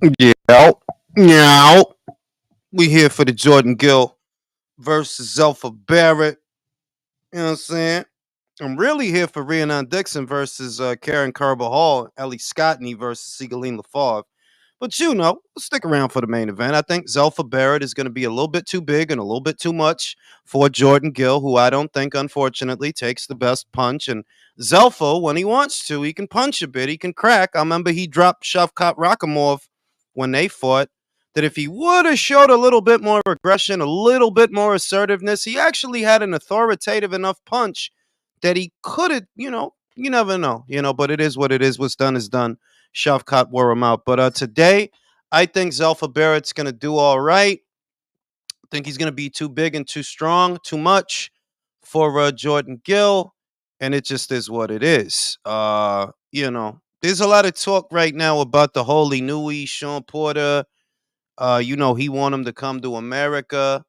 Yeah, yeah. We here for the Jordan Gill versus Zelfa Barrett. You know what I'm saying? I'm really here for Rhiannon Dixon versus Karen Carbahal, Ellie Scottney versus Sigaline LaFave. But stick around for the main event. I think Zelfa Barrett is going to be a little bit too big and a little bit too much for Jordan Gill, who I don't think, unfortunately, takes the best punch. And Zelfa, when he wants to, he can punch a bit, he can crack. I remember he dropped Shavkat Rakhimov when they fought. That if he would have showed a little bit more aggression, a little bit more assertiveness, he actually had an authoritative enough punch that he could have, you never know, but it is what it is. What's done is done. Shavkat wore him out. But today, I think Zelfa Barrett's going to do all right. I think he's going to be too big and too strong, too much for Jordan Gill. And it just is what it is. There's a lot of talk right now about the Holy Nui, Sean Porter. He want him to come to America.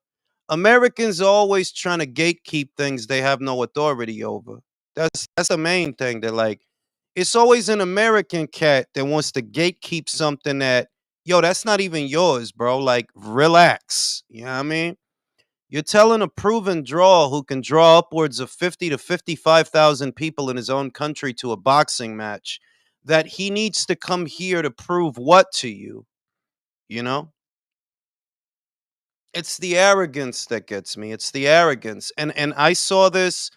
Americans are always trying to gatekeep things they have no authority over. That's the main thing. That like, it's always an American cat that wants to gatekeep something that, that's not even yours, bro. Like, relax. You know what I mean? You're telling a proven draw who can draw upwards of 50 to 55,000 people in his own country to a boxing match that he needs to come here to prove what to you, you know? It's the arrogance that gets me. It's the arrogance. And I saw this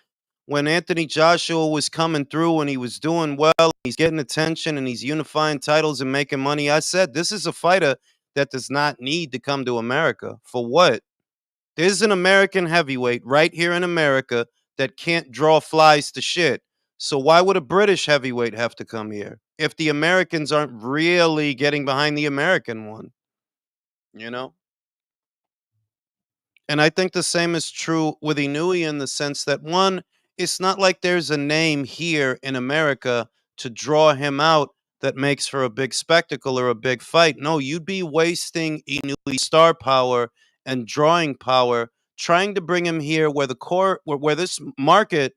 when Anthony Joshua was coming through and he was doing well, he's getting attention and he's unifying titles and making money. I said, this is a fighter that does not need to come to America. For what? There's an American heavyweight right here in America that can't draw flies to shit. So why would a British heavyweight have to come here if the Americans aren't really getting behind the American one, you know? And I think the same is true with Inui in the sense that one, it's not like there's a name here in America to draw him out that makes for a big spectacle or a big fight. No, you'd be wasting Inui's star power and drawing power trying to bring him here where the core where this market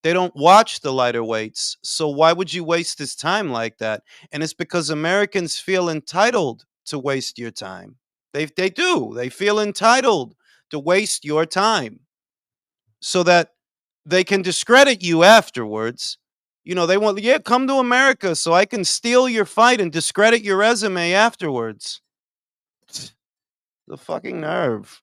they don't watch the lighter weights. So why would you waste his time like that? And it's because Americans feel entitled to waste your time. They do. They feel entitled to waste your time so that they can discredit you afterwards. They want, yeah, come to America so I can steal your fight and discredit your resume afterwards. The fucking nerve.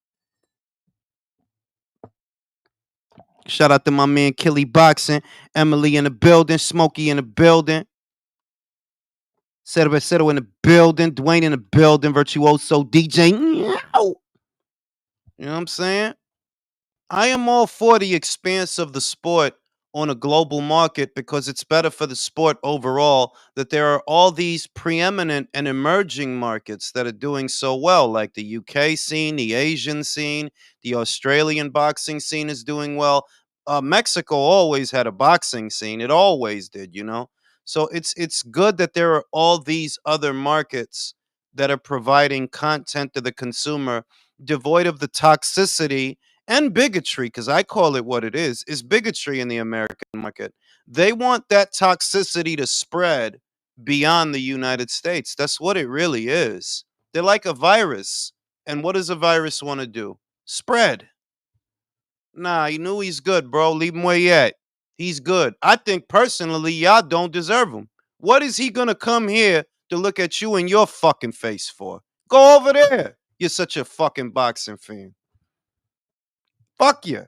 Shout out to my man Killy Boxing, Emily in the building, Smokey in the building, Cetera in the building, Dwayne in the building, Virtuoso DJ. You know what I'm saying? I am all for the expanse of the sport on a global market because it's better for the sport overall that there are all these preeminent and emerging markets that are doing so well, like the UK scene, the Asian scene, the Australian boxing scene is doing well. Mexico always had a boxing scene; it always did. So it's good that there are all these other markets that are providing content to the consumer devoid of the toxicity and bigotry, because I call it what it is bigotry in the American market. They want that toxicity to spread beyond the United States. That's what it really is. They're like a virus. And what does a virus want to do? Spread. Nah, you knew he's good, bro. Leave him where he at. He's good. I think personally, y'all don't deserve him. What is he gonna come here to look at you in your fucking face for? Go over there. You're such a fucking boxing fan. Fuck you.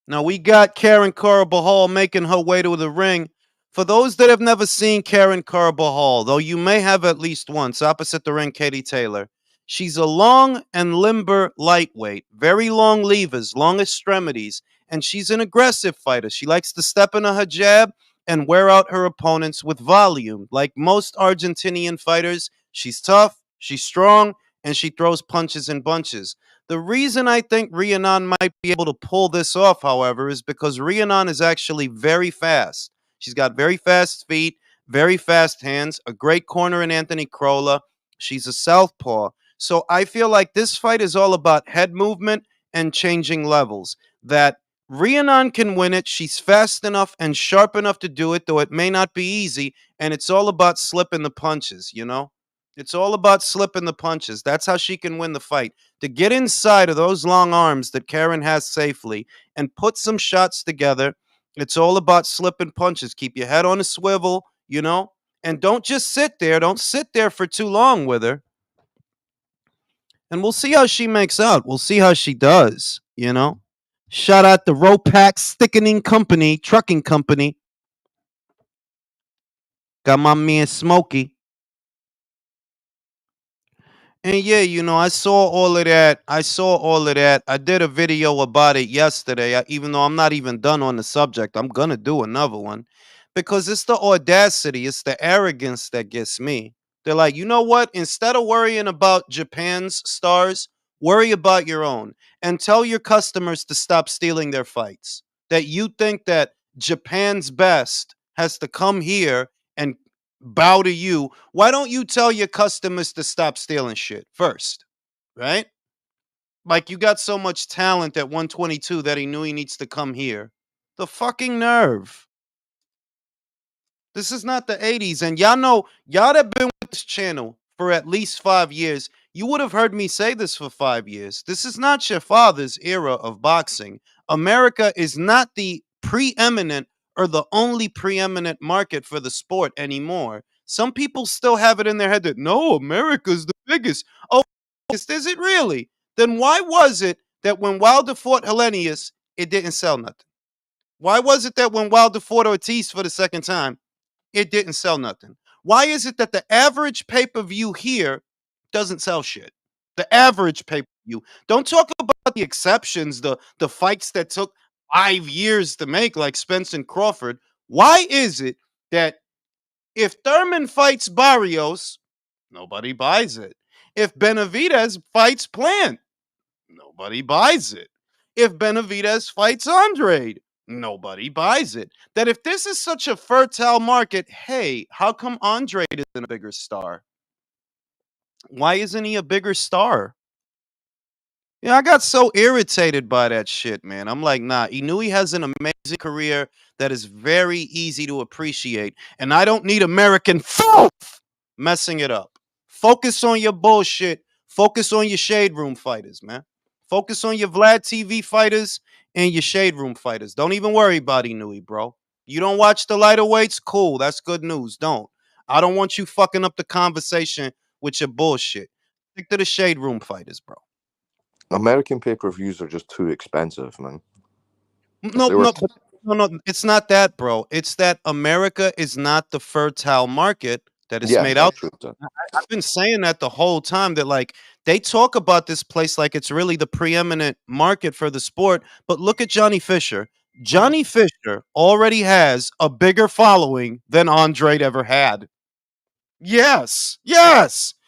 Now we got Karen Carbahal making her way to the ring. For those that have never seen Karen Carbahal, though you may have at least once, opposite the ring, Katie Taylor. She's a long and limber lightweight, very long levers, long extremities, and she's an aggressive fighter. She likes to step into her jab and wear out her opponents with volume. Like most Argentinian fighters, she's tough, she's strong, and she throws punches in bunches. The reason I think Rhiannon might be able to pull this off, however, is because Rhiannon is actually very fast. She's got very fast feet, very fast hands, a great corner in Anthony Crolla. She's a southpaw. So I feel like this fight is all about head movement and changing levels. That Rhiannon can win it. She's fast enough and sharp enough to do it, though it may not be easy. And it's all about slipping the punches. It's all about slipping the punches. That's how she can win the fight. To get inside of those long arms that Karen has safely and put some shots together, it's all about slipping punches. Keep your head on a swivel, and don't just sit there. Don't sit there for too long with her. And we'll see how she makes out. We'll see how she does. Shout out the Ropac Stickening Company, Trucking Company. Got my man Smokey. And yeah, I saw all of that. I did a video about it yesterday, even though I'm not even done on the subject. I'm going to do another one because it's the audacity, it's the arrogance that gets me. They're like, you know what? Instead of worrying about Japan's stars, worry about your own and tell your customers to stop stealing their fights. That you think that Japan's best has to come here and bow to you. Why don't you tell your customers to stop stealing shit first? Right? Like you got so much talent at 122 that he knew he needs to come here. The fucking nerve. This is not the 80s. And y'all that been with this channel for at least 5 years, you would have heard me say this for 5 years. This is not your father's era of boxing. America is not the preeminent or the only preeminent market for the sport anymore. Some people still have it in their head that no, America's the biggest. Oh, is it really? Then why was it that when Wilder fought Hellenius, it didn't sell nothing? Why was it that when Wilder fought Ortiz for the second time, it didn't sell nothing? Why is it that the average pay-per-view here doesn't sell shit? The average pay-per-view. Don't talk about the exceptions, the fights that took 5 years to make, like Spence and Crawford. Why is it that if Thurman fights Barrios, nobody buys it? If Benevidez fights Plant, nobody buys it. If Benevidez fights Andrade, nobody buys it. That if this is such a fertile market, hey, how come Andrade isn't a bigger star? Why isn't he a bigger star? Yeah, I got so irritated by that shit, man. I'm like, nah, he knew he has an amazing career that is very easy to appreciate. And I don't need American filth messing it up. Focus on your bullshit. Focus on your shade room fighters, man. Focus on your Vlad TV fighters and your shade room fighters. Don't even worry about Inui, bro. You don't watch the lighter weights? Cool. That's good news. Don't. I don't want you fucking up the conversation with your bullshit. Stick to the shade room fighters, bro. American pay-per-views are just too expensive, man. No, it's not that, bro. It's that America is not the fertile market that it's made out. I've been saying that the whole time, that like they talk about this place like it's really the preeminent market for the sport. But look at Johnny Fisher. Johnny Fisher already has a bigger following than Andrade ever had. Yes.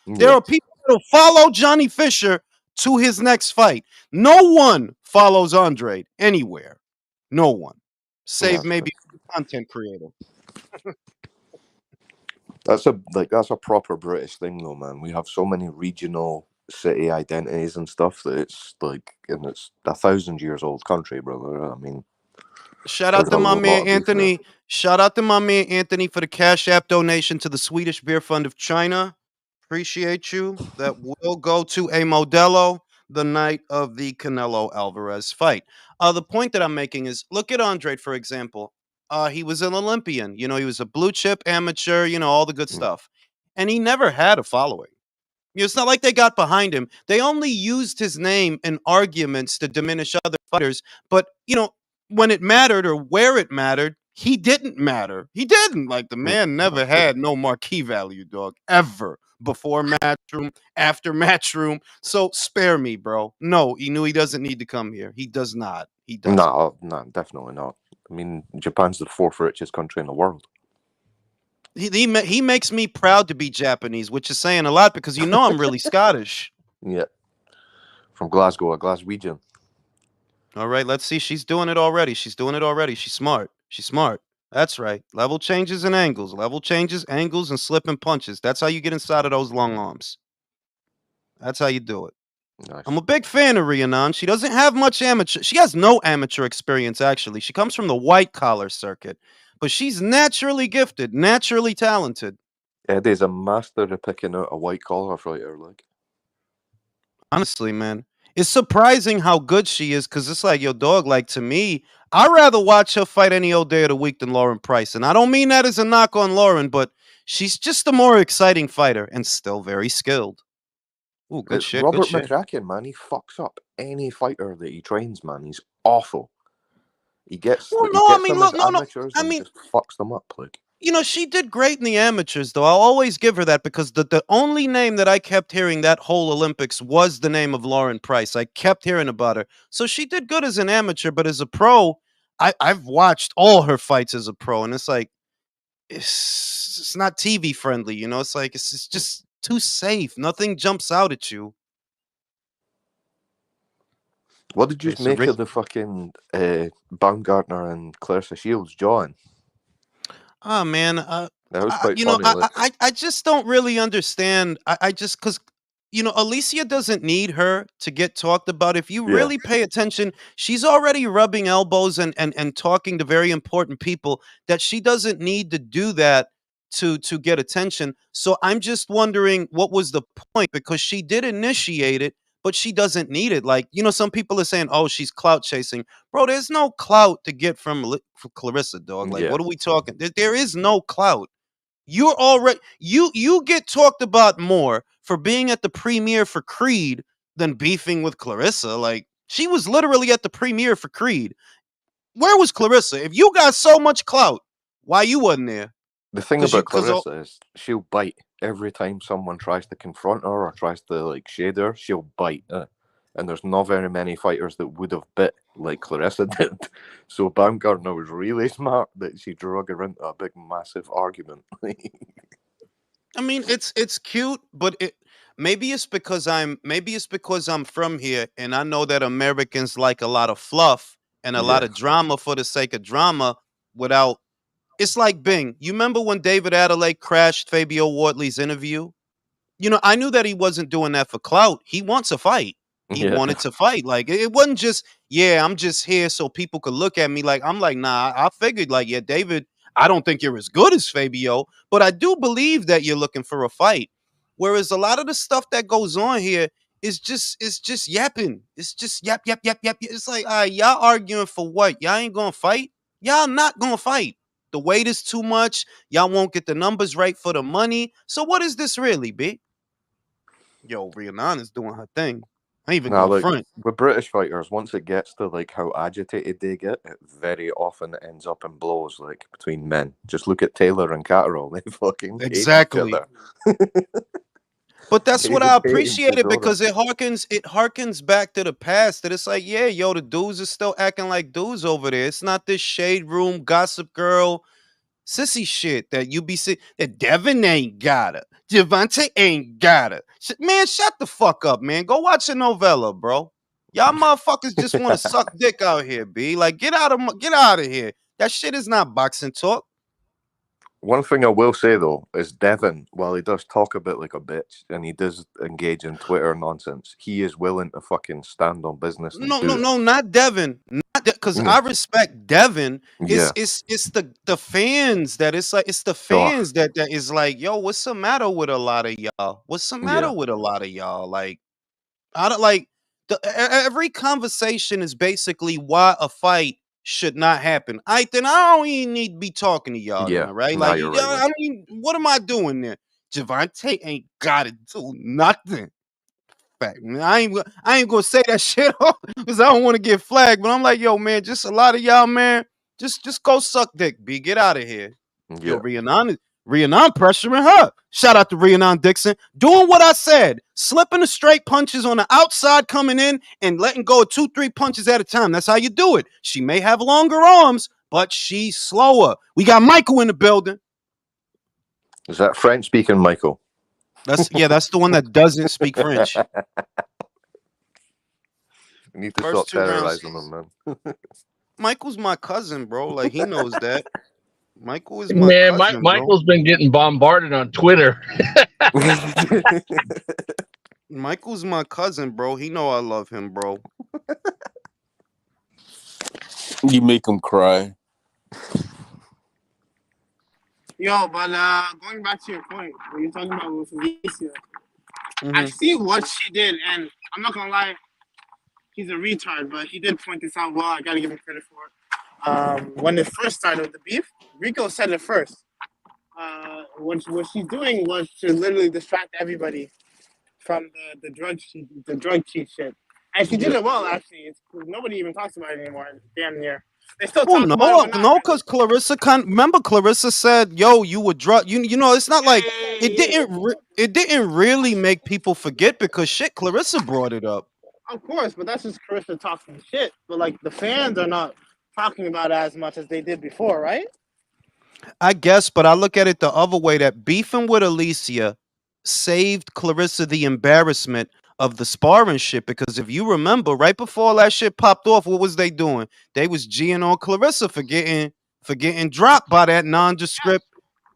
There are people that will follow Johnny Fisher to his next fight. No one follows Andrade anywhere. No one. Save maybe a content creator. That's a proper British thing though, man. We have so many regional city identities and stuff that it's 1,000 years old country, brother. I mean, shout out to my man Anthony. Shout out to my man Anthony for the Cash App donation to the Swedish Beer Fund of China. Appreciate you. That will go to a Modelo the night of the Canelo Alvarez fight. The point that I'm making is, look at Andrade, for example. He was an Olympian. He was a blue chip amateur, all the good stuff. And he never had a following. It's not like they got behind him. They only used his name in arguments to diminish other fighters. But, when it mattered or where it mattered, he didn't matter. He didn't. Like, the man never had no marquee value, dog, ever. Before Matchroom, after Matchroom. So spare me, bro. No, he knew he doesn't need to come here. He does not. He doesn't. No, definitely not. I mean, Japan's the fourth richest country in the world. He makes me proud to be Japanese, which is saying a lot because I'm really Scottish. Yeah. From Glasgow, a Glaswegian. All right, let's see. She's doing it already. She's smart. That's right. Level changes and angles. Level changes, angles, and slipping punches. That's how you get inside of those long arms. That's how you do it. Nice. I'm a big fan of Rhiannon. She doesn't have much amateur. She has no amateur experience, actually. She comes from the white collar circuit. But she's naturally gifted, naturally talented. Eddie's a master of picking out a white collar fighter. Like, Honestly, man, it's surprising how good she is because it's like, yo, dog, like to me, I'd rather watch her fight any old day of the week than Lauren Price. And I don't mean that as a knock on Lauren, but she's just a more exciting fighter and still very skilled. Ooh, good shit, good Robert shit. McCracken, man, he fucks up any fighter that he trains, man. He's awful. He gets Well, he no, I gets mean, them as look, no. amateurs I and mean, just fucks them up. Like, she did great in the amateurs, though. I'll always give her that because the only name that I kept hearing that whole Olympics was the name of Lauren Price. I kept hearing about her. So she did good as an amateur, but as a pro, I've watched all her fights as a pro, and it's like, it's not TV friendly, It's like, it's just too safe. Nothing jumps out at you. what did you Okay, so make of the fucking Baumgartner and Clarissa Shields jawing? oh man, That was quite funny. Like, I just don't really understand. I just because Alicia doesn't need her to get talked about. If you yeah, really pay attention, she's already rubbing elbows and talking to very important people that she doesn't need to do that to get attention. So I'm just wondering what was the point because she did initiate it, but she doesn't need it. Like some people are saying, "Oh, she's clout chasing." Bro, there's no clout to get from Clarissa, dog. Like, yeah. what are we talking? There is no clout. You're already you get talked about more for being at the premiere for Creed than beefing with Clarissa. Like, she was literally at the premiere for Creed. Where was Clarissa? If you got so much clout, why you wasn't there? The thing Cause about cause Clarissa is she'll bite every time someone tries to confront her or tries to like shade her. She'll bite, and there's not very many fighters that would have bit like Clarissa did. So Baumgartner was really smart that she drug her into a big, massive argument. I mean, it's cute, but maybe it's because I'm from here and I know that Americans like a lot of fluff and a lot Yeah, of drama for the sake of drama without. It's like Bing. You remember when David Adelaide crashed Fabio Wardley's interview? I knew that he wasn't doing that for clout. He wants a fight. He yeah. wanted to fight. Like, it wasn't just, yeah, I'm just here so people could look at me. Like, I'm like, nah, I figured, like, yeah, David, I don't think you're as good as Fabio, but I do believe that you're looking for a fight. Whereas a lot of the stuff that goes on here is just yapping. It's just yap, yap, yap, yap. It's like, all right, y'all arguing for what? Y'all ain't gonna fight? Y'all not gonna fight. The weight is too much. Y'all won't get the numbers right for the money. So what is this really, B? Yo, Rihanna is doing her thing. I ain't even Now, gonna like front. with British fighters, once it gets to like how agitated they get, it very often ends up in blows, like between men. Just look at Taylor and Catterall; they fucking hate each Exactly. other. But that's what I David Tate and appreciated Chisora. because it harkens back to the past that it's like, yeah, yo, the dudes are still acting like dudes over there. It's not this shade room gossip girl sissy shit that you be see that Devin ain't got her. Javante ain't got her. Man, shut the fuck up, man. Go watch a novella, bro. Y'all motherfuckers just want to suck dick out here, B. Like, get out of here. That shit is not boxing talk. One thing I will say though is Devin, while he does talk a bit like a bitch and he does engage in Twitter nonsense, he is willing to fucking stand on business and No, no, do it. no, not Devin. Not because Mm, I respect Devin. It's yeah. it's it's the fans that it's like it's the Oh, fans that is like, yo, what's the matter with a lot of y'all? What's the matter yeah. with a lot of y'all? Like, I don't like every conversation is basically why a fight should not happen. Then I don't even need to be talking to y'all then, Yeah. all right? Nah, Like, you're right. I don't even, what am I doing there? Javante ain't got to do nothing. Fact, man. I ain't gonna say that shit because I don't want to get flagged. But I'm like, yo, man, just a lot of y'all, man, just go suck dick, B. Get out of here. Yo, Yeah. Rhiannon pressuring her. Shout out to Rhiannon Dixon. Doing what I said. Slipping the straight punches on the outside coming in and letting go of 2-3 punches at a time. That's how you do it. She may have longer arms, but she's slower. We got Michael in the building. Is that French speaking, Michael? That's the one that doesn't speak French. You need to First stop 2 rounds. terrorizing them, man. Michael's my cousin, bro. Like, he knows that. Michael is my Man, cousin, bro. Michael's been getting bombarded on Twitter. Michael's my cousin, bro. He know I love him, bro. You make him cry. Yo, but going back to your point, what you're talking about with Alicia, I Mhm. see what she did, and I'm not gonna lie, he's a retard, but he did point this out well. I gotta give him credit for it. When it first started with the beef, Rico said it first. What she's doing was to literally distract everybody from the drug cheat shit, and she did it well actually. Nobody even talks about it anymore. Damn near. They still Well, talk about it, but not no, really. because Clarissa remember Clarissa said, "Yo, you would drug you know." It's not like it didn't really make people forget because shit, Clarissa brought it up. Of course, but that's just Carissa talking shit. But like the fans are not talking about it as much as they did before, right? I guess, but I look at it the other way that beefing with Alicia saved Clarissa the embarrassment of the sparring shit because if you remember, right before all that shit popped off, what was they doing? They was G'ing on Clarissa for getting dropped by that nondescript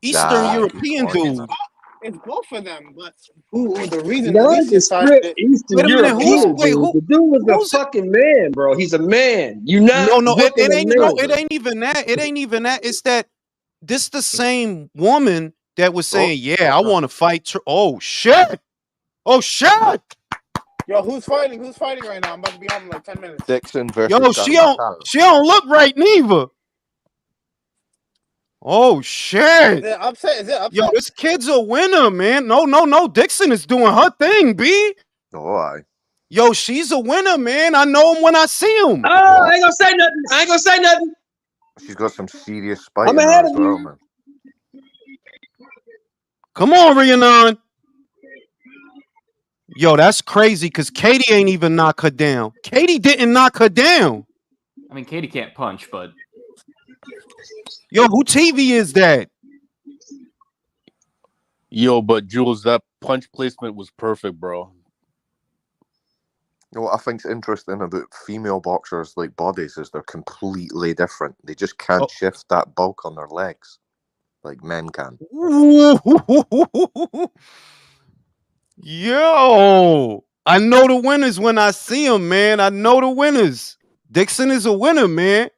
Eastern European dude. It's both of them, but the reason Not Alicia the started script it. Eastern Wait a minute, European dude. The dude was who's a fucking man, bro. He's a man. You not No, whooping a man. it ain't even that. It ain't even that. It's that this the same woman that was saying, "Yeah, I want to fight." Oh shit! Oh shit! Yo, who's fighting? Who's fighting right now? I'm about to be home in like 10 minutes. Dixon versus Yo, she don't look right neither. Oh shit! Is it upset? Is it upset? Yo, this kid's a winner, man. No. Dixon is doing her thing, B. Oh, aye. Yo, she's a winner, man. I know him when I see him. Oh, I ain't gonna say nothing. She's got some serious spite I'm in her ahead as of well, you. man. Come on, Rhiannon. Yo, that's crazy because Katie ain't even knock her down. Katie didn't knock her down. I mean, Katie can't punch, but Yo, who TV is that? Yo, but Jules, that punch placement was perfect, bro. You know what I think's interesting about female boxers like bodies is they're completely different. They just can't shift that bulk on their legs like men can. Yo, I know the winners when I see them, man. I know the winners. Dixon is a winner, man.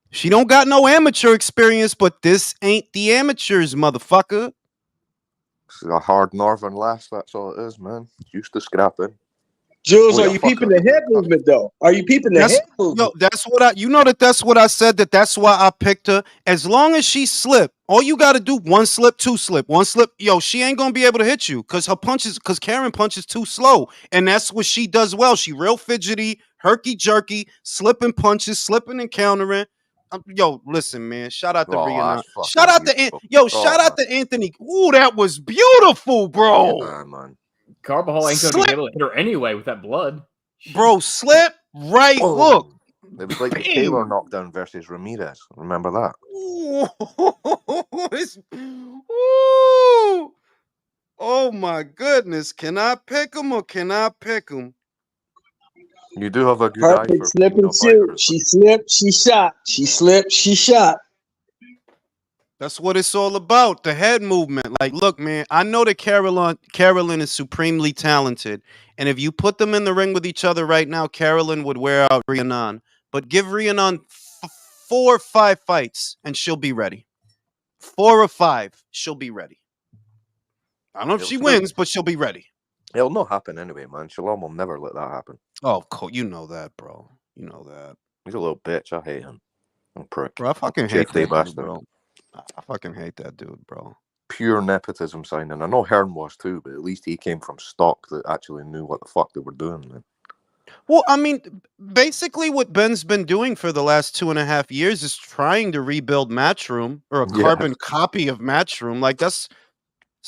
She don't got no amateur experience, but this ain't the amateurs, motherfucker. It's a hard northern lass, that's all it is, man. Used to scrapping. Jules, are you peeping the head movement though? Are you peeping the head movement? Yo, that's what that's what I said. That's why I picked her. As long as she slip, all you got to do one slip, two slip, one slip. Yo, she ain't gonna be able to hit you because Karen punches too slow, and that's what she does well. She real fidgety, herky jerky, slipping punches, slipping and countering. Yo, listen, man. Shout out to Rhiannon. Shout out to shout out to Anthony. Ooh, that was beautiful, bro. Yeah, man. Carbahal ain't gonna be able to hit her anyway with that blood. Bro, slip, right hook. It was like the Taylor knockdown versus Ramirez. Remember that? Ooh. Oh my goodness. Can I pick him or can I pick him? You do have a good Perfect eye for slip and shoot. She slipped, she shot. She slipped, she shot. That's what it's all about. The head movement. Like, look, man, I know that Carolyn is supremely talented. And if you put them in the ring with each other right now, Carolyn would wear out Rhiannon. But give Rhiannon 4 or 5 fights and she'll be ready. 4 or 5, she'll be ready. I don't know if she wins, but she'll be ready. It'll not happen anyway, man. Shalom will never let that happen. Oh, of course. You know that, bro. You know that. He's a little bitch. I hate him. I'm a prick. Bro, I fucking hate that dude, bro. I fucking hate that dude, bro. Pure nepotism signing. I know Hearn was too, but at least he came from stock that actually knew what the fuck they were doing, man. Well, I mean, basically what Ben's been doing for the last 2.5 years is trying to rebuild Matchroom or a carbon copy of Matchroom. Like, that's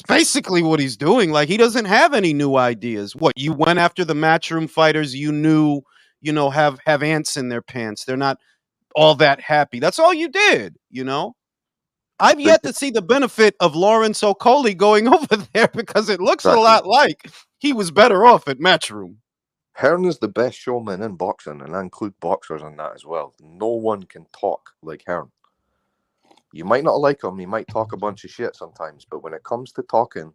basically what he's doing. Like, he doesn't have any new ideas. What, you went after the Matchroom fighters you knew, you know, have ants in their pants. They're not all that happy. That's all you did, you know? I've yet to see the benefit of Lawrence Okoli going over there because it looks a lot like he was better off at Matchroom. Hearn is the best showman in boxing, and I include boxers in that as well. No one can talk like Hearn. You might not like him, he might talk a bunch of shit sometimes, but when it comes to talking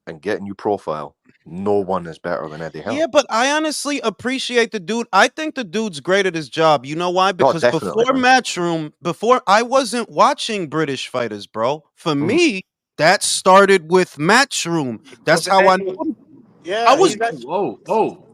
and getting you profile, No one is better than Eddie Hearn. Yeah, but I honestly appreciate the dude. I think the dude's great at his job. You know why? Because definitely, before man. Matchroom, before I wasn't watching British fighters, bro. For me, that started with Matchroom. That's how I know. Yeah, I was Whoa.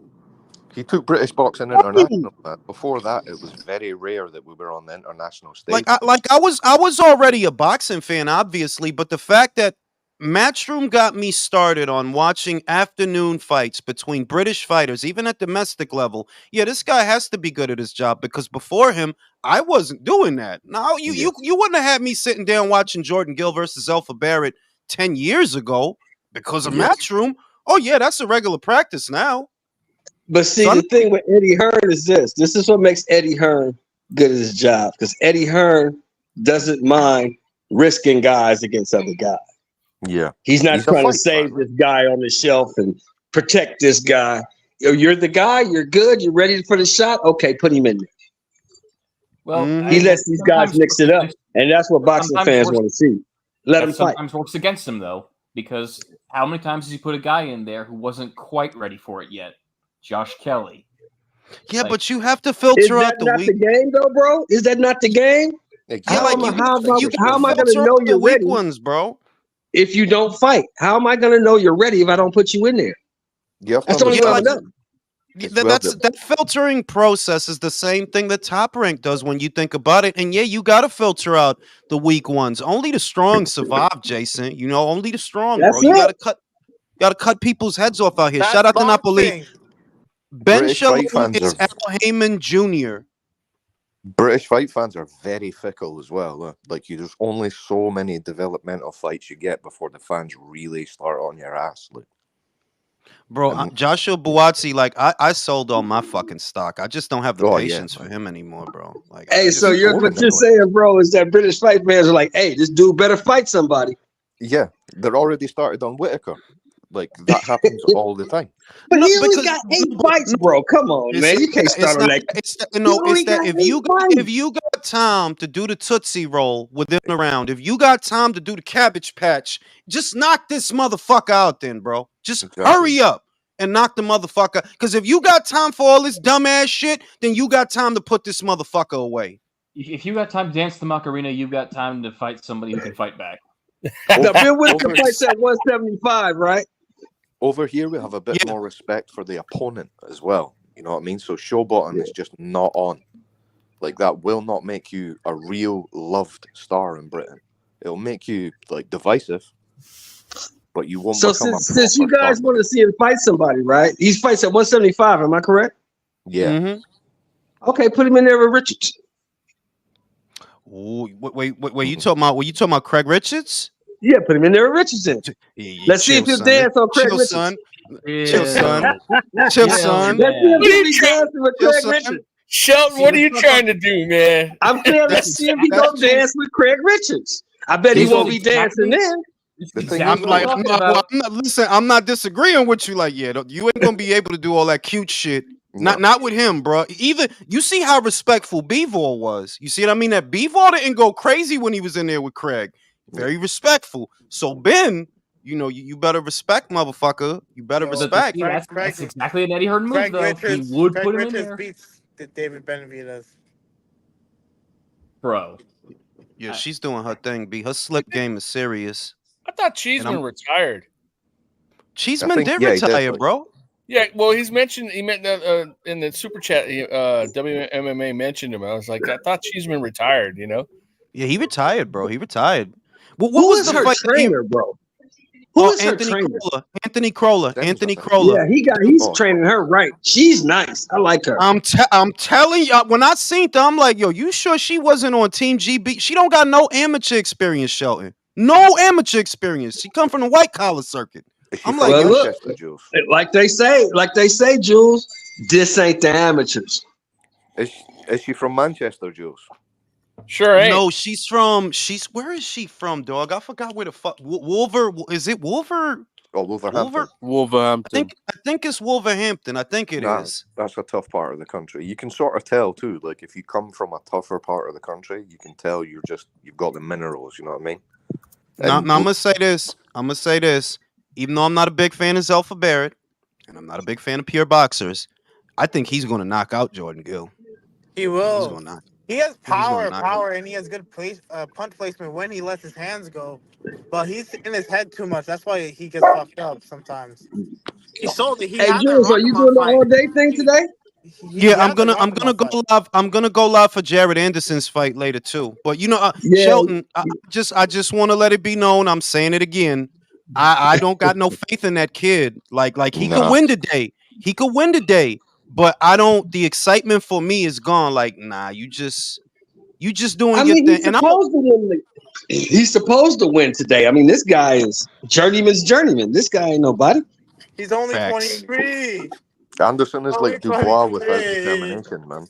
He took British boxing international. Before that, it was very rare that we were on the international stage. I was already a boxing fan, obviously, but the fact that Matchroom got me started on watching afternoon fights between British fighters, even at domestic level. Yeah, this guy has to be good at his job because before him, I wasn't doing that. Now you wouldn't have had me sitting down watching Jordan Gill versus Alpha Barrett 10 years ago because of Matchroom. Oh yeah, that's a regular practice now. But see, the thing with Eddie Hearn is this. This is what makes Eddie Hearn good at his job. Because Eddie Hearn doesn't mind risking guys against other guys. Yeah. He's not trying to save this guy on the shelf and protect this guy. You're the guy. You're good. You're ready for the shot. Okay, put him in there. Well, he lets these guys mix it up. And that's what boxing fans want to see. Let him fight. Sometimes works against him, though. Because how many times has he put a guy in there who wasn't quite ready for it yet? Josh Kelly. Yeah, but you have to filter out the weak. Is that not the game, though, bro? Is that not the game? Yeah, how am I going to know you're ready, ones, bro? If you don't fight, how am I going to know you're ready if I don't put you in there? That's the only way I've done. That filtering process is the same thing that Top Rank does when you think about it. And yeah, you got to filter out the weak ones. Only the strong survive, Jason. You know, only the strong, bro. You got to cut people's heads off out here. Shout out to Napoli. Ben Shalom is Al Heyman Jr. British fight fans are very fickle as well. Like, there's only so many developmental fights you get before the fans really start on your ass. Like, bro, Joshua Buatsi, like, I sold all my fucking stock. I just don't have the patience for him anymore, bro. Like, hey, so what you're saying, bro, is that British fight fans are like, hey, this dude better fight somebody. Yeah, they're already started on Whitaker. Like, that happens all the time. But he only got 8 fights, bro. Come on, man. You can't start on that. If you got time to do the Tootsie Roll within a round, if you got time to do the Cabbage Patch, just knock this motherfucker out then, bro. Just hurry up and knock the motherfucker. Because if you got time for all this dumbass shit, then you got time to put this motherfucker away. If you got time to dance the Macarena, you've got time to fight somebody who can fight back. Now, Bill Whitaker fights at 175, right? Over here, we have a bit more respect for the opponent as well. You know what I mean? So Showbottom is just not on. Like, that will not make you a real loved star in Britain. It'll make you, like, divisive, but you won't. So since you guys want to see him fight somebody, right? He fights at 175. Am I correct? Yeah. Mm-hmm. Okay, put him in there with Richards. Ooh, wait, you talking about? Were you talking about Craig Richards? Yeah, put him in there with Richardson. Let's see if he'll dance on Craig Richards. Chill, son. Chill, son. Let's see if he'll be dancing with Craig Richards. Shelton, what are you trying to do, man? I'm saying let's see if he gonna dance with Craig Richards. I bet he won't be dancing then. I'm not disagreeing with you. Like, yeah, you ain't gonna be able to do all that cute shit. Not with him, bro. Even you see how respectful Bivol was. You see what I mean? That Bivol didn't go crazy when he was in there with Craig. Very respectful. So Ben, you know, you better respect, motherfucker. You better respect. That's exactly an Eddie Hearn move, though. Richards, he would Craig put him Richards in there. beats David Benevidez. Bro. Yeah, she's doing her thing, B. Her slick game is serious. I thought Cheeseman retired. Cheeseman did retire, bro. Yeah, well, he meant that in the super chat. WMMA mentioned him. I was like, I thought Cheeseman retired. You know? Yeah, he retired, bro. He retired. What Who was is the her fight trainer, bro? Who is her trainer? Anthony Crolla. Yeah, he's training her right. She's nice. I like her. I'm telling you, when I seen her, I'm like, yo, you sure she wasn't on Team GB? She don't got no amateur experience, Shelton. No amateur experience. She come from the white collar circuit. I'm like, look, like they say, Jules, this ain't the amateurs. Is she from Manchester, Jules? Sure ain't. No, where is she from, dog? I forgot where the fuck. Is it Wolver? Oh, Wolverhampton. Wolverhampton. I think it's Wolverhampton. I think it is. That's a tough part of the country. You can sort of tell too. Like, if you come from a tougher part of the country, you can tell you've got the minerals. You know what I mean? Now I'm gonna say this. Even though I'm not a big fan of Zelfa Barrett, and I'm not a big fan of pure boxers, I think he's going to knock out Jordan Gill. He He's will. going to knock. He has He's gonna power, knock him. and he has good punt placement when he lets his hands go. But he's in his head too much. That's why he gets fucked up sometimes. He sold it. He Hey, had that Jules, are you Rockamont doing the fight. all day thing today? Yeah, I'm had the gonna Rockamont go fight. live. I'm gonna go live for Jared Anderson's fight later too. But you know, Yeah. Shelton, I just want to let it be known. I'm saying it again. I don't got no faith in that kid. Like he could Nah. win today. He could win today. But I don't. The excitement for me is gone. Like, nah, you just doing I your mean, thing. he's And I'm supposed to win. He's supposed to win today. I mean, this guy is journeyman's journeyman. This guy ain't nobody. He's only Facts. 23. Anderson is Only like Dubois 23. without determination, man.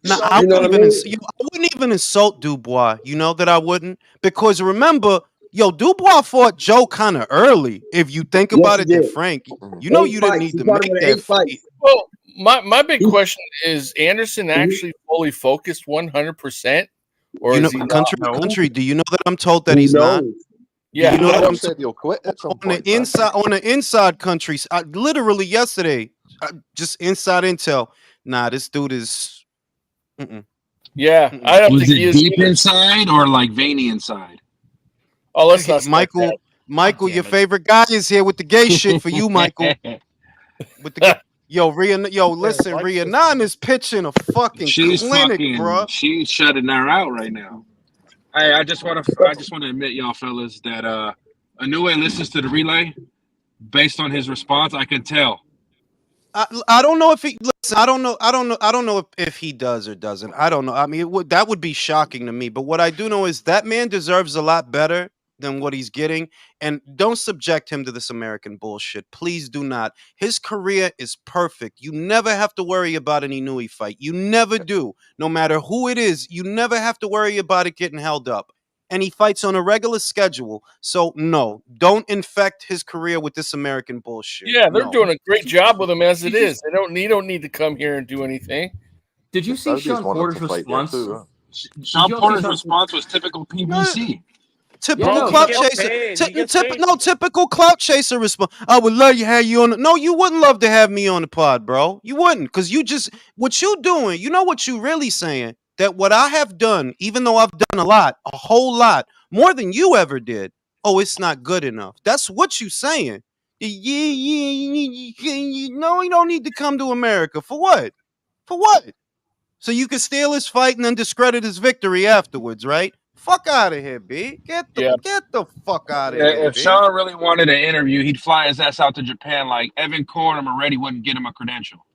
Nah, So- I You know wouldn't what I even mean? I wouldn't even insult Dubois. You know that I wouldn't, because remember, Dubois fought Joe kind of early. If you think Yes, about he it, then did. Frank, Mhm. you know 8 you didn't fights. need He to fought him make with that 8 fights. fight. Well, my big question is Anderson actually fully focused 100%, or You know, is he not? country. Do you know that I'm told that Who he's not? knows? Yeah, You know He that I'm said he'll quit at some on point, the man. inside. On the inside, countries. Literally yesterday, just inside intel. Nah, this dude is. Mm-mm. yeah. Mm-mm. I don't Was think he it is deep either. inside or like veiny inside? Oh, let's not start Michael, that. damn your it. favorite guy is here with the gay shit for you, Michael. With the listen, like Rhea this. 9 is pitching a fucking She's clinic, bruh. she's shutting her out right now. Hey, I just want to admit, y'all fellas, that Inoue listens to the relay based on his response. I can tell. I don't know if he listen. I don't know if he does or doesn't. I don't know. I mean, that would be shocking to me. But what I do know is that man deserves a lot better than what he's getting. And don't subject him to this American bullshit. Please do not. His career is perfect. You never have to worry about an Inoue fight. You never do. No matter who it is, you never have to worry about it getting held up. And he fights on a regular schedule. So no, don't infect his career with this American bullshit. Yeah, they're No. doing a great job with him as it is. They don't need to come here and do anything. Did you The see Saudis Sean want him Porter's to fight there response? too, huh? Sean you Porter's also- response was typical PBC. Typical no, clout he gets chaser. paid. He gets paid. Typical clout chaser response. I would love to have you on. No, you wouldn't love to have me on the pod, bro. You wouldn't, because what you doing. You know what you really saying? That what I have done, even though I've done a whole lot, more than you ever did. Oh, it's not good enough. That's what you saying. No, you don't need to come to America for what? For what? So you can steal his fight and then discredit his victory afterwards, right? Fuck out of here, B. Get the fuck out of here, If B. Sean really wanted an interview, he'd fly his ass out to Japan like Evan Korn or Moretti wouldn't get him a credential.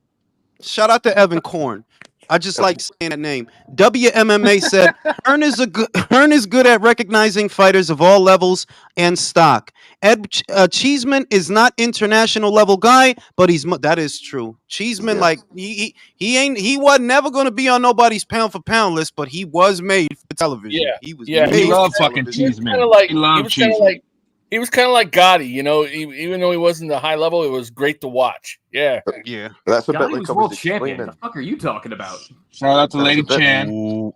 Shout out to Evan Korn. I just like saying that name. WMMA said Hearn is good at recognizing fighters of all levels and stock. Ed Cheeseman is not international level guy, but that is true. Cheeseman, Yeah. like he wasn't never going to be on nobody's pound for pound list, but he was made for television. Yeah. He was Yeah, made He for loved fucking television. Cheeseman. He was kind of like Gotti, you know. Even though he wasn't the high level, it was great to watch. Yeah. Yeah. That's a bit Gotti like was I world was champion. explaining. The fuck are you talking about? Shout out to That was Lady a bit- Chan.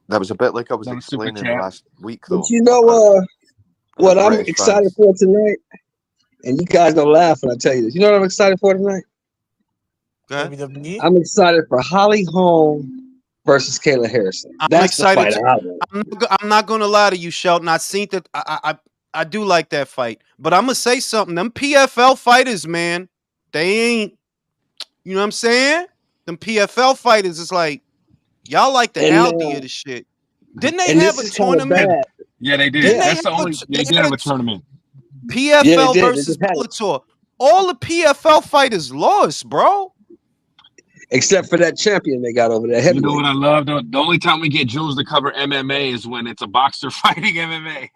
That was a bit like I was That was super explaining champ. last week, though. But you know what I'm excited for tonight? And you guys don't laugh when I tell you this. You know what I'm excited for tonight? WWE. I'm excited for Holly Holm versus Kayla Harrison. I'm That's excited the fight I want. I'm not gonna lie to you, Shelton. I seen that. I do like that fight, but I'm gonna say something. Them PFL fighters, man, they ain't. You know what I'm saying? Them PFL fighters is like y'all like the Aldi of the shit. Didn't they have a tournament? Yeah, they did. Didn't That's they the only. They did have a tournament. PFL versus Bellator. All the PFL fighters lost, bro. Except for that champion they got over there. You know what I love? The only time we get Jules to cover MMA is when it's a boxer fighting MMA.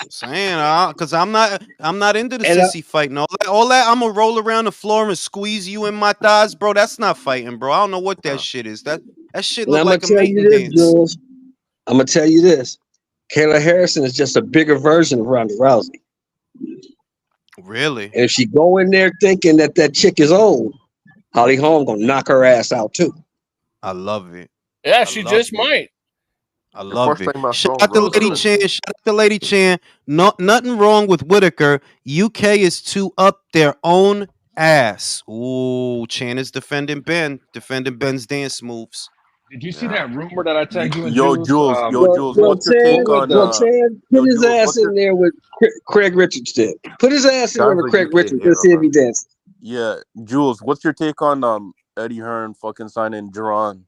Saying, because I'm not into the sissy fighting. All that, I'm gonna roll around the floor and squeeze you in my thighs, bro. That's not fighting, bro. I don't know what that shit is. That shit look like a mating dance. Jules, I'm gonna tell you this. Kayla Harrison is just a bigger version of Ronda Rousey. Really? And if she go in there thinking that chick is old, Holly Holm gonna knock her ass out too. I love it. Yeah, she just might. I love it. Shout out to Lady Chan. Shout out to Lady Chan. Nothing wrong with Whitaker. UK is to up their own ass. Ooh, Chan is defending Ben's dance moves. Did you see Yeah. that rumor that I tagged you in, Yo, Jules? Jules, Well, what's your take on Chan, put yo, his Jules, ass in there with Craig Richards did. Put his ass in there Sounds with like Craig UK Richards. here, Let's see if man. he dances. Yeah, Jules, what's your take on Eddie Hearn fucking signing Jaron?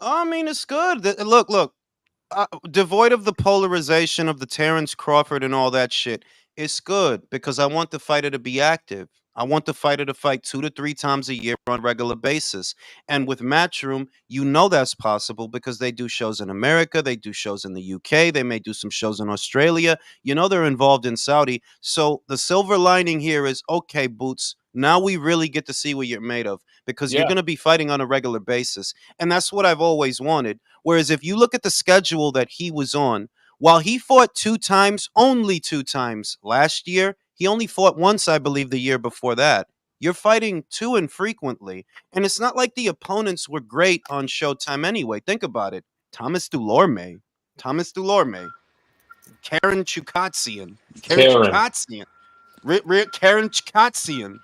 I mean, it's good. Look. Devoid of the polarization of the Terrence Crawford and all that shit, it's good because I want the fighter to be active. I want the fighter to fight 2 to 3 times a year on a regular basis. And with Matchroom, you know that's possible because they do shows in America, they do shows in the UK, they may do some shows in Australia. You know they're involved in Saudi. So the silver lining here is, okay, Boots, now we really get to see what you're made of because you're Yeah. going to be fighting on a regular basis. And that's what I've always wanted. Whereas if you look at the schedule that he was on, while he fought 2 times, only 2 times last year, he only fought once, I believe, the year before that. You're fighting too infrequently. And it's not like the opponents were great on Showtime anyway. Think about it. Thomas Dulorme, Karen Chukatsian, Karen Chukatsian.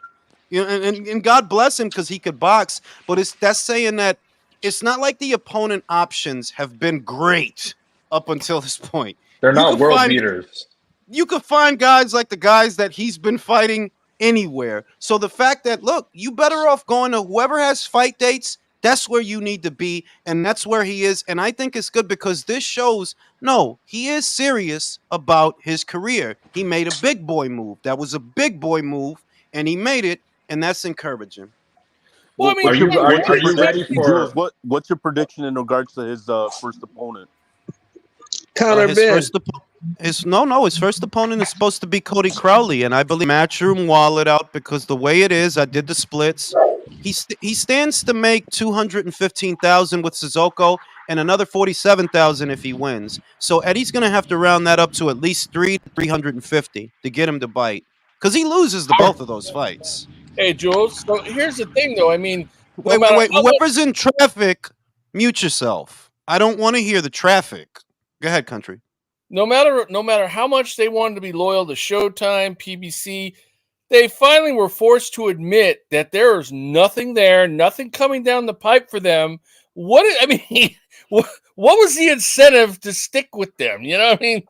You know, and God bless him because he could box, but that's saying that it's not like the opponent options have been great up until this point. They're You not could world find beaters. you could find guys like the guys that he's been fighting anywhere. So the fact that, look, you better off going to whoever has fight dates. That's where you need to be, and that's where he is. And I think it's good because this shows, no, he is serious about his career. He made a big boy move. That was a big boy move, and he made it, and that's encouraging. Well, I mean, Are you ready Jules, for? what's your prediction in regards to his first opponent? Connor His Ben. first opponent. His first opponent is supposed to be Cody Crowley, and I believe Matchroom wallet out because the way it is, I did the splits. He stands to make 215,000 with Sissoko and another 47,000 if he wins. So Eddie's gonna have to round that up to at least 350 to get him to bite because he loses the both of those fights. hey, Jules. So here's the thing, though. I mean, no Wait, matter how much, whoever's in traffic, mute yourself. I don't want to hear the traffic. Go ahead, country. no matter how much they wanted to be loyal to Showtime, PBC, they finally were forced to admit that there is nothing there, nothing coming down the pipe for them. What was the incentive to stick with them? You know what I mean?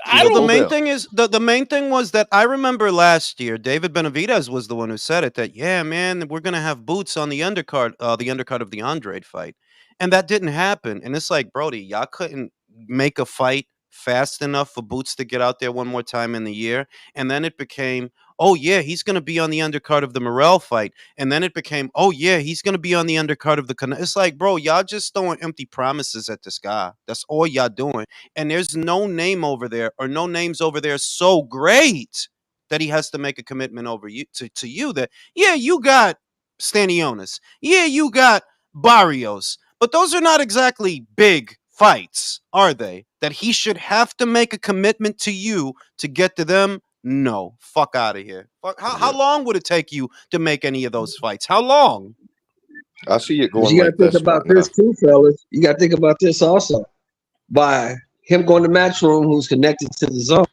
The main thing is the main thing was that I remember last year, David Benevidez was the one who said it that, yeah, man, we're gonna have Boots on the undercard of the Andrade fight. And that didn't happen. And it's like, Brody, y'all couldn't make a fight fast enough for Boots to get out there one more time in the year. And then it became, oh yeah, he's gonna be on the undercard of the Morell fight. And then it became, oh yeah, he's gonna be on the undercard of the It's like, bro, y'all just throwing empty promises at this guy. That's all y'all doing. And there's no name over there or no names over there so great that he has to make a commitment over you to you that, yeah, you got Stanionis. Yeah, you got Barrios. But those are not exactly big fights, are they? That he should have to make a commitment to you to get to them? No. Fuck out of here. How long would it take you to make any of those fights? How long? I see it But going you got like to think this, about man. this too, fellas. You got to think about this also. By him going to Matchroom, who's connected to the zone,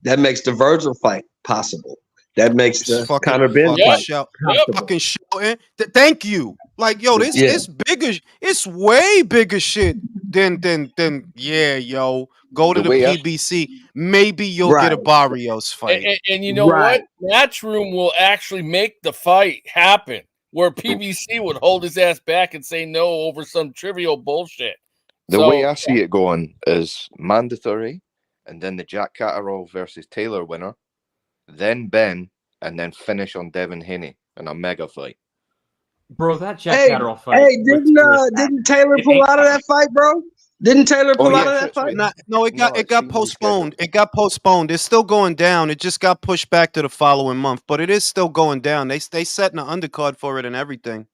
that makes the Virgil fight possible. That makes the Conor Ben fight possible. Thank you. Like, yo, this bigger. It's way bigger shit than yeah, yo. Go to the PBC. Maybe you'll get a Barrios fight. And you know what? Matchroom will actually make the fight happen. Where PBC would hold his ass back and say no over some trivial bullshit. The way I see it going is mandatory, and then the Jack Catterall versus Taylor winner, then Ben, and then finish on Devin Haney in a mega fight. Bro, that Jack Catterall fight. Hey, didn't Taylor pull out of that fight, bro? Didn't Taylor pull out of that fight? No, it got postponed. It got postponed. It's still going down. It just got pushed back to the following month, but it is still going down. They setting an undercard for it and everything.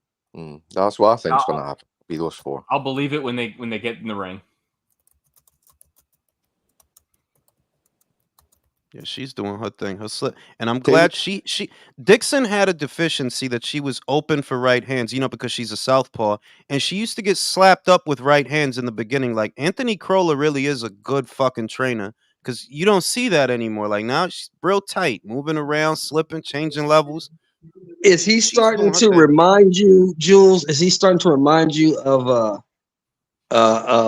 That's what I think is going to happen. Be those 4. I'll believe it when they get in the ring. Yeah, she's doing her thing. Her slip, and I'm glad she Dixon had a deficiency that she was open for right hands, because she's a southpaw, and she used to get slapped up with right hands in the beginning. Like, Anthony Crolla really is a good fucking trainer. because you don't see that anymore. Like now, she's real tight, moving around, slipping, changing levels. Is he She's starting doing her to thing. remind you, Jules? Is he starting to remind you of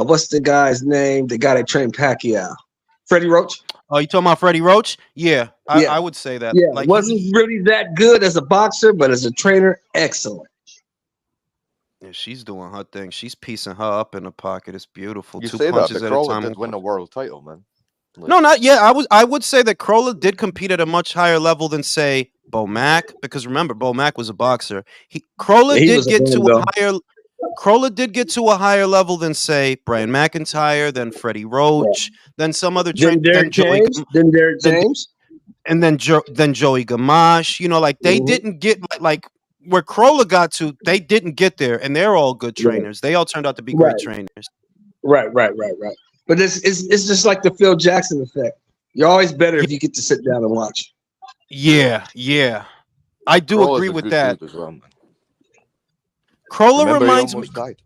what's the guy's name? The guy that trained Pacquiao, Freddie Roach. Oh, you talking about Freddie Roach? Yeah, Yeah. I would say that. Yeah, Like wasn't really that good as a boxer, but as a trainer, excellent. yeah, she's doing her thing. She's piecing her up in the pocket. It's beautiful. You 2 say that, punches but at a Crawler time. did win a world title, man. Like, No, not yet. I would say that Crawler did compete at a much higher level than say Bo Mack, because remember Bo Mack was a boxer. Crawler Yeah, he did was a get to bum, a though. higher. Crawler did get to a higher level than say Brian McIntyre, than Freddie Roach, than some other Then train, Derek James. Then Derek then- James. and then Joey Gamache. You know, like they Mhm. didn't get like where Crawler got to. They didn't get there, and they're all good Right. trainers. They all turned out to be great Right. trainers. Right. But it's just like the Phil Jackson effect. You're always better if you get to sit down and watch. Yeah, I do Crawler's agree a with good that. dude as well, man. Crawler Remember, reminds he me. almost died.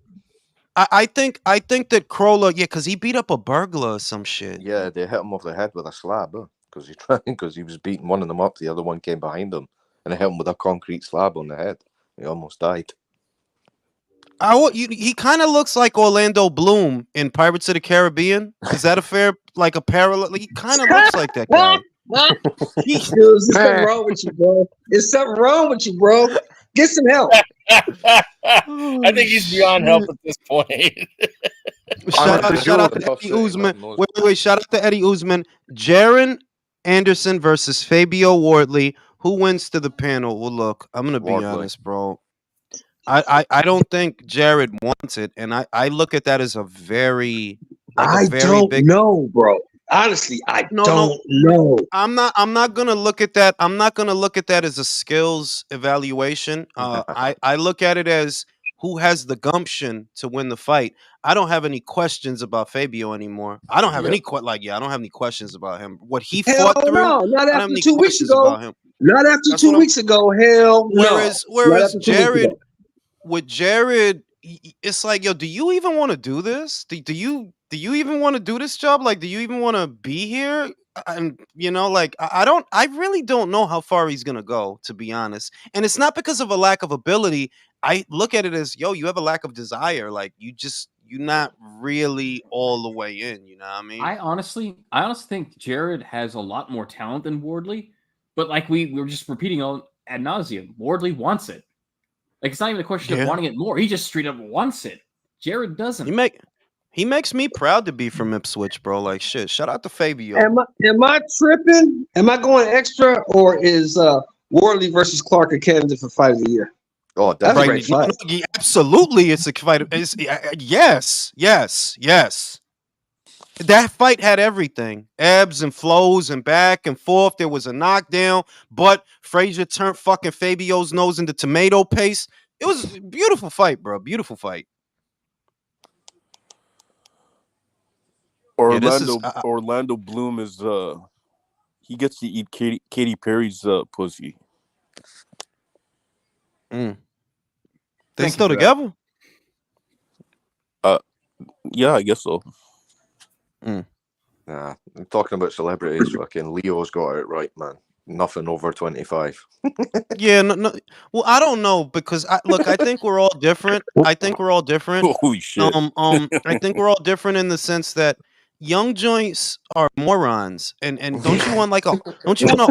I think that Crawler, yeah, because he beat up a burglar or some shit. Yeah, they hit him off the head with a slab because he was beating one of them up. The other one came behind him and they hit him with a concrete slab on the head. He almost died. He kind of looks like Orlando Bloom in Pirates of the Caribbean. Is that a fair, like a parallel? He kind of looks like that guy. Dude, there's something wrong with you, bro. There's something wrong with you, bro. Get some help. I think he's beyond help at this point. Shout out to Eddie Usman. Wait. Shout out to Eddie Usman. Jaron Anderson versus Fabio Wardley. Who wins to the panel? Well, look, I'm gonna be Wardley. honest, bro. I don't think Jared wants it, and I look at that as a very I don't know, bro. Honestly, I don't know. I'm not gonna look at that. I'm not gonna look at that as a skills evaluation. I look at it as who has the gumption to win the fight. I don't have any questions about Fabio anymore. I don't have any I don't have any questions about him. What he fought through. No, not I don't have after any 2 weeks questions ago. about him. Not after That's 2 weeks ago. Hell no. Whereas Jared, with Jared, it's like, yo, do you even want to do this? Do you even want to do this job? Like, do you even want to be here? And you know, like, I really don't know how far he's gonna go, to be honest. And it's not because of a lack of ability. I look at it as, yo, you have a lack of desire. Like, you're not really all the way in. You know what I mean? I honestly think Jared has a lot more talent than Wardley, but like we were just repeating on ad nauseum, Wardley wants it. Like, it's not even a question of wanting it more. He just straight up wants it. Jared doesn't. He makes me proud to be from Ipswich, bro. Like, shit. Shout out to Fabio. Am I tripping? Am I going extra, or is Wardley versus Clark a candidate for fight of the year? Oh, that's right. a great fight. Absolutely, it's a fight. Yes. That fight had everything. Ebbs and flows and back and forth. There was a knockdown, but Frazier turned fucking Fabio's nose into tomato paste. It was a beautiful fight, bro. Beautiful fight. Orlando Bloom is he gets to eat Katy Perry's pussy. They still together? Yeah, I guess so. Nah, I'm talking about celebrities. Fucking Leo's got it right, man. Nothing over 25. Yeah, no. Well, I don't know, because I think we're all different. Holy shit. I think we're all different in the sense that young joints are morons, and don't you want an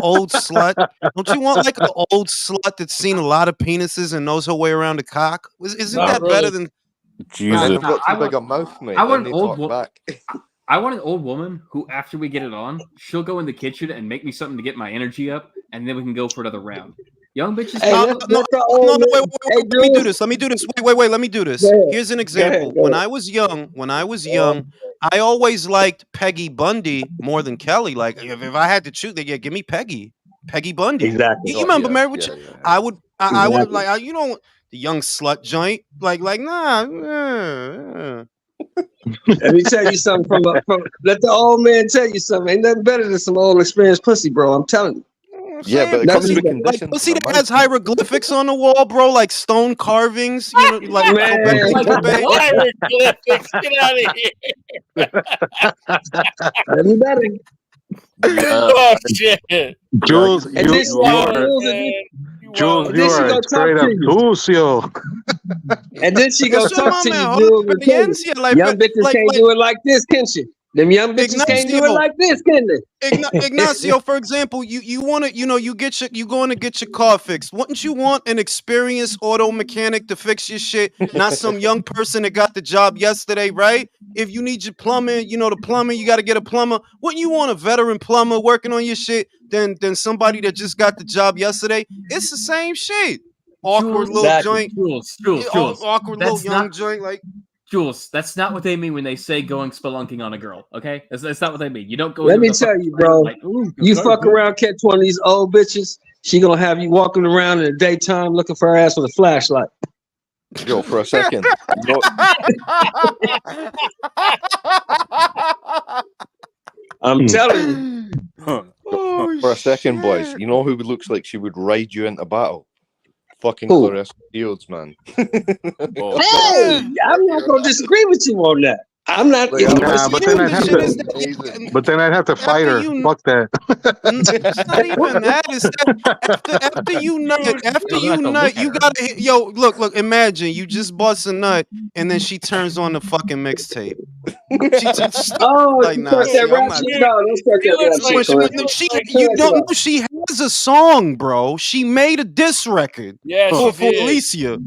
old slut? Don't you want like an old slut that's seen a lot of penises and knows her way around a cock? Isn't that better than? Jesus. They've got too big a mouth, mate. I want an old woman who, after we get it on, she'll go in the kitchen and make me something to get my energy up, and then we can go for another round. Young bitches. Wait, let me do this. Wait, let me do this. Here's an example. When I was young, I always liked Peggy Bundy more than Kelly. Like, if I had to choose, give me Peggy Bundy. Exactly. You remember Married with You? I would like, you know, the young slut joint. Like, nah. Let me tell you something let the old man tell you something. Ain't nothing better than some old experienced pussy, bro. I'm telling you. Yeah, but pussy that has hieroglyphics on the wall, bro, like stone carvings. You know, like hieroglyphics. Get out of here. Let me better. Oh shit! Jules, And then she Jules, you gonna are talk straight to up you. Tucio. And then she gonna Yo, show talk my to man, you, hold Jules, on, and tell you, Ignacio, like, young bitches like, can't like, do it like this, can she? Them young bitches can't do it Ignacio. like this, can they? Ignacio, for example, you want to, you going to get your car fixed. Wouldn't you want an experienced auto mechanic to fix your shit, not some young person that got the job yesterday, right? If you need your plumbing, the plumber, you got to get a plumber. Wouldn't you want a veteran plumber working on your shit than somebody that just got the job yesterday? It's the same shit. Awkward little Exactly. joint. Jules. Awkward little young joint, like. Jules, that's not what they mean when they say going spelunking on a girl, okay? That's not what they mean. You don't go Let into me the tell fucking you, bro. like, You fuck around, catch one of these old bitches, she gonna have you walking around in the daytime looking for her ass with a flashlight. Yo, for a second. I'm telling you. For a second, boys. You know who looks like she would ride you into battle? Fucking Who? Clarissa Fields, man. Hey, I'm not gonna disagree with you on that. I'm not. Nah, but then I'd have to. Amazing. But then I'd have to fight her. Fuck that. It's not even that. It's that after you nut, you gotta hit. Yo, look. Imagine you just bust a nut, and then she turns on the fucking mixtape. Oh, like, you nah, start that see, I'm rap not- shit? No, don't start that rap shit. No, you don't know she has a song, bro. She made a diss record. Yeah, for she did. Alicia.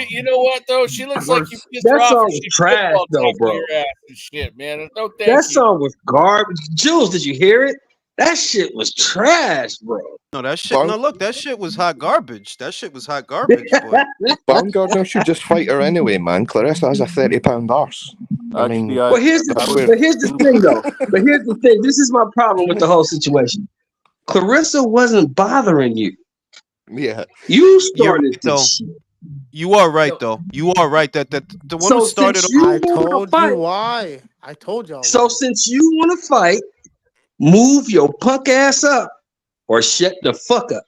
You know what though? She looks like you pissed That her off. song and was she trash, football though, tackle bro. Your ass and shit, man. No, thank That you. song was garbage. Jules, did you hear it? That shit was trash, bro. No, that shit. No, look, that shit was hot garbage. That shit was hot garbage, boy. Baumgartner should just fight her anyway, man. Clarissa has a 30-pound arse. I mean, Well, here's the thing, though. But here's the thing. This is my problem with the whole situation. Clarissa wasn't bothering you. Yeah. You started this shit. You are right, though. You are right. That the one who started. I told you why. I told y'all. So since you want to fight, move your punk ass up or shut the fuck up.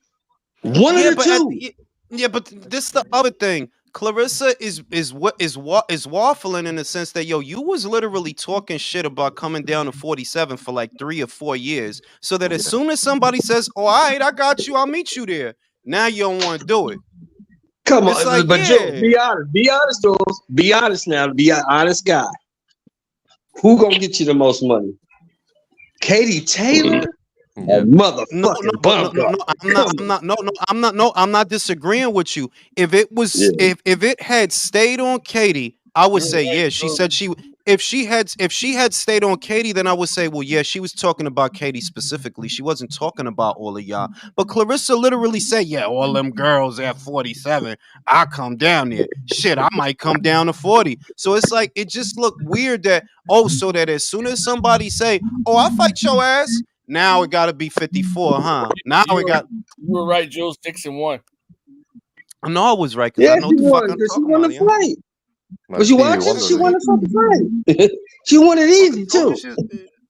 One of the two. But this the other thing. Clarissa is waffling in the sense that you was literally talking shit about coming down to 47 for like 3 or 4 years, so that as soon as somebody says, "Oh, all right, I got you, I'll meet you there," now you don't want to do it. Come It's on, like, but Jules, be honest, Jules. Be honest now. Be an honest guy. Who gonna get you the most money? Katie Taylor? Motherfucking I'm not disagreeing with you. If it had stayed on Katie, I would say yeah. She said if she had stayed on Katie, then I would say, well, yeah, she was talking about Katie specifically. She wasn't talking about all of y'all. But Clarissa literally said, yeah, all them girls at 47, I come down there. Shit, I might come down to 40. So it's like it just looked weird that so that as soon as somebody say, oh, I'll fight your ass. Now it got to be 54, huh? Now You were right, Jules. Dixon won. I know I was right because I know what the fuck I'm she talking won about. the fight. Was you watching? She won the fucking fight. She won it easy too.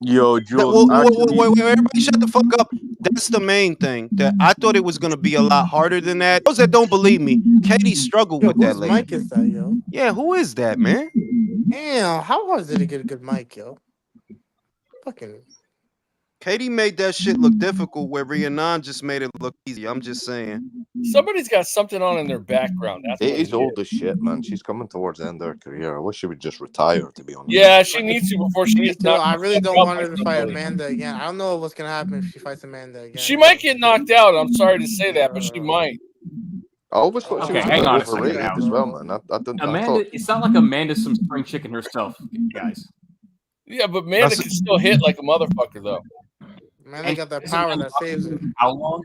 Yo, Jules. Wait, everybody shut the fuck up. That's the main thing. That I thought it was gonna be a lot harder than that. Those that don't believe me, Katie struggled with that lady. Mic is that, yo? Yeah, who is that, man? Damn, how hard is it to get a good mic, yo? Fucking. Katie made that shit look difficult where Rhiannon just made it look easy. I'm just saying. Somebody's got something on in their background. That's what Katie's old as shit, man. She's coming towards the end of her career. I wish she would just retire, to be honest. Yeah, she needs to before she gets knocked out. I really don't want her to fight Amanda again. I don't know what's gonna happen if she fights Amanda again. She might get knocked out. I'm sorry to say that, but she might. I always thought she was hang on a overrated second as well, man. I didn't. Amanda, it's not like Amanda's some spring chicken herself, guys. Yeah, but Amanda can still hit like a motherfucker, though. Amanda got that power that saves her. How long?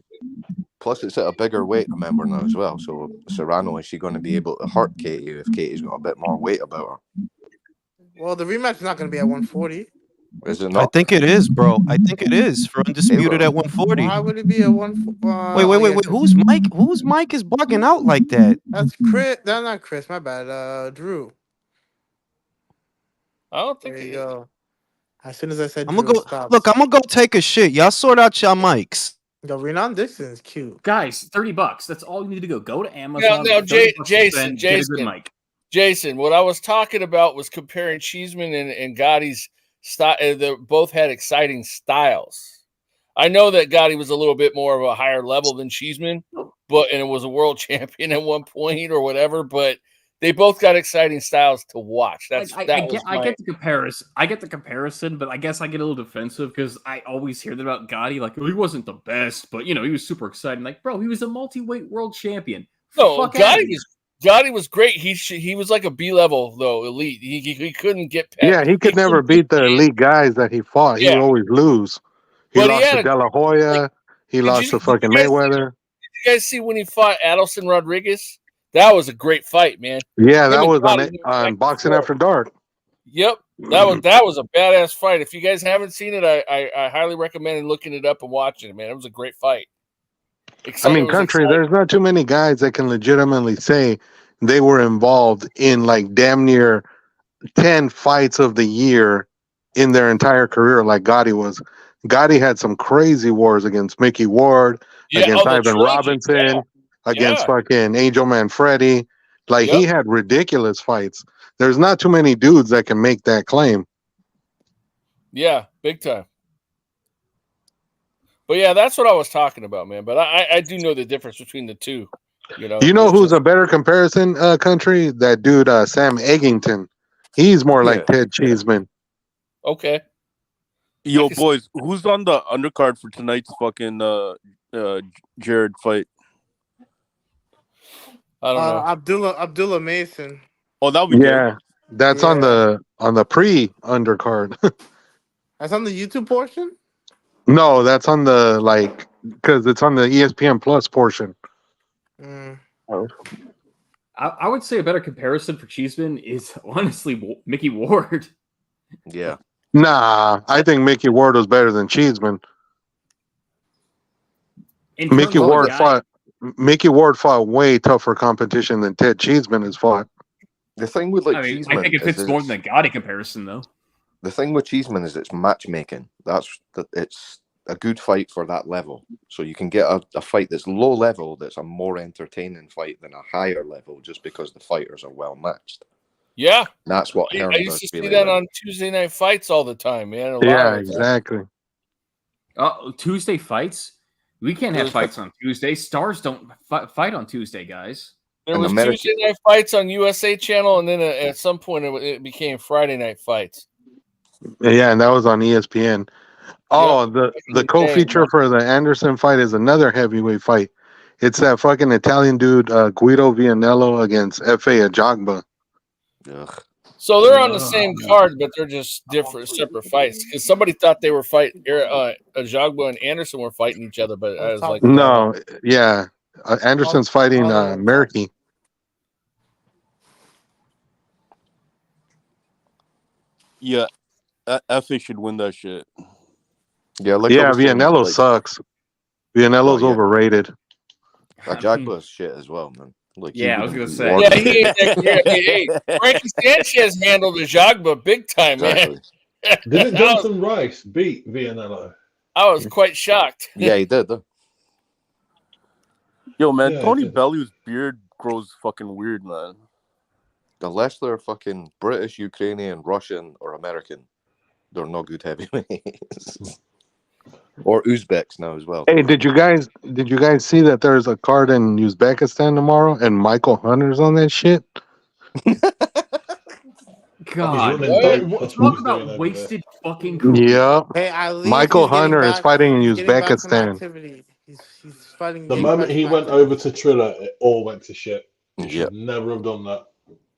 Plus, it's at a bigger weight, remember now as well. So, Serrano, is she going to be able to hurt Katie if Katie's got a bit more weight about her? Well, the rematch is not going to be at 140. Is it not? I think it is, bro. I think it is for undisputed at 140. Why would it be at 140? Wait. Who's Mike? Whose mic is bugging out like that? That's Chris. That's not Chris. My bad. Drew. I don't think there you go. As soon as I said, I'm gonna go. Look, I'm gonna go take a shit. Y'all sort out y'all mics. Yo, Renan Dixon is cute. Guys, $30. That's all you need to go. Go to Amazon. No, Jason. Get a good mic. Jason, what I was talking about was comparing Cheeseman and Gotti's style. They both had exciting styles. I know that Gotti was a little bit more of a higher level than Cheeseman, and it was a world champion at one point or whatever. But they both got exciting styles to watch. I get the comparison. I get the comparison, but I guess I get a little defensive because I always hear that about Gotti. Like, he wasn't the best, but he was super exciting. Like, bro, he was a multi-weight world champion. No, Gotti was great. He was like a B level though, elite. He couldn't get past. Yeah, he could never beat the elite guys that he fought. He would always lose. He lost to De La Hoya. He lost to fucking Mayweather. Did you guys see when he fought Adelson Rodriguez? That was a great fight, man. Yeah, that was on Boxing After Dark. Yep, that was a badass fight. If you guys haven't seen it, I highly recommend looking it up and watching it, man. It was a great fight. Country, there's not too many guys that can legitimately say they were involved in like damn near 10 fights of the year in their entire career like Gotti was. Gotti had some crazy wars against Mickey Ward, against Ivan Robinson, against fucking Angel Manfredi. Like, he had ridiculous fights. There's not too many dudes that can make that claim. Yeah, big time. But yeah, that's what I was talking about, man. But I do know the difference between the two. You know who's a better comparison, Country? That dude, Sam Eggington. He's more like Ted Cheeseman. Okay. Yo, boys, who's on the undercard for tonight's fucking Jared fight? I don't know. Abdullah Mason. Oh, that would be good. That's on the pre-undercard. That's on the YouTube portion? No, that's on the because it's on the ESPN Plus portion. I would say a better comparison for Cheeseman is honestly Mickey Ward. Yeah. Nah, I think Mickey Ward was better than Cheeseman. Mickey Ward fought way tougher competition than Ted Cheeseman has fought. The thing with Cheeseman, I think it fits more than the Gotti comparison, though. The thing with Cheeseman is it's matchmaking. It's a good fight for that level. So you can get a fight that's low level that's a more entertaining fight than a higher level just because the fighters are well matched. Yeah. That's what I used to see that on Tuesday night fights all the time, man. Exactly. Tuesday fights? We can't have fights on Tuesday. Stars don't fight on Tuesday, guys. There was Tuesday night fights on USA Channel, and then at some point it became Friday night fights. Yeah, and that was on ESPN. Oh, the co-feature for the Anderson fight is another heavyweight fight. It's that fucking Italian dude, Guido Vianello against F.A. Ajagba. Ugh. So they're on the same card, but they're just separate fights. Because somebody thought they were fighting, Ajagba and Anderson were fighting each other, but I was like, no, yeah, Anderson's fighting Merki. Yeah, FA should win that shit. Yeah, Vianello sucks. Vianello's overrated. Ajagba's shit as well, man. I was gonna say. Yeah, he ain't that great. Frankie Sanchez handled Ajagba big time, man. Didn't Jonathan Rice beat Vianello? I was quite shocked. Yeah, he did, though. Yo, man, Tony Bellew's beard grows fucking weird, man. Unless they're fucking British, Ukrainian, Russian, or American, they're not good heavyweights. Or Uzbeks now as well. Hey, did you guys see that there's a card in Uzbekistan tomorrow and Michael Hunter's on that shit? God, talk about wasted fucking career. Yeah. Hey, Michael Hunter is fighting in Uzbekistan. He's fighting. The moment he went over to Triller, it all went to shit. He should never have done that.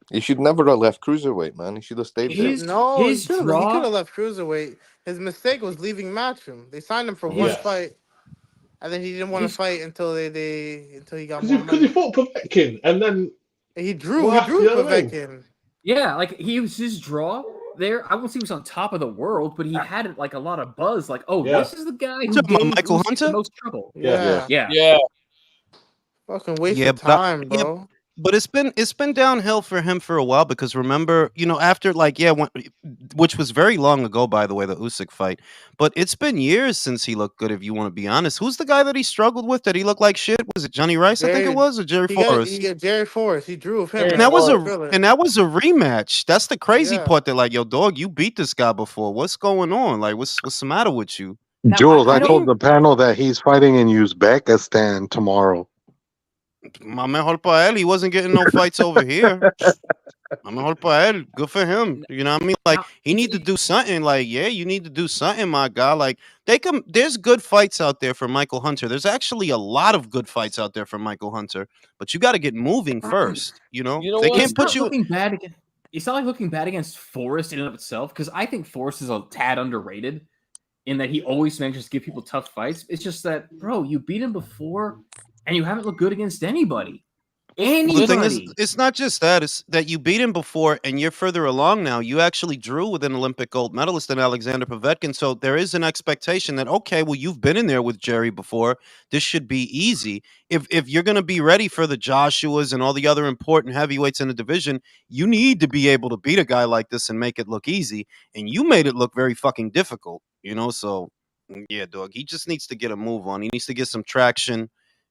He should never have left cruiserweight, man. He should have stayed there. He could have left cruiserweight. His mistake was leaving Matchroom. They signed him for one fight, and then he didn't want to fight until he got more money. Because he fought Povetkin, and then he drew Povetkin. Yeah, like his draw there. I won't say he was on top of the world, but he had like a lot of buzz. Like, this is the guy who gave Michael Hunter the most trouble. Yeah. Fucking waste of time, bro. But it's been downhill for him for a while because remember, after which was very long ago, by the way, the Usyk fight. But it's been years since he looked good. If you want to be honest, who's the guy that he struggled with? That he looked like shit? Was it Johnny Rice? I think it was, or Jerry Forrest. Jerry Forrest. He drew with him, and that was a rematch. That's the crazy part. That yo, dog, you beat this guy before. What's going on? Like, what's the matter with you? Now, Jules, I I told don't. the panel that he's fighting in Uzbekistan tomorrow. Mejor pa él. He wasn't getting no fights over here. Mejor pa él. Good for him. You know what I mean? Like, Now, he need to do something. Like, yeah, you need to do something, my guy. Like, there's good fights out there for Michael Hunter. There's actually a lot of good fights out there for Michael Hunter, but you got to get moving first. You know, You know they what? can't it's put not you. looking bad again. It's not like looking bad against Forrest in and of itself, because I think Forrest is a tad underrated in that he always manages to give people tough fights. It's just that, bro, you beat him before, and you haven't looked good against anybody. Well, the thing is, Anybody. it's not just that. It's that you beat him before, and you're further along now. You actually drew with an Olympic gold medalist in Alexander Povetkin, so there is an expectation that, okay, well, you've been in there with Jerry before. This should be easy. If you're going to be ready for the Joshuas and all the other important heavyweights in the division, you need to be able to beat a guy like this and make it look easy. And you made it look very fucking difficult, you know? So, yeah, dog, he just needs to get a move on. He needs to get some traction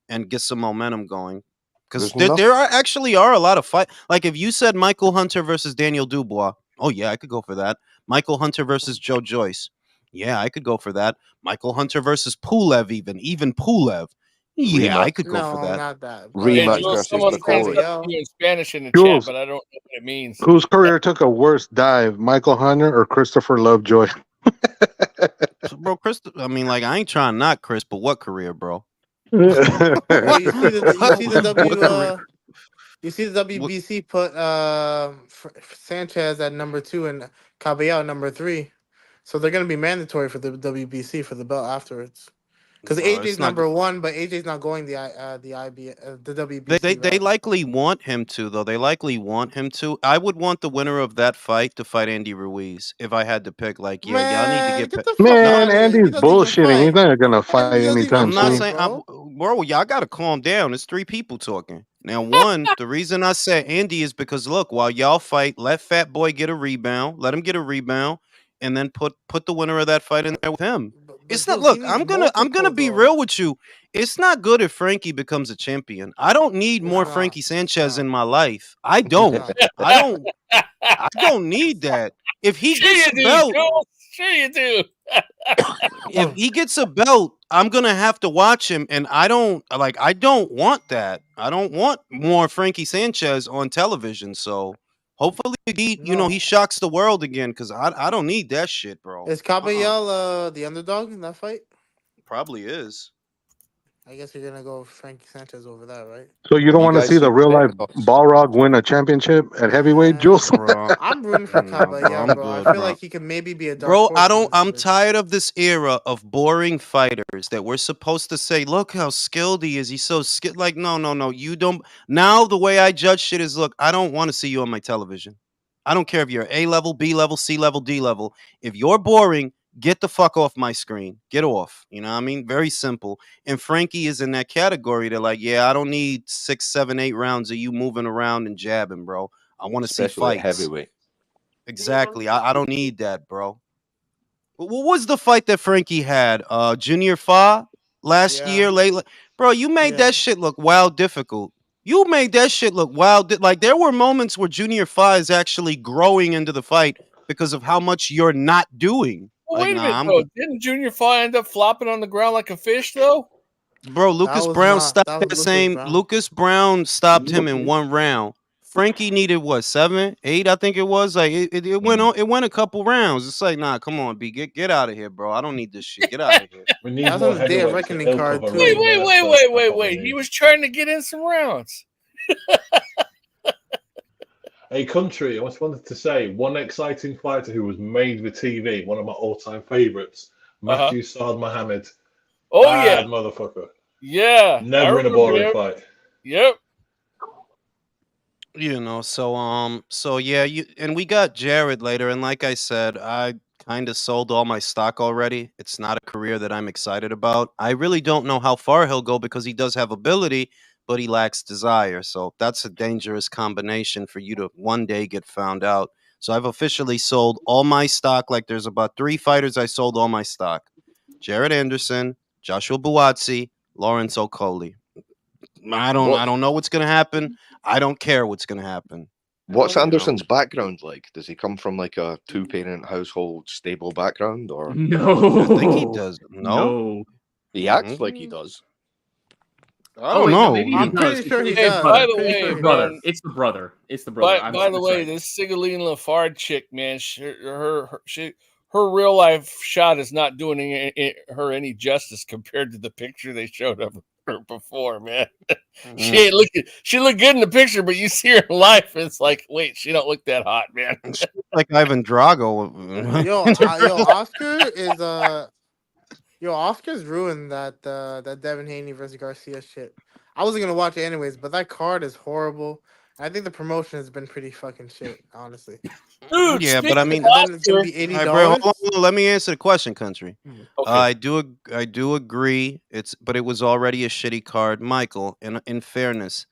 and get some momentum going. Because there are a lot of fight. Like if you said Michael Hunter versus Daniel Dubois, oh yeah, I could go for that. Michael Hunter versus Joe Joyce, yeah, I could go for that. Michael Hunter versus Pulev, even Pulev, yeah, I could go for that. Not that. Hey, Rematch Jules, versus someone the says Corey. something in Spanish in the Jules. chat, but I don't know what it means. Whose career took a worse dive, Michael Hunter or Christopher Lovejoy? Bro, Chris, I mean, like I ain't trying to knock Chris, but what career, bro? Well, you see the What WBC put Sanchez at number 2 and Carbahal at number 3, so they're gonna be mandatory for the WBC for the belt afterwards. Because Bro, AJ's it's not number 1, but AJ's not going the WBC. They belt. likely want him to, though. They likely want him to. I would want the winner of that fight to fight Andy Ruiz if I had to pick. Like, yeah, y'all need to Man, get. get the fuck Man, out of here. Andy's He doesn't even bullshitting. He's fight. not gonna fight Andy doesn't anytime even I'm not soon. saying, bro. bro, y'all got to calm down. It's 3 people talking. Now, one, the reason I said Andy is because, look, while y'all fight, let Fat Boy get a rebound. Let him get a rebound, and then put the winner of that fight in there with him. But It's not. Jules, he Look, needs I'm gonna multiple, be though. real with you. It's not good if Frankie becomes a champion. I don't need more not. Frankie Sanchez not. in my life. I don't. I don't need that. If he Sure gets you a do, belt, Jules. Sure you do. if he gets a belt, I'm gonna have to watch him, and I don't want that. I don't want more Frankie Sanchez on television. So hopefully he shocks the world again, because I don't need that shit, bro. Is Carbahal the underdog in that fight? Probably is. I guess you're gonna go Frankie Sanchez over that, right? So you don't want to see the real life Balrog win a championship at heavyweight, Jules? Bro. I'm rooting for Carbahal, bro. I feel like he could maybe be a dark Bro, horse. I'm tired of this era of boring fighters that we're supposed to say, look how skilled he is. He's so skilled. Like, no. You don't. Now, the way I judge shit is, look, I don't want to see you on my television. I don't care if you're A level, B level, C level, D level. If you're boring, get the fuck off my screen. Get off. You know what I mean? Very simple. And Frankie is in that category. They're like, yeah, I don't need 6, 7, 8 rounds of you moving around and jabbing, bro. I want to see Especially fights. at heavyweight. Exactly. I don't need that, bro. What was the fight that Frankie had? Junior Fa last year, late. Bro, you made that shit look wild difficult. You made that shit look wild. Like, there were moments where Junior Fa is actually growing into the fight because of how much you're not doing. Well, Like, wait a minute, though. Didn't Junior Fa end up flopping on the ground like a fish, though? Bro, Lucas Brown stopped that same. Lucas Brown stopped him in 1 round. Frankie needed what, 7, 8? I think it was. Like it went on. It went a couple rounds. It's like, nah, come on, B, get out of here, bro. I don't need this shit. Get out of here. We need more heavyweights. Wait. He was trying to get in some rounds. Hey, country, I just wanted to say one exciting fighter who was made for TV, one of my all-time favorites, Matthew Saad Mohammed. Oh, Bad yeah. motherfucker. Yeah. Never in a boring fight. Yep. You know, so yeah, and we got Jared later, and like I said, I kind of sold all my stock already. It's not a career that I'm excited about. I really don't know how far he'll go because he does have ability, but he lacks desire. So that's a dangerous combination for you to one day get found out. So I've officially sold all my stock. Like, there's about 3 fighters I sold all my stock: Jared Anderson, Joshua Buatsi, Lawrence Okoli. I don't know what's gonna happen. I don't care what's gonna happen. What's Anderson's background like? Does he come from like a 2-parent household, stable background, or No? I think he does. No, he acts like he does. I don't know. Maybe I'm he does. pretty sure he Hey, does. by the Pretty way, sure he brother, does. it's the brother. It's the brother. By the way, this Sigaline Lafarge chick, man, her real life shot is not doing her any justice compared to the picture they showed of her before, man. She ain't looking. She looked good in the picture, but you see her in life, it's like, wait, she don't look that hot, man. She's like Ivan Drago. Oscar's ruined that Devin Haney versus Garcia shit. I wasn't gonna watch it anyways, but that card is horrible. I think the promotion has been pretty fucking shit, honestly. Dude, yeah, but I mean, and then it's gonna be $80. All right, bro, hold on, let me answer the question, Country. Okay. I do agree. But it was already a shitty card, Michael. In fairness,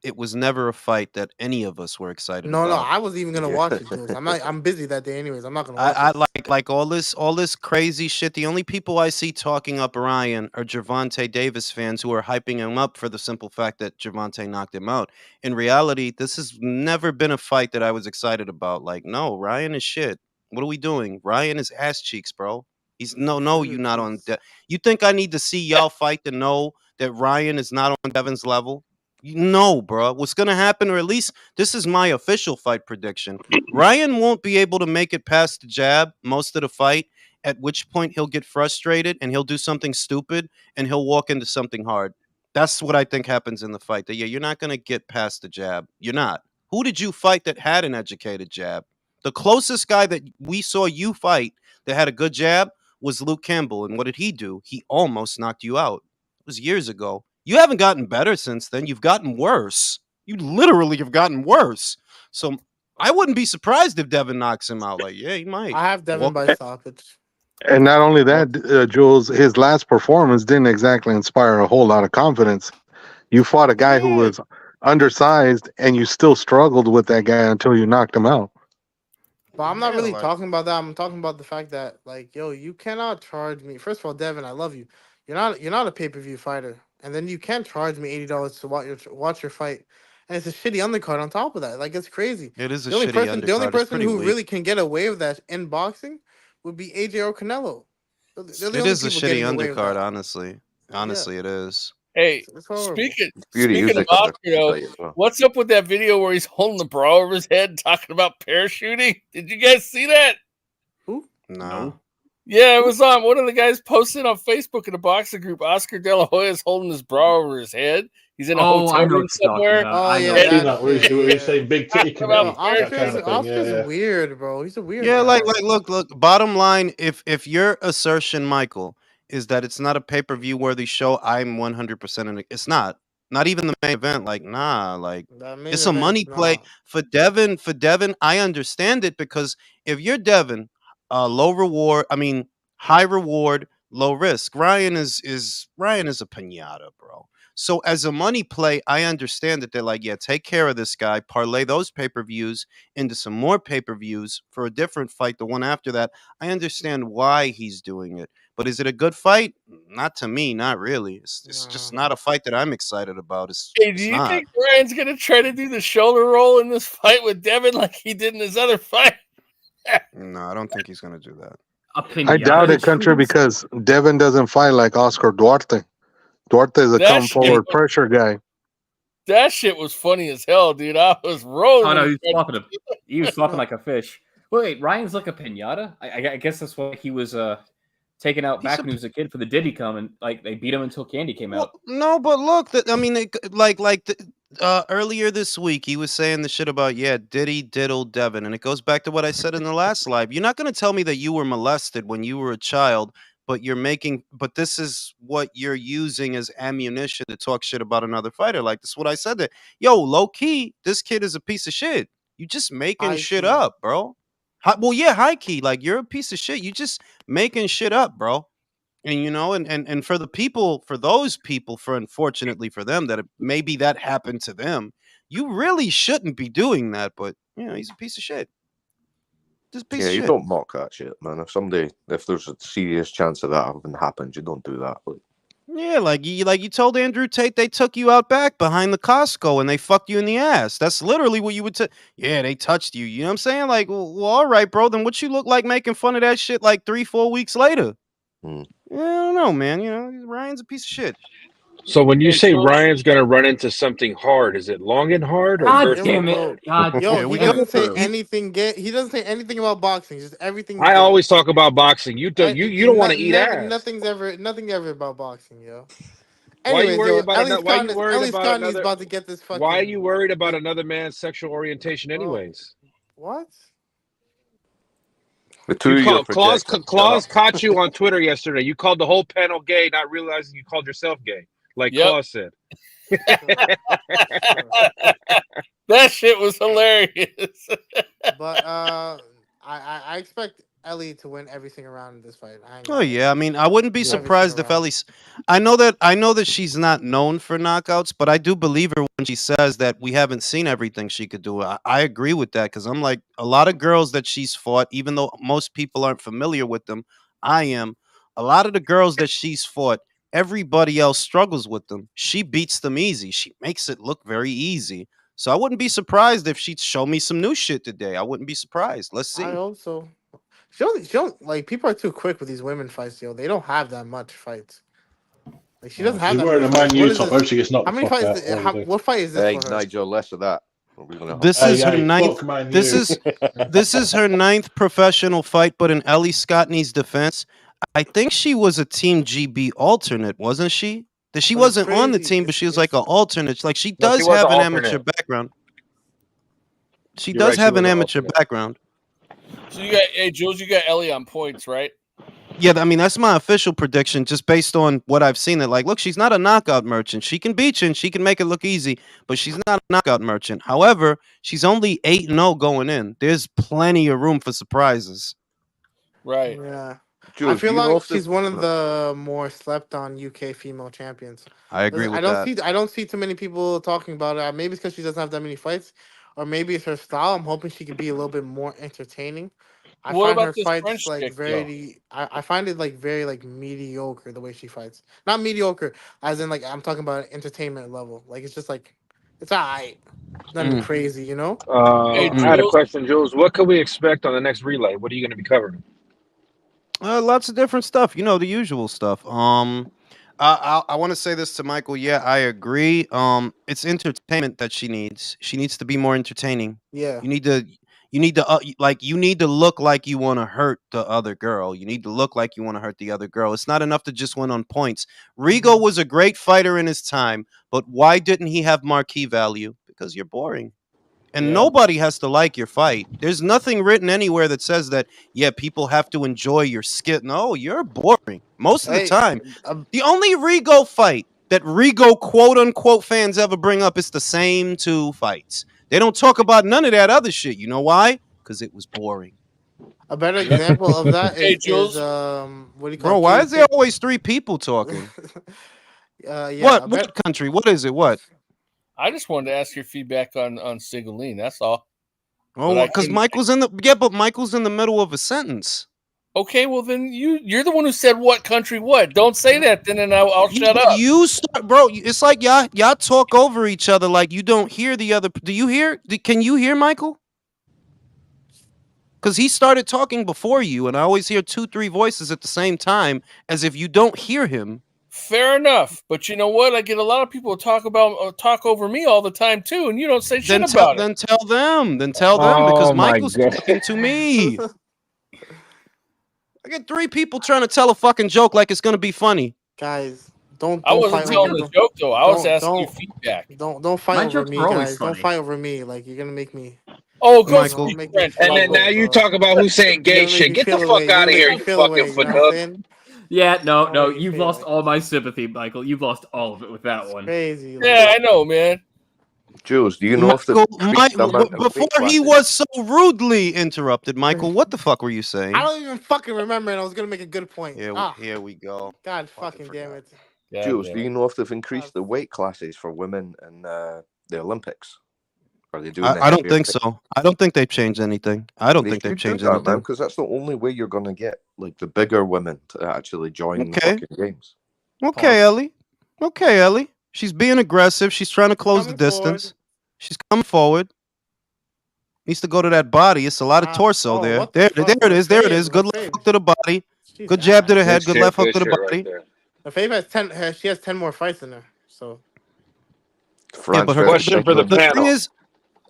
it was never a fight that any of us were excited about. No, I wasn't even gonna watch it, Jules. I'm busy that day anyways. I'm not gonna watch I it. like all this crazy shit. The only people I see talking up Ryan are Gervonta Davis fans who are hyping him up for the simple fact that Gervonta knocked him out. In reality, this has never been a fight that I was excited about. Like, no, Ryan is shit. What are we doing? Ryan is ass cheeks, bro. He's no, you not on. You think I need to see y'all fight to know that Ryan is not on Devin's level? No, bro. What's going to happen, or at least this is my official fight prediction, Ryan won't be able to make it past the jab most of the fight, at which point he'll get frustrated and he'll do something stupid and he'll walk into something hard. That's what I think happens in the fight. That, you're not going to get past the jab. You're not. Who did you fight that had an educated jab? The closest guy that we saw you fight that had a good jab was Luke Campbell. And what did he do? He almost knocked you out. It was years ago. You haven't gotten better since then. You've gotten worse. You literally have gotten worse. So I wouldn't be surprised if Devin knocks him out. Like, yeah, he might. I have Devin by stoppage. And not only that, Jules, his last performance didn't exactly inspire a whole lot of confidence. You fought a guy who was undersized, and you still struggled with that guy until you knocked him out. But I'm not really talking about that. I'm talking about the fact that, like, yo, you cannot charge me. First of all, Devin, I love you. You're not a pay-per-view fighter, and then you can't charge me $80 to watch your fight, and it's a shitty undercard on top of that. Like, it's crazy. It is a the only shitty person, undercard. The only It's person pretty who weak. really can get away with that in boxing would be AJ or Canelo. It is a shitty undercard, honestly. Honestly, it is. Hey, speaking of Oscar, though, what's up with that video where he's holding the bra over his head talking about parachuting? Did you guys see that? Who? No. Yeah, it was on one of the guys posted on Facebook in a boxing group. Oscar De La Hoya is holding his bra over his head. He's in a hotel room somewhere. Oh yeah, where he's saying big titty committee. Oscar's weird, bro. He's a weird. Yeah, like look. Bottom line, if your assertion, Michael, is that it's not a pay-per-view worthy show, I'm 100% in it. It's not. Not even the main event. Like, nah, like it's a money play for Devin. For Devin, I understand it, because if you're Devin, low reward. I mean, high reward, low risk. Ryan is a piñata, bro. So as a money play, I understand that they're like, yeah, take care of this guy, parlay those pay-per-views into some more pay-per-views for a different fight, the one after that. I understand why he's doing it. But is it a good fight? Not to me, not really. It's just not a fight that I'm excited about. Hey, do you think Ryan's going to try to do the shoulder roll in this fight with Devin like he did in his other fight? No, I don't think he's going to do that. I doubt it, Country, because Devin doesn't fight like Oscar Duarte. Duarte is a come-forward pressure guy. That shit was funny as hell, dude. I was rolling. Oh, no, he was flopping like a fish. Wait, Ryan's like a piñata? I guess that's why he was taken out back when he was a kid for the Diddy come, and like they beat him until Candy came out. No, but look, earlier this week he was saying the shit about Diddy diddled Devin, and it goes back to what I said in the last live. You're not going to tell me that you were molested when you were a child, but this is what you're using as ammunition to talk shit about another fighter. Like, this is what I said, that low key, this kid is a piece of shit. You just making shit up, bro. High key, like, you're a piece of shit. You just making shit up, bro. And and for those people, unfortunately for them, that maybe that happened to them, you really shouldn't be doing that. But he's a piece of shit. Just a piece of shit. You don't mock that shit, man. If there's a serious chance of that having happened, you don't do that. Like, Yeah, like you told Andrew Tate they took you out back behind the Costco and they fucked you in the ass. That's literally what you would say. Yeah, they touched you. You know what I'm saying? Like, well, all right, bro. Then what you look like making fun of that shit like 3-4 weeks later? Yeah, I don't know, man. You know, Ryan's a piece of shit. So when you say Ryan's gonna run into something hard, is it long and hard or God damn it! Bro. God, Yo, Here we he doesn't say go. anything. He doesn't say anything about boxing. Just everything. I always talk about boxing. You don't. You don't want to eat ass. Nothing ever about boxing, yo. Why are you Anyways, worried yo, about Ellie why are you worried Scott about is another? about to get this fucking. Why are you worried about another man's sexual orientation, anyways? What? The two You of you Claus caught you on Twitter yesterday. You called the whole panel gay, not realizing you called yourself gay, like Claus said. That shit was hilarious. But I expect Ellie to win everything around in this fight. Oh yeah, I mean, I wouldn't be surprised if Ellie's. I know that she's not known for knockouts, but I do believe her when she says that we haven't seen everything she could do. I agree with that because I'm like a lot of girls that she's fought, even though most people aren't familiar with them. I am. A lot of the girls that she's fought, everybody else struggles with them. She beats them easy. She makes it look very easy. So I wouldn't be surprised if she'd show me some new shit today. I wouldn't be surprised. Let's see. I hope so. She don't like people are too quick with these women fights, yo. They don't have that much fights. Like she doesn't have that wearing much a Man fights. U What is top, this? hope she gets knocked How many the fuck fights? out. What fight is this Hey, for her? Nigel, less of that. This is her ninth. This is her ninth professional fight. But in Ellie Scottney's defense, I think she was a Team GB alternate, wasn't she? That she wasn't on the team, but she was like an alternate. Like she does have an amateur background. She does have an amateur background. So you got, Jules, you got Ellie on points, right? Yeah, I mean that's my official prediction, just based on what I've seen. That like, look, she's not a knockout merchant. She can beat you and she can make it look easy, but she's not a knockout merchant. However, she's only 8-0 going in. There's plenty of room for surprises. Right. Yeah. Jules, I feel do you know like if she's one of the more slept on UK female champions. I agree with that. I don't see too many people talking about it. Maybe it's because she doesn't have that many fights, or maybe it's her style. I'm hoping she could be a little bit more entertaining. I What find about her this fights French like chick, very. I find it like very like mediocre the way she fights. Not mediocre, as in like I'm talking about entertainment level. Like it's just like it's alright. Nothing crazy, you know. I had a question, Jules. What could we expect on the next relay? What are you going to be covering? Lots of different stuff. You know, the usual stuff. I want to say this to Michael. Yeah, I agree. It's entertainment that she needs. She needs to be more entertaining. Yeah. You need to you need to look like you want to hurt the other girl. You need to look like you want to hurt the other girl. It's not enough to just win on points. Rigo was a great fighter in his time, but why didn't he have marquee value? Because you're boring. And nobody has to like your fight. There's nothing written anywhere that says that, yeah, people have to enjoy your skit. No, you're boring most of the time. The only Rigo fight that Rigo quote unquote fans ever bring up is the same two fights. They don't talk about none of that other shit. You know why? Because it was boring. A better example of that Hey, is Jules. What do you call Bro, it? why is there always three people talking? Yeah. What country? What is it? What? I just wanted to ask your feedback on Sigolene. That's all. Oh, because Michael's in but Michael's in the middle of a sentence. Okay, well then you're the one who said what country what. Don't say that then, and I'll shut up. You start, bro. It's like y'all talk over each other like you don't hear the other. Do you hear? Can you hear Michael? Because he started talking before you, and I always hear 2-3 voices at the same time, as if you don't hear him. Fair enough, but you know what? I get a lot of people talk over me all the time too, and you don't say shit about it. Then tell them. Then tell them because Michael's talking to me. I get 3 people trying to tell a fucking joke like it's gonna be funny. Guys, don't I wasn't telling the joke though. I was asking you feedback. Don't fight over me, guys. Don't fight over me. Like you're gonna make me. Oh, go Michael. French. And then now you talk about who's saying gay shit. Get the fuck out of here, you fucking fuck. Yeah, no, you've lost all my sympathy, Michael. You've lost all of it with that one. Crazy. Yeah, I know, man. Jules, do you know if before he was so rudely interrupted, Michael, what the fuck were you saying? I don't even fucking remember, and I was gonna make a good point. Here we go. God fucking damn it. Jules, do you know if they've increased the weight classes for women in the Olympics? Are they doing? I don't think so. I don't think they've changed anything. I don't think they've changed anything because that's the only way you're gonna get like the bigger women to actually join the fucking games. Okay, Ellie. Okay, Ellie. She's being aggressive. She's trying to close the distance. Forward. She's coming forward. Needs to go to that body. It's a lot of torso there. There it is. There it is. Good left hook to the body. Good jab to the head. Good left hook to the body. Lefebvre has 10. She has 10 more fights in her. So. Yeah, but question for the panel.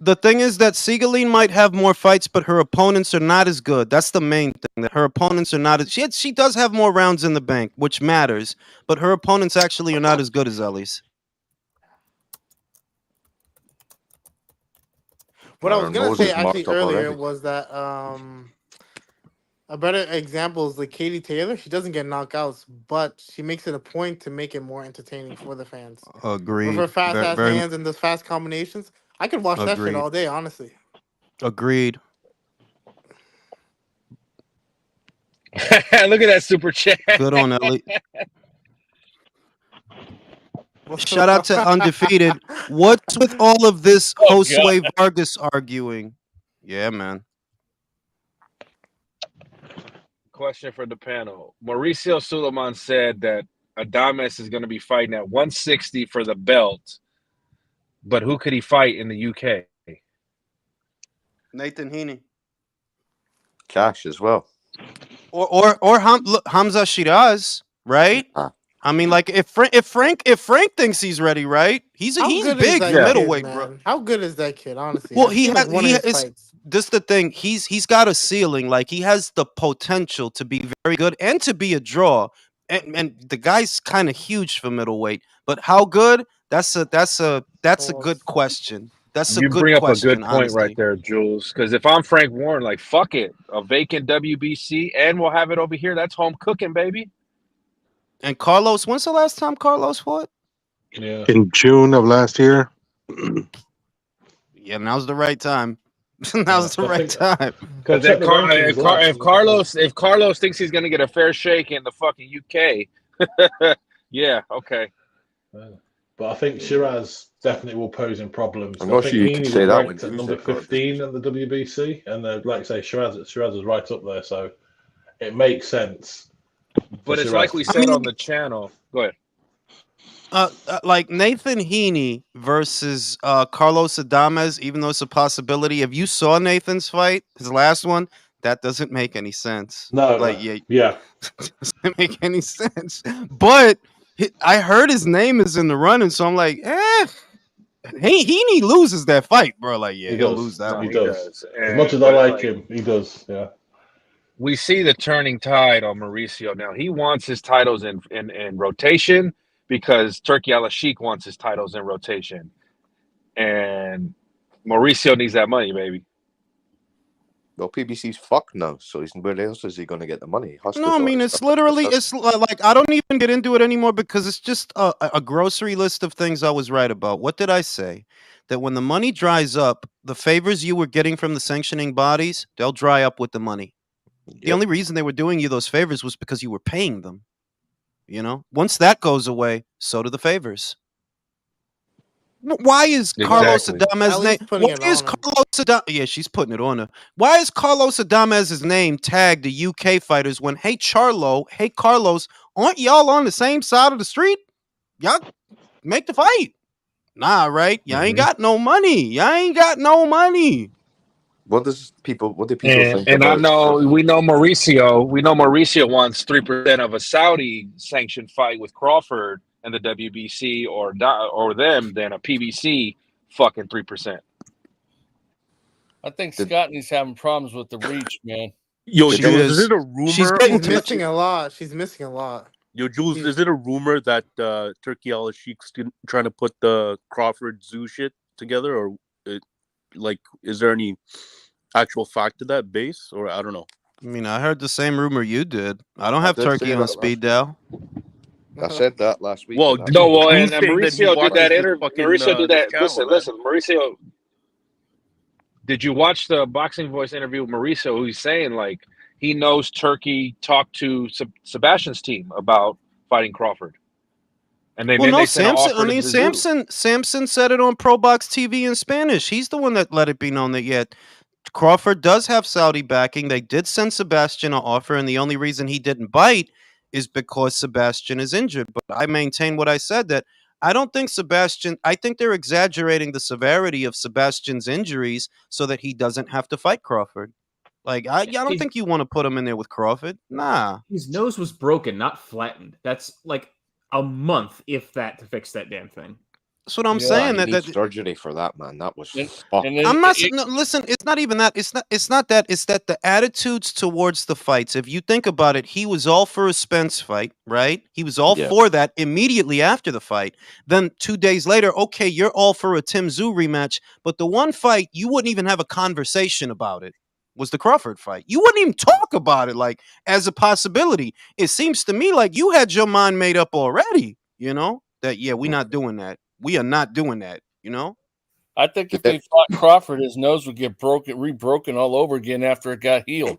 The thing is that Siegeline might have more fights, but her opponents are not as good. That's the main thing. That her opponents are not as. She does have more rounds in the bank, which matters. But her opponents actually are not as good as Ellie's. What I was gonna say actually earlier was that a better example is like Katie Taylor. She doesn't get knockouts, but she makes it a point to make it more entertaining for the fans. Agreed. With her fast ass hands and those fast combinations, I could watch that shit all day, honestly. Agreed. Look at that super chat. Good on Ellie. Shout out to Undefeated. What's with all of this Josue Vargas arguing? Yeah, man. Question for the panel. Mauricio Suleiman said that Adames is going to be fighting at 160 for the belt, but who could he fight in the UK? Nathan Haney. Cash as well. Or Hamza Shiraz, right? I mean, like if Frank thinks he's ready, right? He's big middleweight, kid, bro. How good is that kid, honestly? Well, he has. This the thing. He's got a ceiling. Like he has the potential to be very good and to be a draw. And the guy's kind of huge for middleweight. But how good? That's a good question. That's a good question. You bring up a good point honestly. right there, Jules. Because if I'm Frank Warren, like fuck it, a vacant WBC, and we'll have it over here. That's home cooking, baby. And Carlos, when's the last time Carlos fought? Yeah. In June of last year. Yeah, now's the right time. Now's the right time. Because if Carlos thinks he's going to get a fair shake in the fucking UK, yeah, okay. But I think Shiraz definitely will pose in problems. I'm not sure you can say that at number 15 at the WBC, and like I say, Shiraz is right up there, so it makes sense. But it's like we said on the channel. Go ahead. Like Nathan Haney versus Carlos Adames, even though it's a possibility. If you saw Nathan's fight, his last one, that doesn't make any sense. No, like yeah, doesn't make any sense. But I heard his name is in the running, so I'm like, Haney loses that fight, bro. Like, yeah, he'll lose that one. He does. As much as I like him, he does. Yeah. We see the turning tide on Mauricio now. He wants his titles in rotation because Turki Al-Sheikh wants his titles in rotation. And Mauricio needs that money, baby. Well, PBC's fucked now, so where else is he going to get the money? No, I mean, it's literally, it's like, I don't even get into it anymore because it's just a grocery list of things I was right about. What did I say? That when the money dries up, the favors you were getting from the sanctioning bodies, they'll dry up with the money. The only reason they were doing you those favors was because you were paying them. You know, once that goes away, so do the favors. Why is Carlos Adames' name? Why is Carlos Adames? Yeah, she's putting it on her. Why is Carlos Adames' name tagged to UK fighters when, hey Carlos, aren't y'all on the same side of the street? Y'all make the fight. Nah, right? Y'all ain't got no money. Y'all ain't got no money. What do people think? And I know we know Mauricio wants 3% of a Saudi sanctioned fight with Crawford and the WBC or them than a PBC fucking 3%. I think Scotty's having problems with the reach, man. Yo, Jules, is it a rumor? She's missing a lot. She's missing a lot. Yo, Jules, is it a rumor that Turki Al-Sheikh's trying to put the Crawford Zoo shit together, or is there any actual fact to that base, or I don't know? I mean, I heard the same rumor you did. I don't have Turkey on speed dial. I said that last week. Well, and Mauricio did that interview. Mauricio did that. Listen, Mauricio. Did you watch the Boxing Voice interview with Mauricio? Who's saying like he knows Turkey talked to Sebastian's team about fighting Crawford, and Samson said it on Pro Box TV in Spanish. He's the one that let it be known that Crawford does have Saudi backing. They did send Sebastian an offer, and the only reason he didn't bite is because Sebastian is injured. But I maintain what I said, that I don't think I think they're exaggerating the severity of Sebastian's injuries so that he doesn't have to fight Crawford. Like, I don't think you want to put him in there with Crawford. Nah. His nose was broken, not flattened. That's like a month, if that, to fix that damn thing. That's what I'm saying. He needs surgery for that, man. That was fucked. I'm not. No, listen, it's not even that. It's not that. It's that the attitudes towards the fights. If you think about it, he was all for a Spence fight, right? He was all for that immediately after the fight. Then 2 days later, okay, you're all for a Tim Tszyu rematch, but the one fight you wouldn't even have a conversation about it was the Crawford fight. You wouldn't even talk about it like as a possibility. It seems to me like you had your mind made up already. You know that we're not doing that. We are not doing that, you know? I think if they fought Crawford, his nose would get rebroken all over again after it got healed.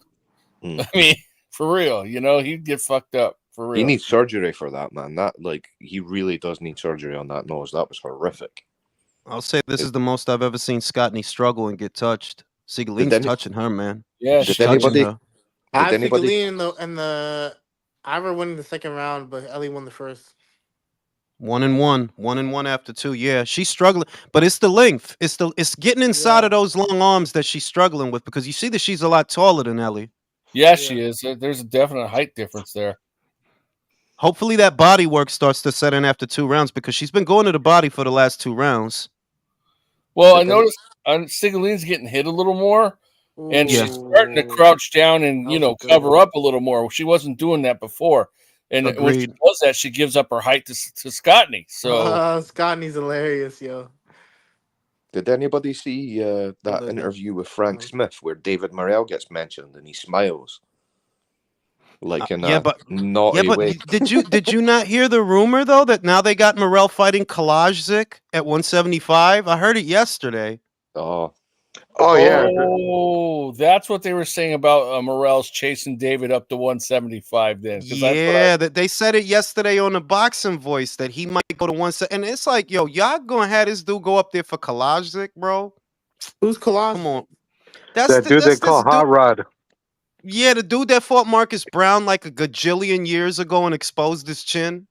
I mean, for real, you know, he'd get fucked up. For real. He needs surgery for that, man. That, like, he really does need surgery on that nose. That was horrific. I'll say this is the most I've ever seen Scottney struggle and get touched. Sigaline's touching her, man. Yeah, did anybody? I have Sigaline in the Ivor winning the second round, but Ellie won the first. 1-1 after 2. Yeah, she's struggling, but it's the length. It's getting inside of those long arms that she's struggling with, because you see that she's a lot taller than Ellie. Yeah, she is. There's a definite height difference there. Hopefully that body work starts to set in after 2 rounds, because she's been going to the body for the last 2 rounds. Well, I noticed Sigaline's getting hit a little more, and she's starting to crouch down and, you know, cover up a little more. She wasn't doing that before. And when she does that, she gives up her height to Scottney. So Scottney's hilarious, yo. Did anybody see that interview with Frank Smith where David Morell gets mentioned and he smiles? Like in a naughty way. Did you not hear the rumor though that now they got Morell fighting Gvozdyk at 175? I heard it yesterday. Oh yeah. Oh, that's what they were saying about Morell's chasing David up to 175 then. Yeah, they said it yesterday on the Boxing Voice that he might go to 170. And it's like, yo, y'all gonna have this dude go up there for Gvozdyk, bro? Who's Gvozdyk? Come on. That dude they call Hot Rod. Yeah, the dude that fought Marcus Brown like a gajillion years ago and exposed his chin.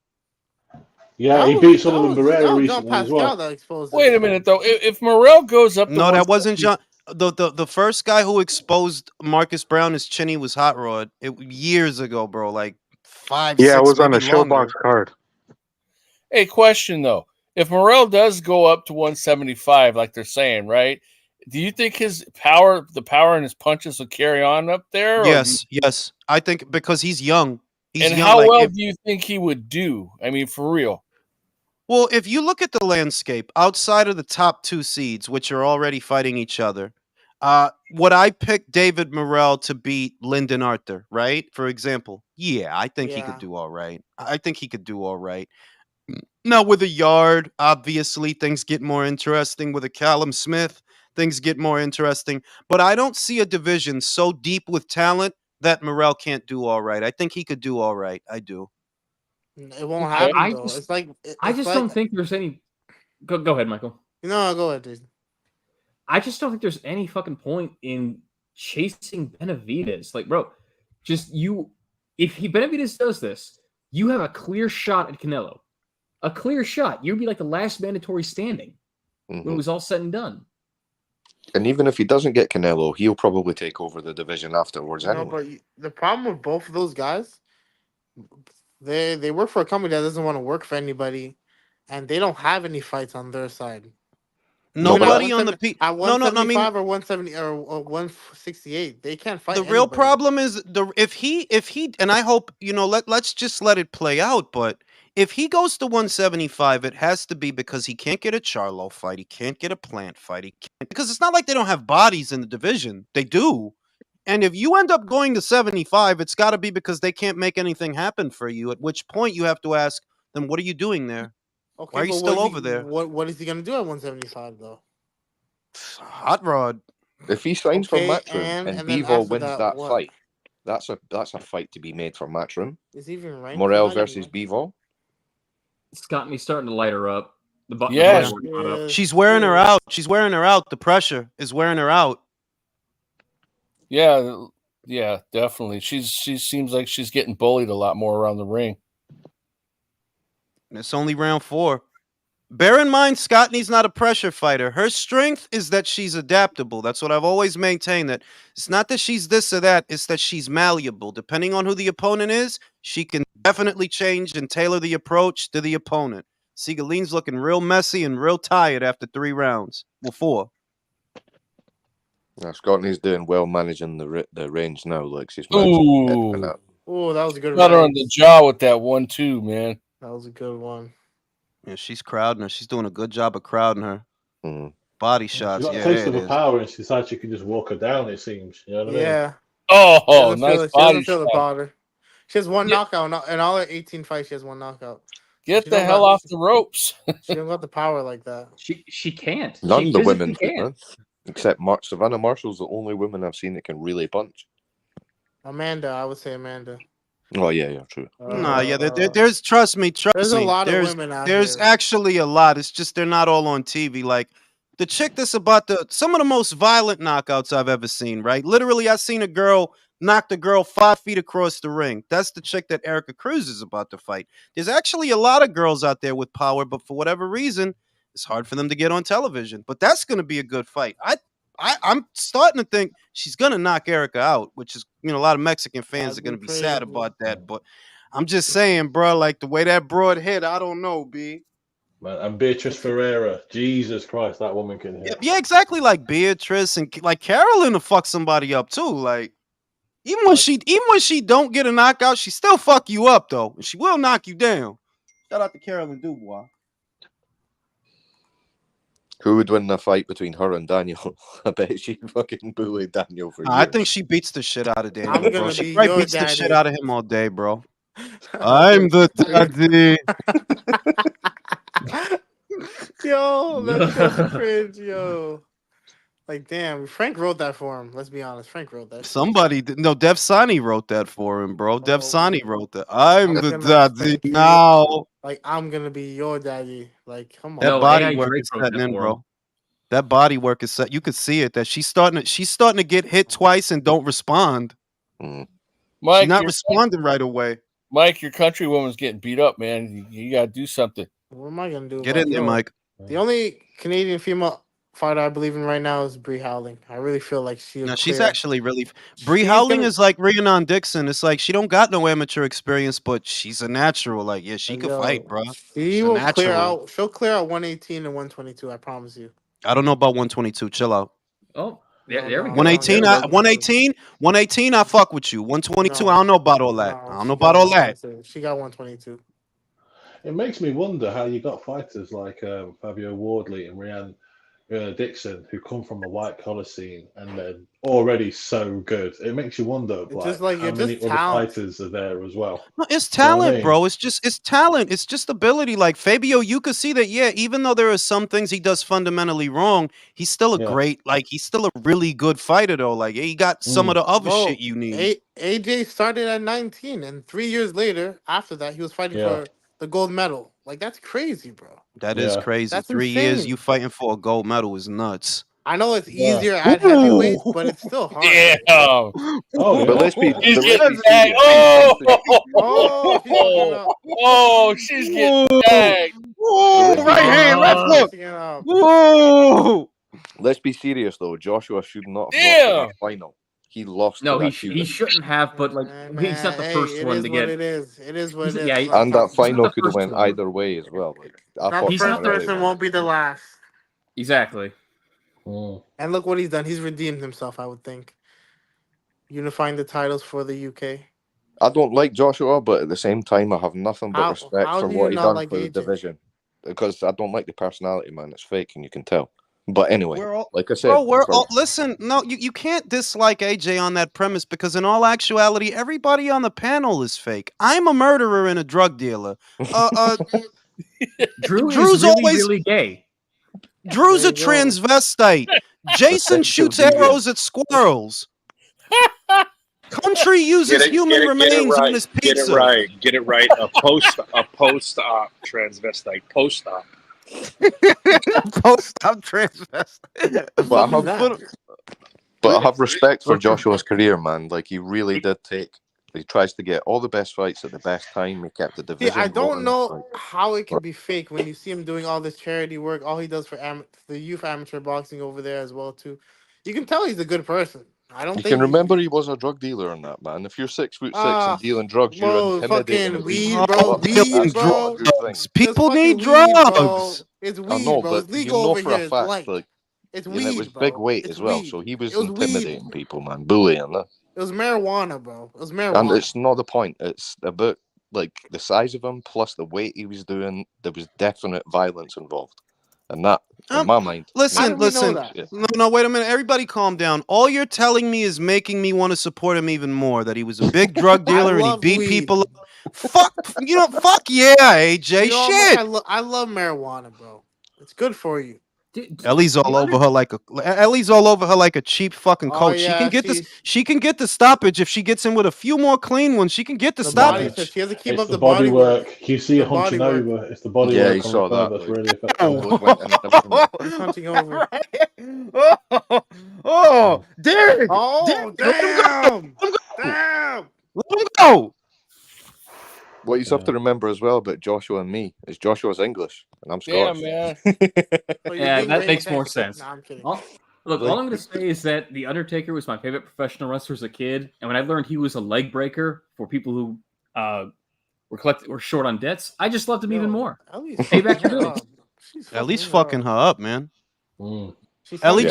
Yeah, he beat Sullivan Barrett recently as well. Wait a minute, though. If Morell goes up... No, that wasn't John. The first guy who exposed Marcus Brown as chinny was Hot Rod. Years ago, bro. Like 5, 6 it was on a longer. Showbox card. Hey, question, though. If Morell does go up to 175, like they're saying, right? Do you think the power in his punches will carry on up there? Yes. I think because he's young. How well do you think he would do? I mean, for real. Well, if you look at the landscape outside of the top 2 seeds, which are already fighting each other, would I pick David Morell to beat Lyndon Arthur, right? For example. Yeah, I think he could do all right. Now, with a Yard, obviously, things get more interesting. With a Callum Smith, things get more interesting. But I don't see a division so deep with talent that Morell can't do all right. I think he could do all right. I do. It won't happen, though. I just don't think there's any... Go ahead, Michael. No, go ahead, Jason. I just don't think there's any fucking point in chasing Benevidez. Like, bro, if Benevidez does this, you have a clear shot at Canelo. A clear shot. You'd be like the last mandatory standing when it was all said and done. And even if he doesn't get Canelo, he'll probably take over the division afterwards anyway. But the problem with both of those guys, they work for a company that doesn't want to work for anybody, and they don't have any fights on their side. Nobody on the at 175 or 170 or 168, they can't fight. The real problem is if he and I hope let's just let it play out. But if he goes to 175, it has to be because he can't get a Charlo fight, he can't get a Plant fight, because it's not like they don't have bodies in the division. They do. And if you end up going to 75, it's got to be because they can't make anything happen for you. At which point you have to ask them, what are you doing there? Okay, why are you still over there? What is he going to do at 175, though? Hot Rod. If he signs for Matchroom and Bivol wins that fight, that's a fight to be made for Matchroom. Is he even ranked? Morell versus Bivol. It's got me starting to light her up. She's wearing her out. The pressure is wearing her out. Yeah, Yeah, definitely. She seems like she's getting bullied a lot more around the ring. And it's only round 4. Bear in mind, Scottney's not a pressure fighter. Her strength is that she's adaptable. That's what I've always maintained. That it's not that she's this or that. It's that she's malleable. Depending on who the opponent is, she can definitely change and tailor the approach to the opponent. Segaline's looking real messy and real tired after 3 rounds. Well, 4. Now, Scottney's doing well managing the range now. Like she's Ooh, that was a good got her range. on the jaw with that 1-2, man. That was a good one. Yeah, she's crowding her. She's doing a good job of crowding her. Body shots. She's got Yeah, a taste there of it her is. power, and she decides she can just walk her down. It seems. You know what I mean? Yeah. Oh, nice She body doesn't feel the shot. powder. She has 1 knockout in all her 18 fights. She has 1 knockout. Get the hell off the ropes. She don't got the power like that. She can't. None She of the physically women do, man. Except Savannah Marshall's the only woman I've seen that can really punch. Amanda, I would say Amanda. Oh yeah, true. Nah, yeah, there's trust me. There's a lot of women out There's here. actually a lot. It's just they're not all on TV. Like the chick that's about some of the most violent knockouts I've ever seen. Right, literally, I seen a girl knock the girl 5 feet across the ring. That's the chick that Erica Cruz is about to fight. There's actually a lot of girls out there with power, but for whatever reason, it's hard for them to get on television. But that's going to be a good fight. I'm starting to think she's gonna knock Erica out, which is, a lot of Mexican fans are gonna be sad about that. But I'm just saying, bro, like the way that broad hit, I don't know, B. Man, and Beatrice Ferreira, Jesus Christ, that woman can hit. Yeah, exactly. Like Beatrice and like Carolyn to fuck somebody up too. Like even when she don't get a knockout, she still fuck you up though. She will knock you down. Shout out to Carolyn Dubois. Who would win the fight between her and Daniel? I bet she fucking bullied Daniel for years. I think she beats the shit out of Daniel, I'm bro. gonna She be probably your beats the daddy. shit out of him all day, bro. I'm the daddy. Yo, that's so cringe, yo. Like, damn, Frank wrote that for him. Let's be honest, Frank wrote that. Dev Sani wrote that for him, bro. Dev Sani wrote that. I'm the daddy you. now. Like, I'm gonna be your daddy. Like, come on. That body work is setting in, bro. That body work is set. You could see it that she's starting to get hit twice and don't respond. Mike, she's not responding right away. Mike, your countrywoman's getting beat up, man. You gotta do something. What am I gonna do? Get in there, Mike. The only Canadian female fighter I believe in right now is Bree Howling. I really feel like she's actually really. Bree Howling is like Rhiannon Dixon. It's like she don't got no amateur experience, but she's a natural. Like, yeah, she could fight, bro. She will clear out. She'll clear out 118 and 122. I promise you. I don't know about 122. Chill out. Oh, yeah, there we go. 118, 118, I fuck with you. 122, I don't know about all that. I don't know about all that. She got 122. It makes me wonder how you got fighters like Fabio Wardley and Rhiannon Dixon who come from the white collar scene and they're already so good. It makes you wonder how many other fighters are there as well. No, it's talent, bro. It's talent. It's just ability. Like Fabio, you could see that, yeah, even though there are some things he does fundamentally wrong, he's still he's still a really good fighter though. Like he got some of the other shit you need. AJ started at 19 and 3 years later, after that, he was fighting for the gold medal. Like, that's crazy, bro. That is crazy. That's 3 insane. years you fighting for a gold medal is nuts. I know it's easier at heavyweight, but it's still hard. Yeah. But let's be He's getting serious. She's getting tagged. Right hand, left hook. Let's be serious though. Joshua should not have got to the final. He lost. No, he shouldn't have. But like, he's not the first one to get. It is what it is. Yeah, and that final could have went either way as well. Like, the first person won't be the last. Exactly. And look what he's done. He's redeemed himself, I would think. Unifying the titles for the UK. I don't like Joshua, but at the same time, I have nothing but respect for what he done for the division. Because I don't like the personality, man. It's fake, and you can tell. But anyway, like I said, listen. No, you can't dislike AJ on that premise because in all actuality, everybody on the panel is fake. I'm a murderer and a drug dealer. Drew's always really gay. Drew's a transvestite. Jason shoots arrows at squirrels. Country uses human remains on his pizza. Get it right. A post-op transvestite. Post-op. Post-op transvestite. But I have respect for Joshua's career, man. Like, he really did take. He tries to get all the best fights at the best time. He kept the division. See, I don't going. know Like, how it could be fake when you see him doing all this charity work. All he does for the youth amateur boxing over there as well too. You can tell he's a good person. I don't you think can remember he was a drug dealer in that, man. If you're 6'6" and dealing drugs, you're intimidating. Fucking weed, bro. Weed, bro. People need Weed, bro. drugs. It's I weed, know, bro. but It's legal you know over for here. a It's fact, light. like, It's and weed, it was bro. big weight It's as well, weed. so he was It was intimidating weed. people, man, bullying. It was marijuana, bro. It was marijuana. And it's not the point. It's about like the size of him plus the weight he was doing. There was definite violence involved, and that, in my mind. Listen. No, wait a minute. Everybody, calm down. All you're telling me is making me want to support him even more. That he was a big drug dealer and he beat people up. Fuck, fuck yeah, AJ. Shit. I love marijuana, bro. It's good for you. Ellie's all over her like a cheap fucking coach. Yeah, she can get the stoppage if she gets in with a few more clean ones. She can get the stoppage. She has to keep it's up the body work. You see it hunching work. over. It's the body Yeah, work. you saw that. That's really effective. He's hunching over. Oh, Derek! Oh, damn! Damn! Let him go! What you have to remember as well about Joshua and me is Joshua's English, and I'm Yeah, Scottish. man. Yeah, that makes more sense. No, I'm kidding. All I'm going to say is that The Undertaker was my favorite professional wrestler as a kid, and when I learned he was a leg breaker for people who were short on debts, I just loved him even more. Payback your dues. At least fucking her up, man. Ellie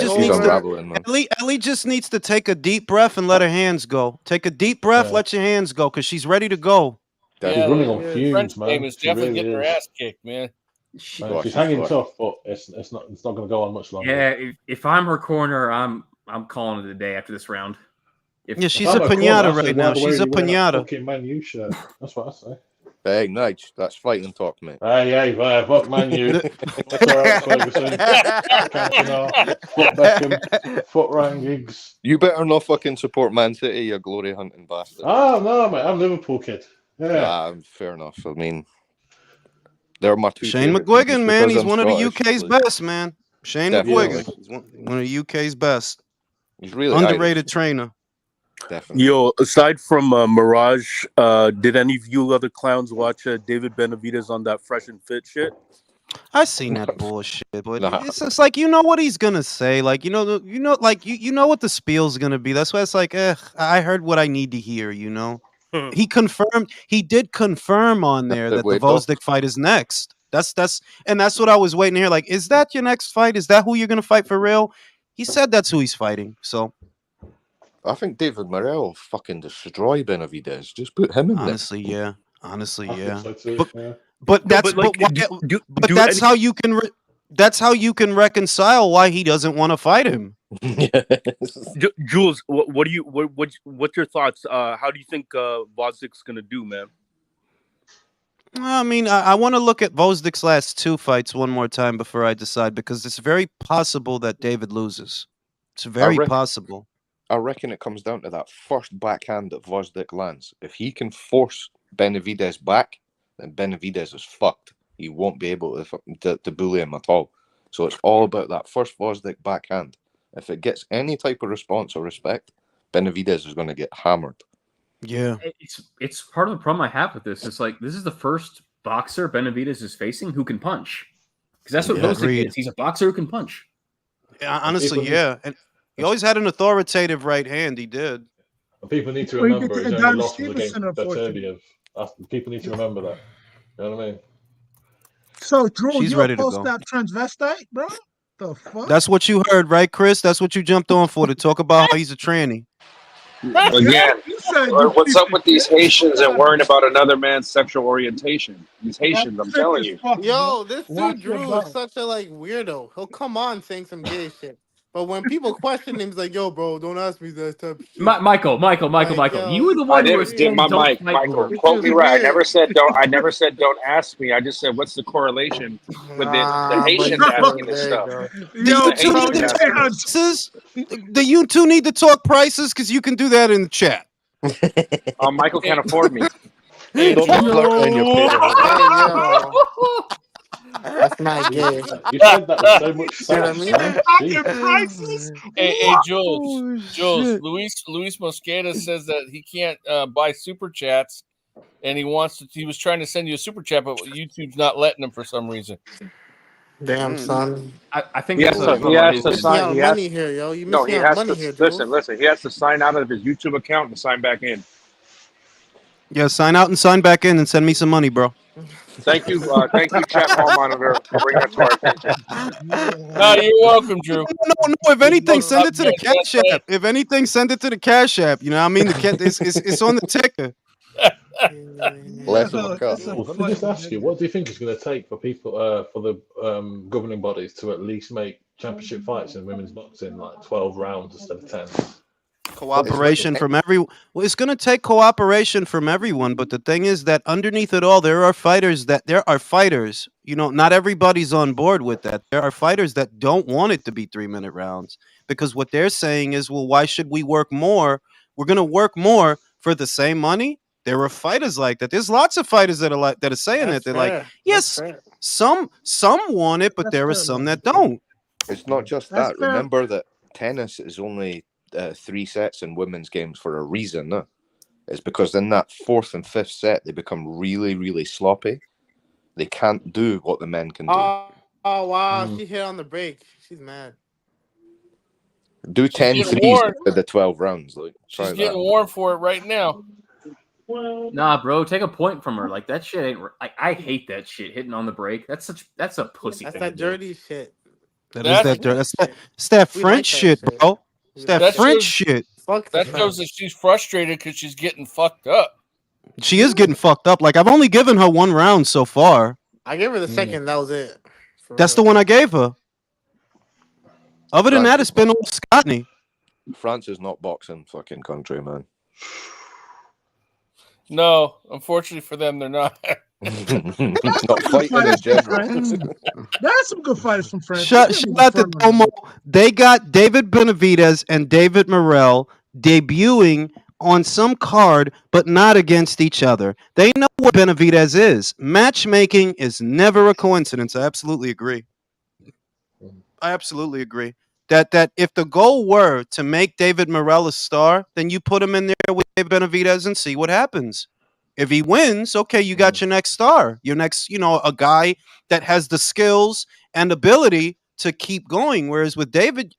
just needs to take a deep breath and let her hands go. Take a deep breath, let your hands go, because she's ready to go. She's running on fumes, man. Game is definitely getting her ass kicked, man. She's hanging tough, but it's not going to go on much longer. Yeah, if I'm her corner, I'm calling it a day after this round. She's a pinata right now. She's a pinata. Fucking Man U shirt. That's what I say. Hey, Nige, that's fighting talk, mate. Hey, fuck Man U. Ferguson. Cantona. Foot Beckham. Foot Rangigs. You better not fucking support Man City, you glory hunting bastard. Oh, no, mate. I'm a Liverpool kid. Yeah. Fair enough. I mean, they're my two. Shane McGuigan, man. He's one of the UK's best, man. Shane McGuigan. He's one of the UK's best. He's really underrated trainer. Definitely. Yo, aside from Mirage, did any of you other clowns watch David Benevidez on that Fresh and Fit shit? I seen that bullshit, but it's like, you know what he's gonna say, like you know what the spiel's gonna be. That's why it's like, I heard what I need to hear. You know, he did confirm on there that the Gvozdyk fight is next. That's what I was waiting to hear. Like, is that your next fight? Is that who you're gonna fight for real? He said that's who he's fighting. So. I think David Morell will fucking destroy Benevidez. Just put him in there. Honestly, yeah. So too, but that's that's how you can that's how you can reconcile why he doesn't want to fight him. Jules, what's your thoughts? How do you think Gvozdyk's gonna do, man? I mean, I want to look at Gvozdyk's last two fights one more time before I decide, because it's very possible that David loses. It's very possible. I reckon it comes down to that first backhand that Gvozdyk lands. If he can force Benevidez back, then Benevidez is fucked. He won't be able to bully him at all. So it's all about that first Gvozdyk backhand. If it gets any type of response or respect, Benevidez is going to get hammered. Yeah. It's part of the problem I have with this. It's like, this is the first boxer Benevidez is facing who can punch. Because that's what Gvozdyk is. He's a boxer who can punch. Yeah, honestly, yeah. And he always had an authoritative right hand. He did. People need to remember he's only lost in the game to Beterbiev. People need to remember that. You know what I mean? So, Drew, she's you're ready to post go. that transvestite, bro? The fuck? That's what you heard, right, Chris? That's what you jumped on for, to talk about how he's a tranny. Again, what's up with these Haitians and worrying about another man's sexual orientation? These Haitians, I'm telling you. Yo, this dude Drew is such a weirdo. He'll come on saying some gay shit. But when people question him, he's like, "Yo, bro, don't ask me that type of shit." Michael, you were the one who was did my mic, Michael. Quote me right. I never said don't ask me. I just said what's the correlation with the Haitians asking this stuff. Do you two need to talk prices? Because you can do that in the chat. Michael can't afford me. That's not gay. You said that with so much You know what I sense, mean? man. Fucking Jeez. priceless. Hey, Jules. Oh, Jules, shit. Luis Mosqueda says that he can't buy super chats, and he was trying to send you a super chat, but YouTube's not letting him for some reason. Damn, son. I think He that's has to Missing sign. out on money here, yo. You missing out on money here, Jules. Listen. He has to sign out of his YouTube account and sign back in. Yeah, sign out and sign back in and send me some money, bro. Thank you, chat hall monitor, for bringing that to our attention. No, you're welcome, Drew. No. If anything, send it to the Cash App. If anything, send it to the Cash App. You know what I mean? It's on the ticker. Less of a cut. Well, let me just ask you, what do you think it's going to take for people, for the governing bodies to at least make championship fights in women's boxing like 12 rounds instead of 10? Cooperation from everyone. Well, it's going to take cooperation from everyone, but the thing is that underneath it all, there are fighters. You know, not everybody's on board with that. There are fighters that don't want it to be 3-minute rounds because what they're saying is, well, why should we work more? We're going to work more for the same money. There are fighters like that. There's lots of fighters that are saying that. They're like, yes, some want it, but there are some that don't. It's not just that. Remember that tennis is only 3 sets in women's games for a reason. No? It's because in that 4th and 5th set, they become really, really sloppy. They can't do what the men can do. Oh wow. She hit on the break. She's mad. Do 10 threes instead of 12 rounds. Like, She's getting warm for it right now. Nah, bro, take a point from her. Like that shit ain't. I hate that shit. Hitting on the break. That's a pussy. That's thing that to do. dirty shit. That's that French shit, bro. It's that French shit. That shows that she's frustrated because she's getting fucked up. She is getting fucked up. Like I've only given her 1 round so far. I gave her the second. That was it. That's the one I gave her. Other than that, it's been all Scotney. France is not boxing fucking country, man. No, unfortunately for them, they're not. Not fighting in general. There's some good fighters from France. Shout out to Tomo. They got David Benevidez and David Morell debuting on some card, but not against each other. They know what Benevidez is. Matchmaking is never a coincidence. I absolutely agree. That if the goal were to make David Morell a star, then you put him in there with Benevidez and see what happens. If he wins, okay, you got your next star. Your next, a guy that has the skills and ability to keep going. Whereas with David,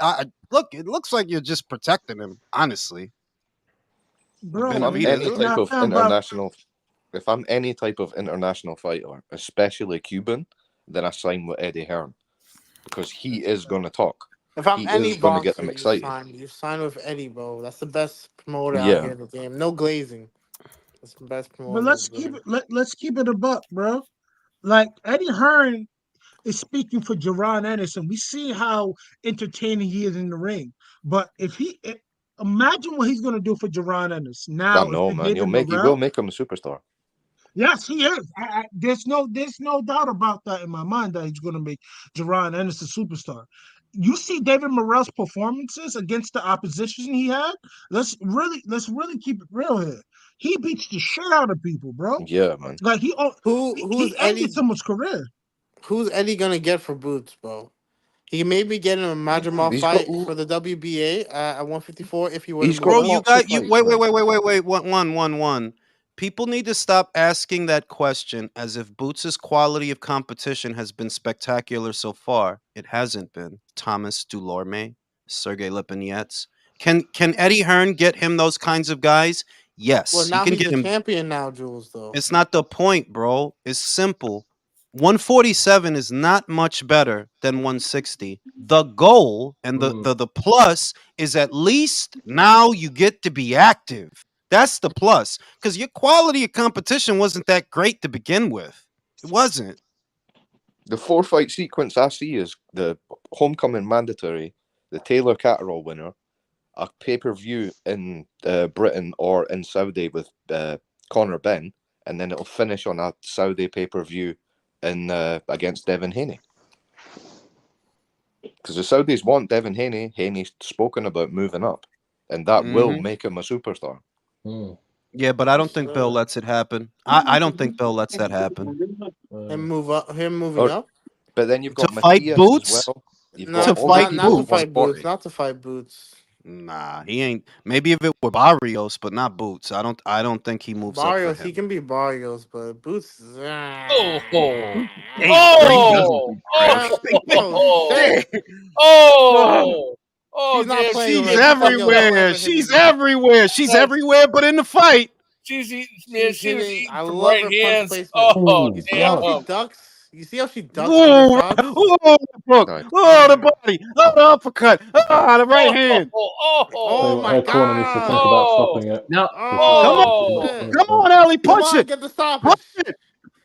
look, it looks like you're just protecting him, honestly. Bro, If I'm any type of international fighter, especially Cuban, then I sign with Eddie Hearn because he is going to talk. If I'm any going to get boxer, them excited. you sign with Eddie, bro. That's the best promoter out Yeah. here in the game. No glazing. That's the best promoter. But let's keep it a buck, bro. Like Eddie Hearn is speaking for Jaron Ennis, and we see how entertaining he is in the ring. But imagine what he's gonna do for Jaron Ennis now. I know, man. He will make him a superstar. Yes, he is. There's no doubt about that in my mind that he's gonna make Jaron Ennis a superstar. You see David Morell's performances against the opposition he had. Let's really keep it real here. He beats the shit out of people, bro. Yeah, man. Like he ended someone's career. Who's Eddie gonna get for boots, bro? He may be getting a Madrimov fight for the WBA at 154 if he were. Bro, wait. 1. People need to stop asking that question as if Boots' quality of competition has been spectacular so far. It hasn't been. Thomas Dulorme, Sergey Lipinets. Can Eddie Hearn get him those kinds of guys? Yes. Well, now he can he's get a him. champion now, Jules, though. It's not the point, bro. It's simple. 147 is not much better than 160. The goal and the plus is at least now you get to be active. That's the plus. Because your quality of competition wasn't that great to begin with. It wasn't. The 4-fight sequence I see is the homecoming mandatory, the Taylor Catterall winner, a pay-per-view in Britain or in Saudi with Conor Benn, and then it'll finish on a Saudi pay-per-view against Devin Haney. Because the Saudis want Devin Haney. Haney's spoken about moving up, and that will make him a superstar. Yeah, but I don't think Bill lets it happen. I don't think Bill lets that happen. Him moving up? But then you've got To fight Matthias Boots? as well. You've No, got To fight all not to Boots? fight Boots. 140. Not to fight Boots. Nah, he ain't. Maybe if it were Barrios, but not Boots. I don't think he moves up Barrios, for he him. can be Barrios, but Boots. Oh, Damn, oh, She's not damn, playing She's with everywhere. She's everywhere. She's everywhere, but in the fight. She's eating, man. She was eating I some love right her punch hands. placement. Oh, You see how she damn. ducks? You see how she ducks under shots? Oh, the body. Oh, the uppercut. Oh, the right hand. Oh my her corner needs to think about stopping it. No. Come on, Ellie, punch it. Get the stoppage.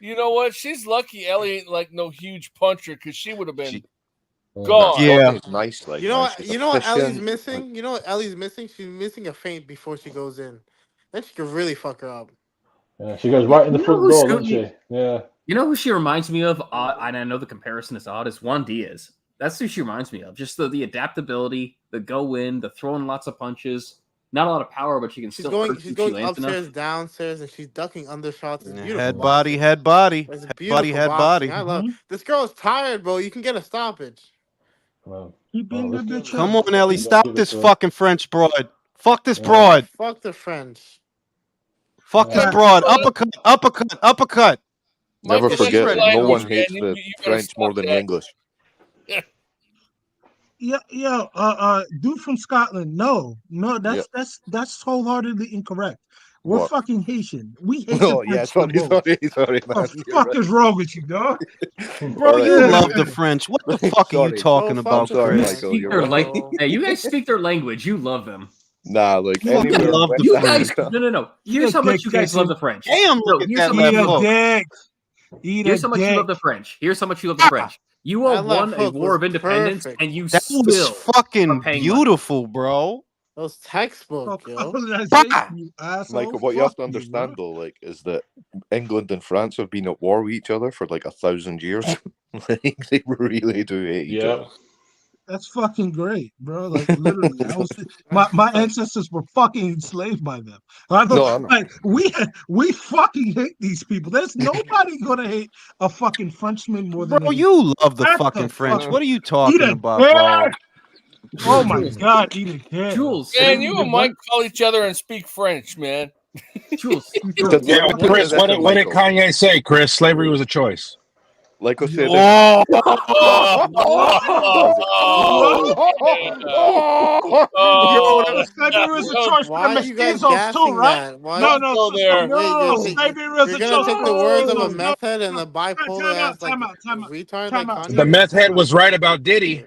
You know what? She's lucky Ellie ain't like no huge puncher because she would have been Nah, gone. Courtney's nice, like, You know man. what? She's You know what Ellie's efficient, missing? You know what Ellie's missing? She's missing a feint before she goes in. Then she could really fuck her up. Yeah, she goes right in the front door, doesn't she? Yeah. You know who she reminds me of? And I know the comparison is odd. Is Juan Diaz. That's who she reminds me of. Just the adaptability, the go in, the throwing lots of punches. Not a lot of power, but she can still. She's going upstairs, downstairs, and she's ducking undershots. It's beautiful. Head body, head body. It's Head beautiful body, head boxing. body. I love this girl's tired, bro. You can get a stoppage. Keep being that bitch. Come on, Ellie. Stop this fucking French broad. Fuck this broad. Fuck the French. Fuck this broad. Uppercut, uppercut, uppercut. Never Michael, forget, that's no your one language, hates man. the You gotta French stop more than the that. English. Dude from Scotland. No, that's wholeheartedly incorrect. We're What? fucking Haitian. We hate Oh, the yeah, French the most. sorry, man. What the fuck is wrong with you, dog? Bro, you love the French. What the fuck are you talking about, sorry, Chris? Michael. Speak You're their right. Hey, you guys speak their language. You love them. Nah, like, You fucking anywhere love West the You French. guys, no. Here's how much you guys love the French. Damn, look at here's that how much left you hook. Here's how much you love the French. Here's how much you love the French. You all won a war of independence, and you That still was fucking are paying beautiful, bro. Those textbook, yo. Michael, what you have to understand though, like, is that England and France have been at war with each other for like 1,000 years. Like, they really do hate each other. That's fucking great, bro. Like literally, my ancestors were fucking enslaved by them. Like we fucking hate these people. There's nobody gonna hate a fucking Frenchman more than Bro, you love the fucking French. What are you talking about, bro? Oh my god, eat a dick. Jules. Man, you and Mike call each other and speak French, man. Jules. Yeah, Chris, what did Kanye say, Chris? Slavery was a choice. Like I said, Slavery was a choice for the Why are you guys mestizos gassing too, right? that? Why No, slavery was you're a gonna choice. take the words of a meth head and a bipolar ass like retard like Kanye? The meth head was right about Diddy.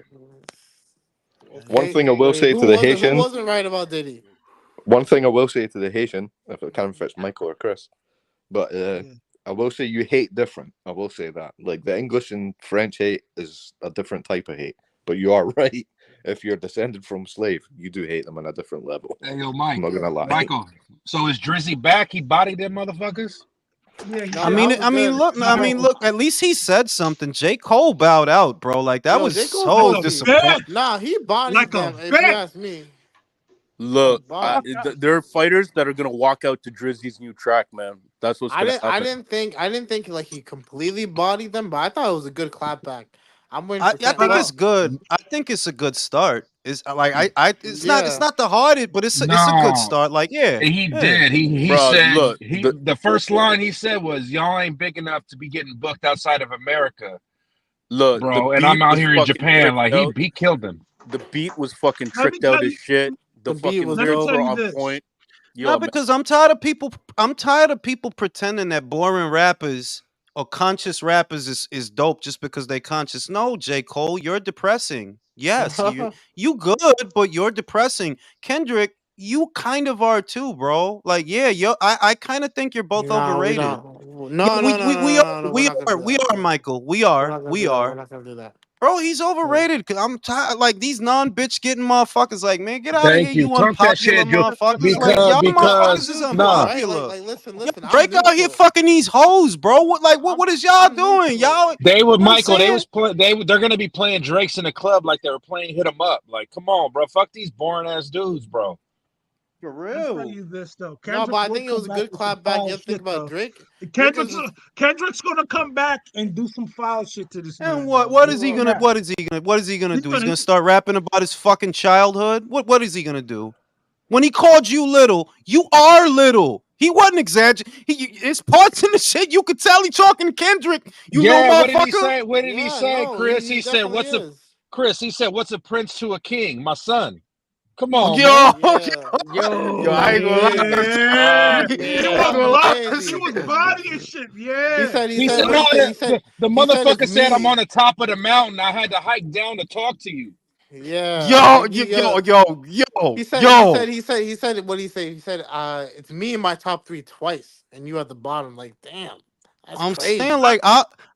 one thing I will say to the Haitian. Who wasn't right about Diddy? One thing I will say to the Haitian, if it can fit Michael or Chris, but I will say you hate different. I will say that. Like, the English and French hate is a different type of hate. But you are right. If you're descended from slave, you do hate them on a different level. Hey, yo, Mike. I'm not gonna lie. Michael, so is Drizzy back? He bodied them motherfuckers? I mean, look. At least he said something. J. Cole bowed out, bro. Like, that was so disappointing. Nah, he bodied them. If you ask me. Look, there are fighters that are gonna walk out to Drizzy's new track, man. That's what's gonna happen. I didn't think like he completely bodied them, but I thought it was a good clapback. I'm waiting. I think it's good. I think it's a good start. It's like it's not the hardest, but it's a good start. Like, he did. He Bro, said look, the first line he said was, "Y'all ain't big enough to be getting booked outside of America." Look, bro, and I'm out here in Japan. Like, he killed them. The beat was fucking tricked out as shit. The fucking lyrics were on point. No, because I'm tired of people. I'm tired of people pretending that boring rappers or conscious rappers is dope just because they conscious. No, J. Cole, you're depressing. Yes, you good, but you're depressing. Kendrick, you kind of are too, bro. Like, I kind of think you're both overrated. We are, Michael. We are. We're not gonna do that. Bro, he's overrated. Cause I'm tired. Like, these non-bitch getting motherfuckers. Like, man, get out of here, you unpopular motherfuckers. Like, y'all motherfuckers is unpopular. Like, listen. Break out here, fucking these hoes, bro. What is y'all doing, y'all? They were Michael. They're gonna be playing Drake's in the club like they were playing Hit 'Em Up. Like, come on, bro. Fuck these boring ass dudes, bro. For I'll tell real. you this though. No, but I think it was a good clap back. You have to think about Drake. Kendrick's gonna come back and do some foul shit to this man. And what is he gonna do? He's gonna start rapping about his fucking childhood? What is he gonna do? When he called you little, you are little. He wasn't exaggerating. It's parts in the shit you could tell he talking to Kendrick. You know, what did he motherfucker. say? What did he say, no, Chris? he He said, definitely "What's a is. Chris?" He said, "What's a prince to a king? My son." Come on, Yo, man. yo, I ain't gonna lie. He was bodying shit. Yeah. He said, the motherfucker said, "I'm on the top of the mountain. I had to hike down to talk to you." Yo. He said what he say? He said, it's me in my top 3 twice, and you at the bottom. Like, damn. I'm saying, like,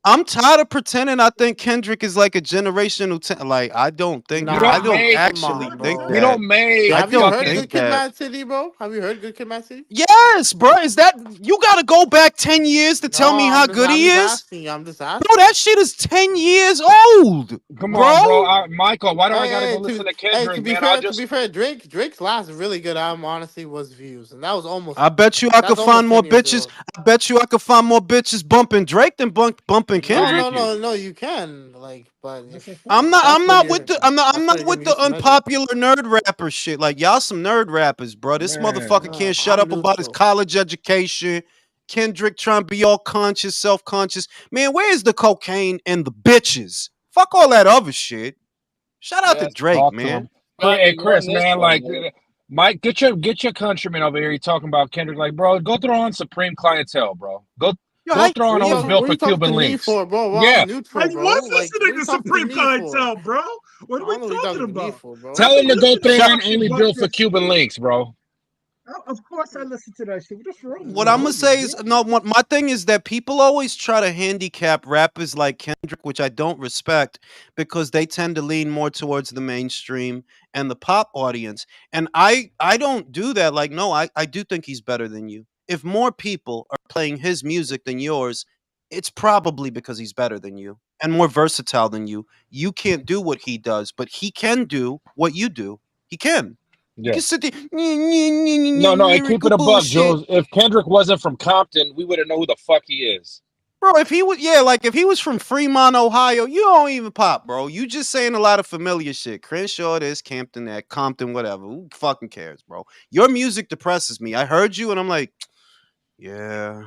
I'm tired of pretending I think Kendrick is like a generational like, I don't think You I don't don't make- actually Come on, think bro. that. You don't make. I Have you don't heard think Good Kid, that. Mad City, bro? Have you heard Good Kid, Mad City? Yes, bro. Is that you gotta go back 10 years to tell me how good he is? I'm just asking. Bro, that shit is 10 years old. Come on, bro. Michael, why do I gotta go listen to Kendrick, to be man? fair, Drake's last really good album, honestly, was Views, and that was almost. I bet you I could find more bitches. I bet you I could find more bitches bumping Drake than bumping Kendrick. No, you can. Like, but I'm not with the unpopular nerd rapper shit. Like, y'all some nerd rappers, bro. This motherfucker can't shut up about his college education. Kendrick trying to be all conscious, self-conscious. Man, where's the cocaine and the bitches? Fuck all that other shit. Shout out to Drake, man. Hey, Chris, man, like, Mike, get your countryman over here. He talking about Kendrick, like, bro, go throw on Supreme Clientele, bro. Go throw on those built for Cuban links. For, bro? Yeah, I was listening to Supreme Clientele, bro. What are we talking about? Tell him to go throw on only built for Cuban links, bro. Of course, I listen to that shit. What I'm gonna say is, no. My thing is that people always try to handicap rappers like Kendrick, which I don't respect, because they tend to lean more towards the mainstream and the pop audience. And I don't do that. Like, no, I do think he's better than you. If more people are playing his music than yours, it's probably because he's better than you and more versatile than you. You can't do what he does, but he can do what you do. He can. Yeah. You can sit there. No, and keep it a buck, Jules. If Kendrick wasn't from Compton, we wouldn't know who the fuck he is. Bro, if he was from Fremont, Ohio, you don't even pop, bro. You just saying a lot of familiar shit. Crenshaw this, Campton that, Compton, whatever. Who fucking cares, bro? Your music depresses me. I heard you and I'm like, yeah.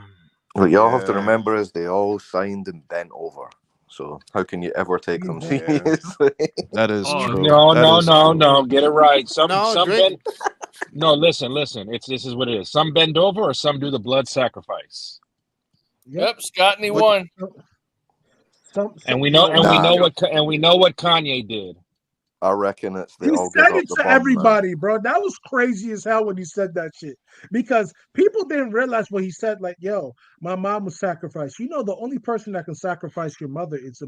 What y'all have to remember is they all signed and bent over. So how can you ever take them seriously? That is true. No. Get it right. Some Drake. bend. No, listen. This is what it is. Some bend over, or some do the blood sacrifice. Yep, Scott and won. And we know what Kanye did. I reckon it's he said it to everybody, bro. That was crazy as hell when he said that shit. Because people didn't realize what he said. Like, yo, my mom was sacrificed. You know, the only person that can sacrifice your mother is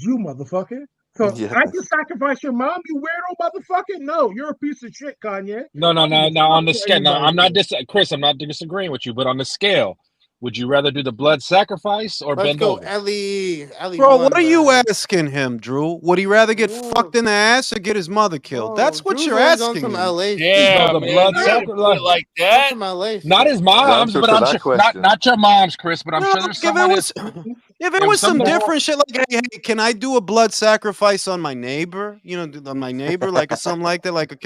you, motherfucker. So I can sacrifice your mom, you weirdo motherfucker. No, you're a piece of shit, Kanye. No. On the scale, I'm not Chris. I'm not disagreeing with you, but on the scale, would you rather do the blood sacrifice or bend over? Ellie, bro, what are you asking him, Drew? Would he rather get fucked in the ass or get his mother killed? That's what you're asking him. Yeah, the blood sacrifice like that. Not his mom's, but I'm sure not your mom's, Chris. But I'm sure there's someone. If it was some different shit, like, hey, can I do a blood sacrifice on my neighbor? You know, on my neighbor, like, or something like that. Like,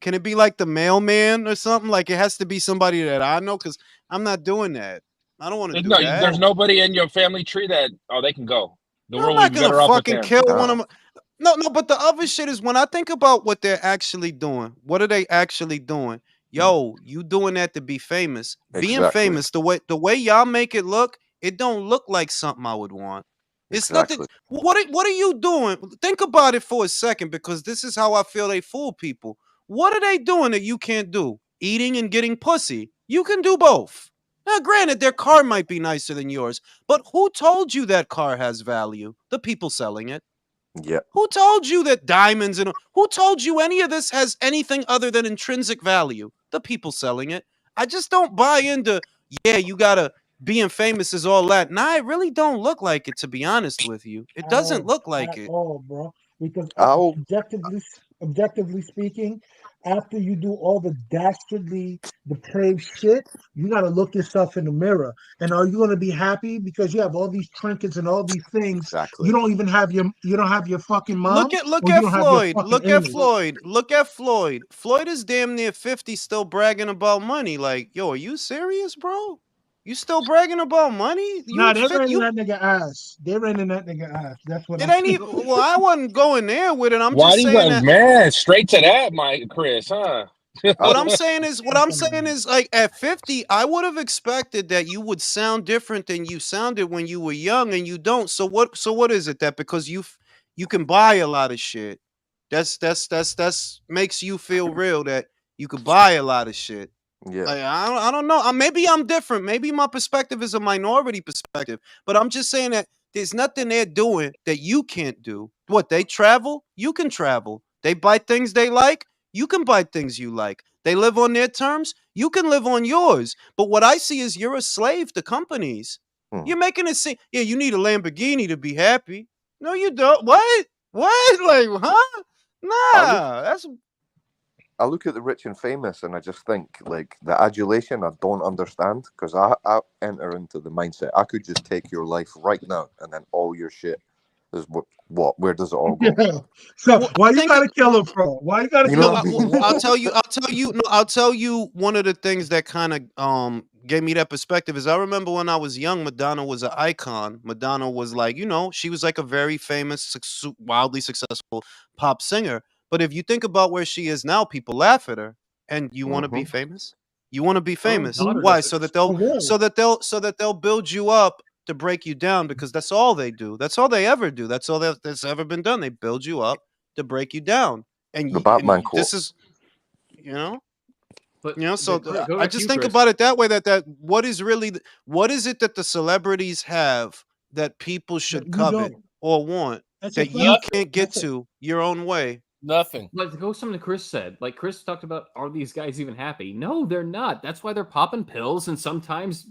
can it be like the mailman or something? Like, it has to be somebody that I know, because I'm not doing that. I don't want to do that. There's nobody in your family tree that they can go. The world I'm not would be better gonna off fucking with them. kill one of them. No, but the other shit is when I think about what they're actually doing. What are they actually doing? Yo, you doing that to be famous? Being famous, the way y'all make it look, it don't look like something I would want. It's nothing. What are you doing? Think about it for a second, because this is how I feel they fool people. What are they doing that you can't do? Eating and getting pussy. You can do both. Now, granted, their car might be nicer than yours, but who told you that car has value? The people selling it. Yeah. Who told you that diamonds and who told you any of this has anything other than intrinsic value? The people selling it. I just don't buy into, you gotta being famous is all that. Nah, it really don't look like it, to be honest with you. It doesn't look like it. Oh, bro. Because objectively speaking, after you do all the dastardly, depraved shit, you got to look yourself in the mirror. And are you going to be happy because you have all these trinkets and all these things? Exactly. You don't even have your fucking mom. Look at or you don't have your Floyd. fucking Look at image. Floyd. Look at Floyd. Floyd is damn near 50, still bragging about money. Like, yo, are you serious, bro? You still bragging about money? Nah, they're raining that nigga ass. They're raining that nigga ass. That's what It I ain't even. Well, I wasn't going there with it. I'm Why just do you saying guys, that. man, straight to that, Mike, Chris, huh? What I'm saying is, like at 50, I would have expected that you would sound different than you sounded when you were young, and you don't. So what is it that because you can buy a lot of shit, that's makes you feel real that you could buy a lot of shit. Yeah. Like, I don't know. Maybe I'm different. Maybe my perspective is a minority perspective. But I'm just saying that there's nothing they're doing that you can't do. What, they travel? You can travel. They buy things they like? You can buy things you like. They live on their terms? You can live on yours. But what I see is you're a slave to companies. You're making it seem, yeah, you need a Lamborghini to be happy. No, you don't. What? What? Like, huh? Nah, I look at the rich and famous and I just think, like, the adulation I don't understand, because I enter into the mindset I could just take your life right now and then all your shit is where does it all go? Yeah. So why you gotta kill him, bro? Why you gotta kill him? I'll tell you one of the things that kind of gave me that perspective is I remember when I was young, Madonna was an icon. Madonna was like, she was like a very famous, wildly successful pop singer. But if you think about where she is now, people laugh at her. And you want to be famous? You want to be famous. Why? So that they'll build you up to break you down, because that's all they do. That's all they ever do. That's all that's ever been done. They build you up to break you down. And the Batman quote. This is, But so I just think about it that way. That what is it that the celebrities have that people should covet or want that you can't get to your own way? Nothing. Like to go something Chris said. Like Chris talked about, are these guys even happy? No, they're not. That's why they're popping pills and sometimes,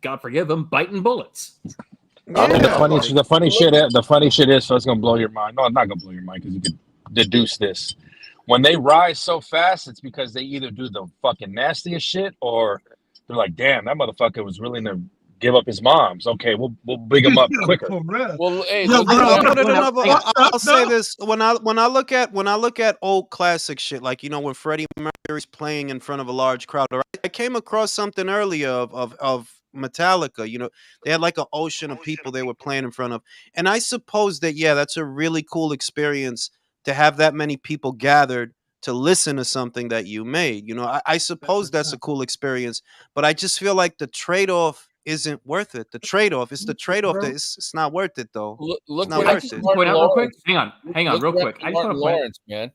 God forgive them, biting bullets. I mean, the funny shit is, so it's gonna blow your mind. No, it's not gonna blow your mind because you could deduce this. When they rise so fast, it's because they either do the fucking nastiest shit or they're like, damn, that motherfucker was willing to give up his mom's. Okay, we'll big him up quicker. Well, hey, I'll say this: when I look at old classic shit, like when Freddie Mercury's playing in front of a large crowd, I came across something earlier of Metallica. They had like an ocean of people they were playing in front of, and I suppose that that's a really cool experience to have that many people gathered to listen to something that you made. I suppose that's a cool experience, but I just feel like the trade-off isn't worth it. It's the trade-off that it's not worth it, though. Look, it's not worth it. Point out real quick. Hang on, real quick. I just want to Lawrence, man.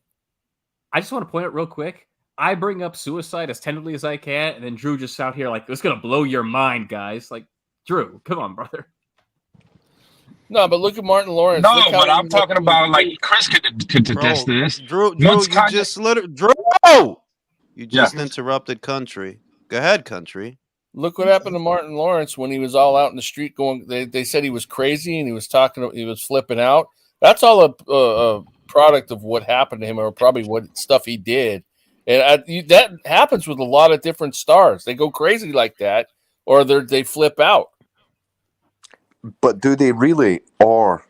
I just want to point out real quick. I bring up suicide as tentatively as I can, and then Drew just out here like, it's gonna blow your mind, guys. Like, Drew, come on, brother. No, but look at Martin Lawrence. No, but I'm talking about like Chris could attest to this. Drew, you just interrupted country. Go ahead, country. Look what happened to Martin Lawrence when he was all out in the street going. They said he was crazy and he was flipping out. That's all a product of what happened to him, or probably what stuff he did. And that happens with a lot of different stars. They go crazy like that, or they flip out. But do they really, or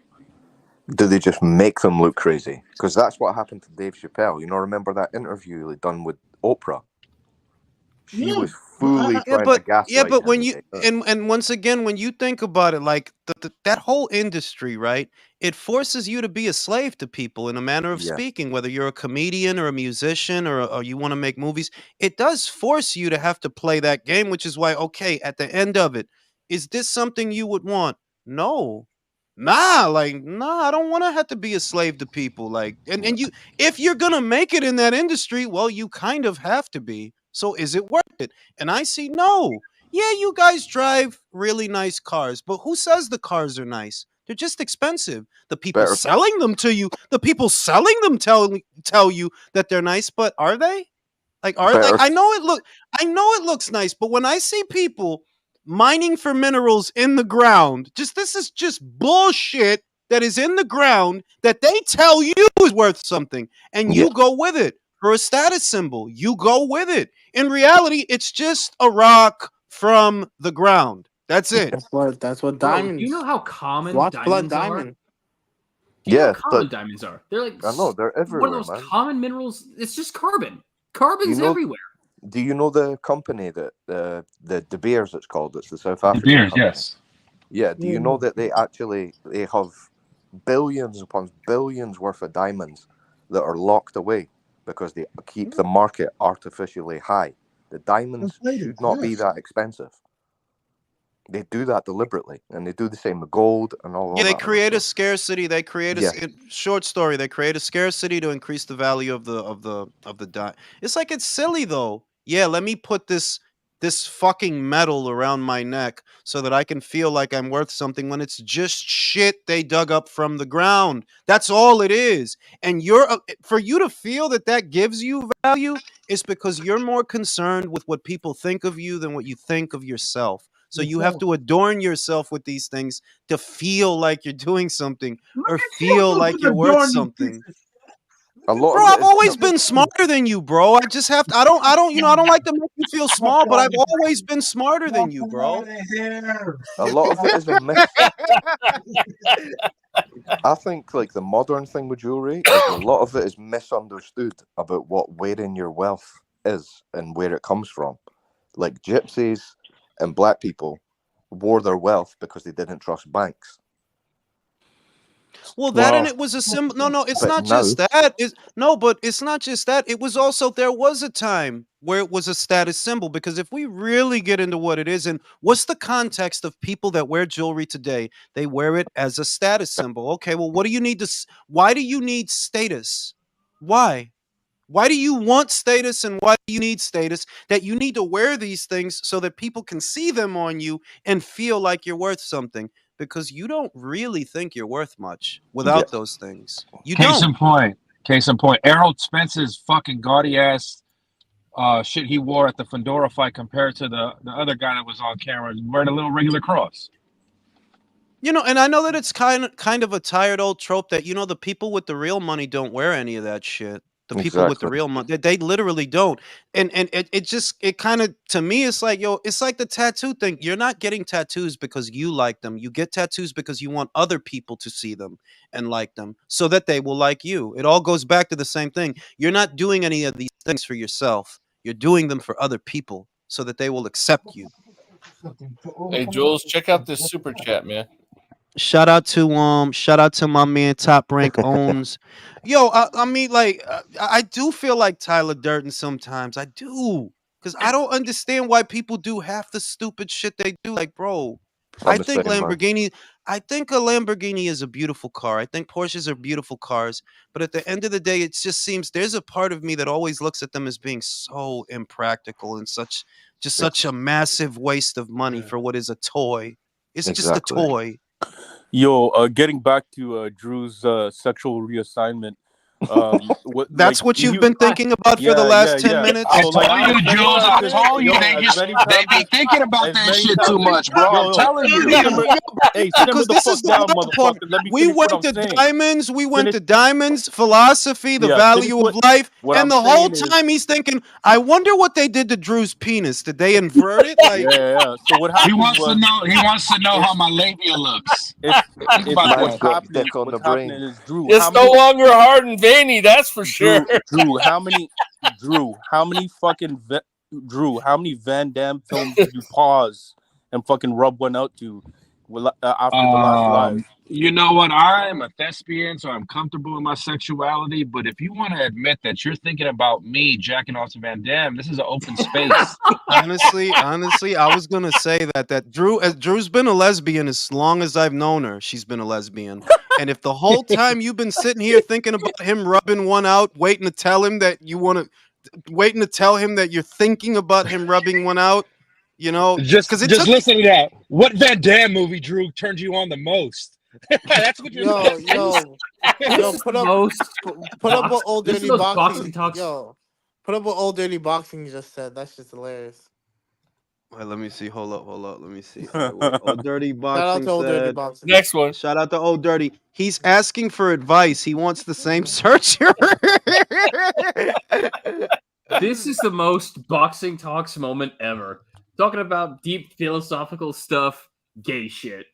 do they just make them look crazy? Because that's what happened to Dave Chappelle. Remember that interview he done with Oprah? She was fully trying to gaslight. Yeah, but when you and once again, when you think about it, like that whole industry, right? It forces you to be a slave to people in a manner of speaking. Whether you're a comedian or a musician or you want to make movies, it does force you to have to play that game. Which is why, at the end of it, is this something you would want? No. I don't want to have to be a slave to people. Like, and you, if you're gonna make it in that industry, well, you kind of have to be. So is it worth it? And I see no. Yeah, you guys drive really nice cars, but who says the cars are nice? They're just expensive. The people selling them to you, tell you that they're nice, but are they? Like, are they? I know it looks nice, but when I see people mining for minerals in the ground, this is just bullshit that is in the ground that they tell you is worth something, and you go with it. for a status symbol. You go with it. In reality, it's just a rock from the ground. That's it. That's what Bro, diamonds. do you know how common Watch diamonds blood diamond. are? Do you know Yeah, how common but diamonds are? They're like I know they're one of everywhere, those man. common minerals. It's just carbon. Carbon's You know- everywhere. Do you know the company that the De Beers it's called? It's the South De African Beers, company. yes. Yeah. Do you know that they have billions upon billions worth of diamonds that are locked away because they keep the market artificially high? The diamonds should not be that expensive. They do that deliberately, and they do the same with gold and all. Yeah, they that create a stuff. scarcity. They create short story. They create a scarcity to increase the value of the dime. It's like it's silly though. Yeah, let me put this fucking metal around my neck so that I can feel like I'm worth something when it's just shit they dug up from the ground. That's all it is. And for you to feel that gives you value is because you're more concerned with what people think of you than what you think of yourself. So you have to adorn yourself with these things to feel like you're doing something or feel like you're worth something. A lot Bro, of it I've is always been smarter than you, bro. I just have to, I don't, I don't like to make you feel small, but I've always been smarter than you, bro. a lot of it is a myth. I think like the modern thing with jewelry is a lot of it is misunderstood about what wearing your wealth is and where it comes from. Like gypsies and black people wore their wealth because they didn't trust banks. Well, that and it was a symbol. No, it's But not now- just that. But it's not just that. It was also, there was a time where it was a status symbol, because if we really get into what it is and what's the context of people that wear jewelry today, they wear it as a status symbol. Okay, well, what do you need why do you need status? Why? Why do you want status, and why do you need status? That you need to wear these things so that people can see them on you and feel like you're worth something, because you don't really think you're worth much without those things. You Case don't. in point. Errol Spence's fucking gaudy ass shit he wore at the Fedora fight compared to the other guy that was on camera wearing a little regular cross. You know, and I know that it's kind of a tired old trope that, the people with the real money don't wear any of that shit. The people with the Exactly. real money, they literally don't. And it kind of, to me, it's like, it's like the tattoo thing. You're not getting tattoos because you like them. You get tattoos because you want other people to see them and like them so that they will like you. It all goes back to the same thing. You're not doing any of these things for yourself. You're doing them for other people so that they will accept you. Hey, Jules, check out this super chat, man. Shout out to my man Top Rank Owns. Yo, I mean, like, I do feel like Tyler Durden sometimes. I do, because I don't understand why people do half the stupid shit they do. Like, bro, I think a Lamborghini is a beautiful car. I think Porsches are beautiful cars. But at the end of the day, it just seems there's a part of me that always looks at them as being so impractical and such a massive waste of money for what is a toy. It's just a toy. Yo, getting back to Drew's sexual reassignment. That's what you've been thinking about for the last 10 minutes? I told you, Jules. I told you. They be thinking about that shit too much, bro. I'm telling you. Hey, because this is the wild part. We went to diamonds. We went to diamonds, philosophy, the value of life, and the whole time he's thinking, I wonder what they did to Drew's penis. Did they invert it? Like, yeah. So what happened? He wants to know how my labia looks. What's happening is Drew. It's no longer hard and veiny, that's for sure. Drew, how many Van Damme films did you pause and fucking rub one out to after the last live? You know what? I'm a thespian, so I'm comfortable in my sexuality. But if you want to admit that you're thinking about me jacking off to Van Damme, this is an open space. honestly, I was gonna say that Drew's been a lesbian as long as I've known her. She's been a lesbian, and if the whole time you've been sitting here thinking about him rubbing one out, waiting to tell him that you're thinking about him rubbing one out, just listen to that. What Van Damme movie, Drew, turned you on the most? That's what you're put up what old dirty boxing talks. Yo, put up what old dirty boxing just said. That's just hilarious. Wait, let me see. Hold up. Let me see. Old Dirty Boxing. Shout out to Old Dirty Boxing. Next one. Shout out to Old Dirty. He's asking for advice. He wants the same searcher. This is the most boxing talks moment ever. Talking about deep philosophical stuff, gay shit.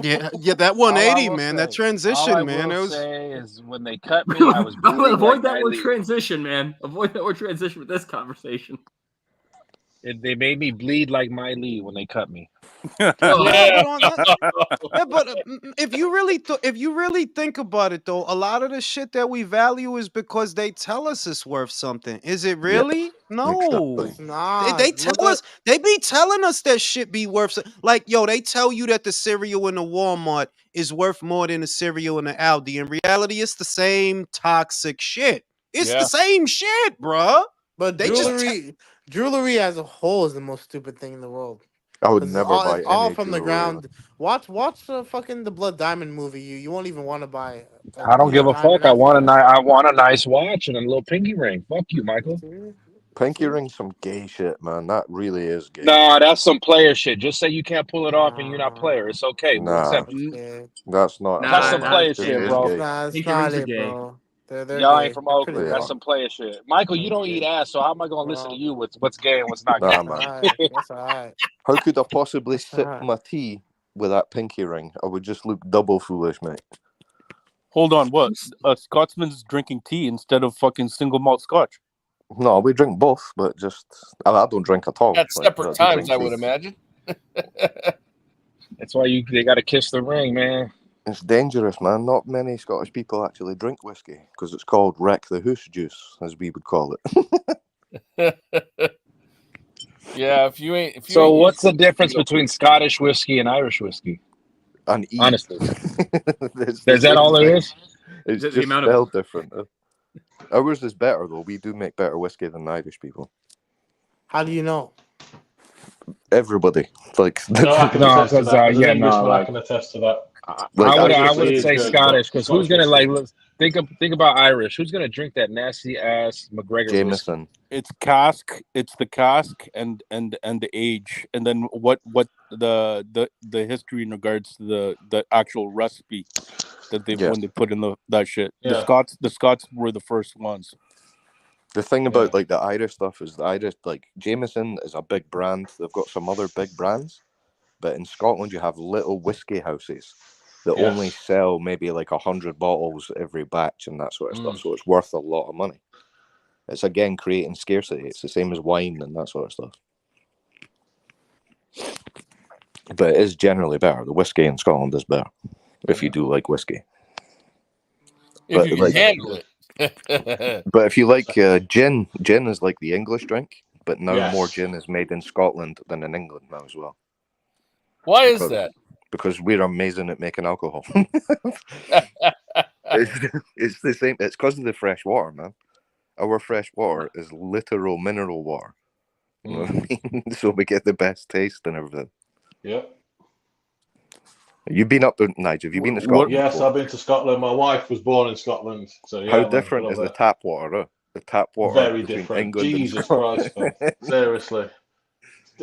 Yeah, that 180, man. That transition, man. All I will It was. say is when they cut me, I was bleeding Avoid like that my word lead. transition, man. Avoid that word transition with this conversation. They made me bleed like my lead when they cut me. But if you really think about it, though, a lot of the shit that we value is because they tell us it's worth something. Is it really? No. Exactly. Nah, They tell us, they be telling us that shit be worth like, yo, they tell you that the cereal in the Walmart is worth more than the cereal in the Aldi. In reality, it's the same toxic shit. It's the same shit, bruh. But They jewelry as a whole is the most stupid thing in the world. I would 'Cause never buy it's all any from the jewelry. ground. Watch fucking the Blood Diamond movie. You won't even want to buy. I don't give a fuck. I want a nice watch and a little pinky ring. Fuck you, Michael. Pinky ring's some gay shit, man. That really is gay. Nah, that's some player shit. Just say you can't pull it off and you're not player. It's okay. We'll Nah, accept it. that's not. That's some player Just shit, is bro. gay. It's not it, bro. They're Y'all gay. ain't from They're Oakland. pretty That's gay. some player shit. Michael, you don't eat ass, so how am I gonna listen to you with what's gay and what's not gay? Nah, man. That's all right. How could I possibly That's sip alright. my tea with that pinky ring? I would just look double foolish, mate. Hold on, what? A Scotsman's drinking tea instead of fucking single malt scotch. No, we drink both, but just I don't drink at all. At separate times, I would tea. imagine. That's why they gotta kiss the ring, man. It's dangerous, man. Not many Scottish people actually drink whiskey because it's called wreck the hoose juice, as we would call it. Yeah, if you ain't. So what's the difference between Scottish whiskey and Irish whiskey? And honestly, is that all there is? It's just spelled different. Ours is better though. We do make better whiskey than the Irish people. How do you know? Everybody, like I can attest to that. As an Englishman, like, I can attest to that. I would say good, Scottish because who's gonna Scottish think about Irish? Who's gonna drink that nasty ass McGregor Jameson? whiskey? It's cask. It's the cask and the age, and then what the history in regards to the actual recipe that they when they put in that shit. Yeah. The Scots were the first ones. The thing about like the Irish stuff is the Irish, like Jameson is a big brand. They've got some other big brands, but in Scotland you have little whiskey houses that only sell maybe like 100 bottles every batch and that sort of stuff. So it's worth a lot of money. It's again creating scarcity. It's the same as wine and that sort of stuff. But it is generally better. The whiskey in Scotland is better if you do like whiskey. If you can handle it. But if you like gin is like the English drink, but now more gin is made in Scotland than in England now as well. Why is that? Because we're amazing at making alcohol. It's the same. It's because of the fresh water, man. Our fresh water is literal mineral water. You know what I mean? So we get the best taste and everything. Yep. You've been up there, Nigel. Have you been to Scotland? Yes, before? I've been to Scotland. My wife was born in Scotland. So yeah, How different is the tap water? The tap water very between different. England Jesus and Scotland. Christ, man. Seriously.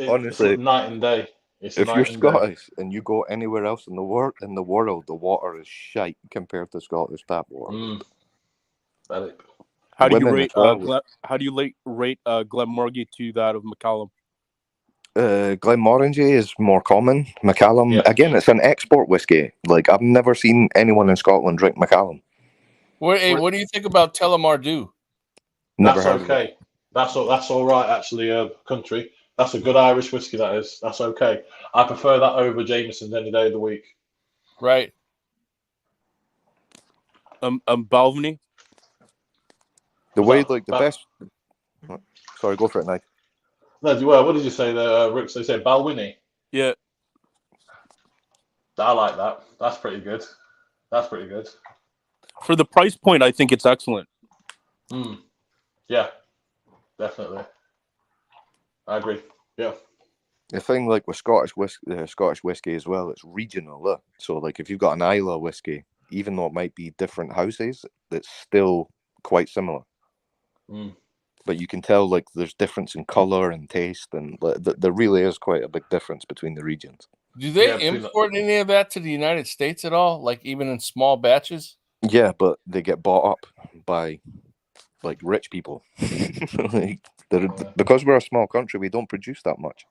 Honestly, it's night and day. If you're Scottish and you go anywhere else in the world, the water is shite compared to Scottish tap water. How do you rate Glenmorangie to that of Macallan? Glenmorangie is more common. Macallan, again, it's an export whiskey. Like I've never seen anyone in Scotland drink Macallan. What do you think about Telemardu? That's okay. That's all right, actually. Country. That's a good Irish whiskey. That is. That's okay. I prefer that over Jameson's any day of the week. Right. Balvenie. The way, like the best. Sorry, go for it, Nike. No, well, what did you say there, Rick? So you said Balvenie? Yeah. I like that. That's pretty good. For the price point, I think it's excellent. Yeah, definitely. I agree. Yeah. The thing, like with Scottish whiskey as well, it's regional. So, like, if you've got an Islay whiskey, even though it might be different houses, it's still quite similar. But you can tell, like, there's difference in color and taste, and there really is quite a big difference between the regions. Do they import any of that to the United States at all? Like even in small batches? Yeah, but they get bought up by like rich people. Like, because we're a small country, we don't produce that much.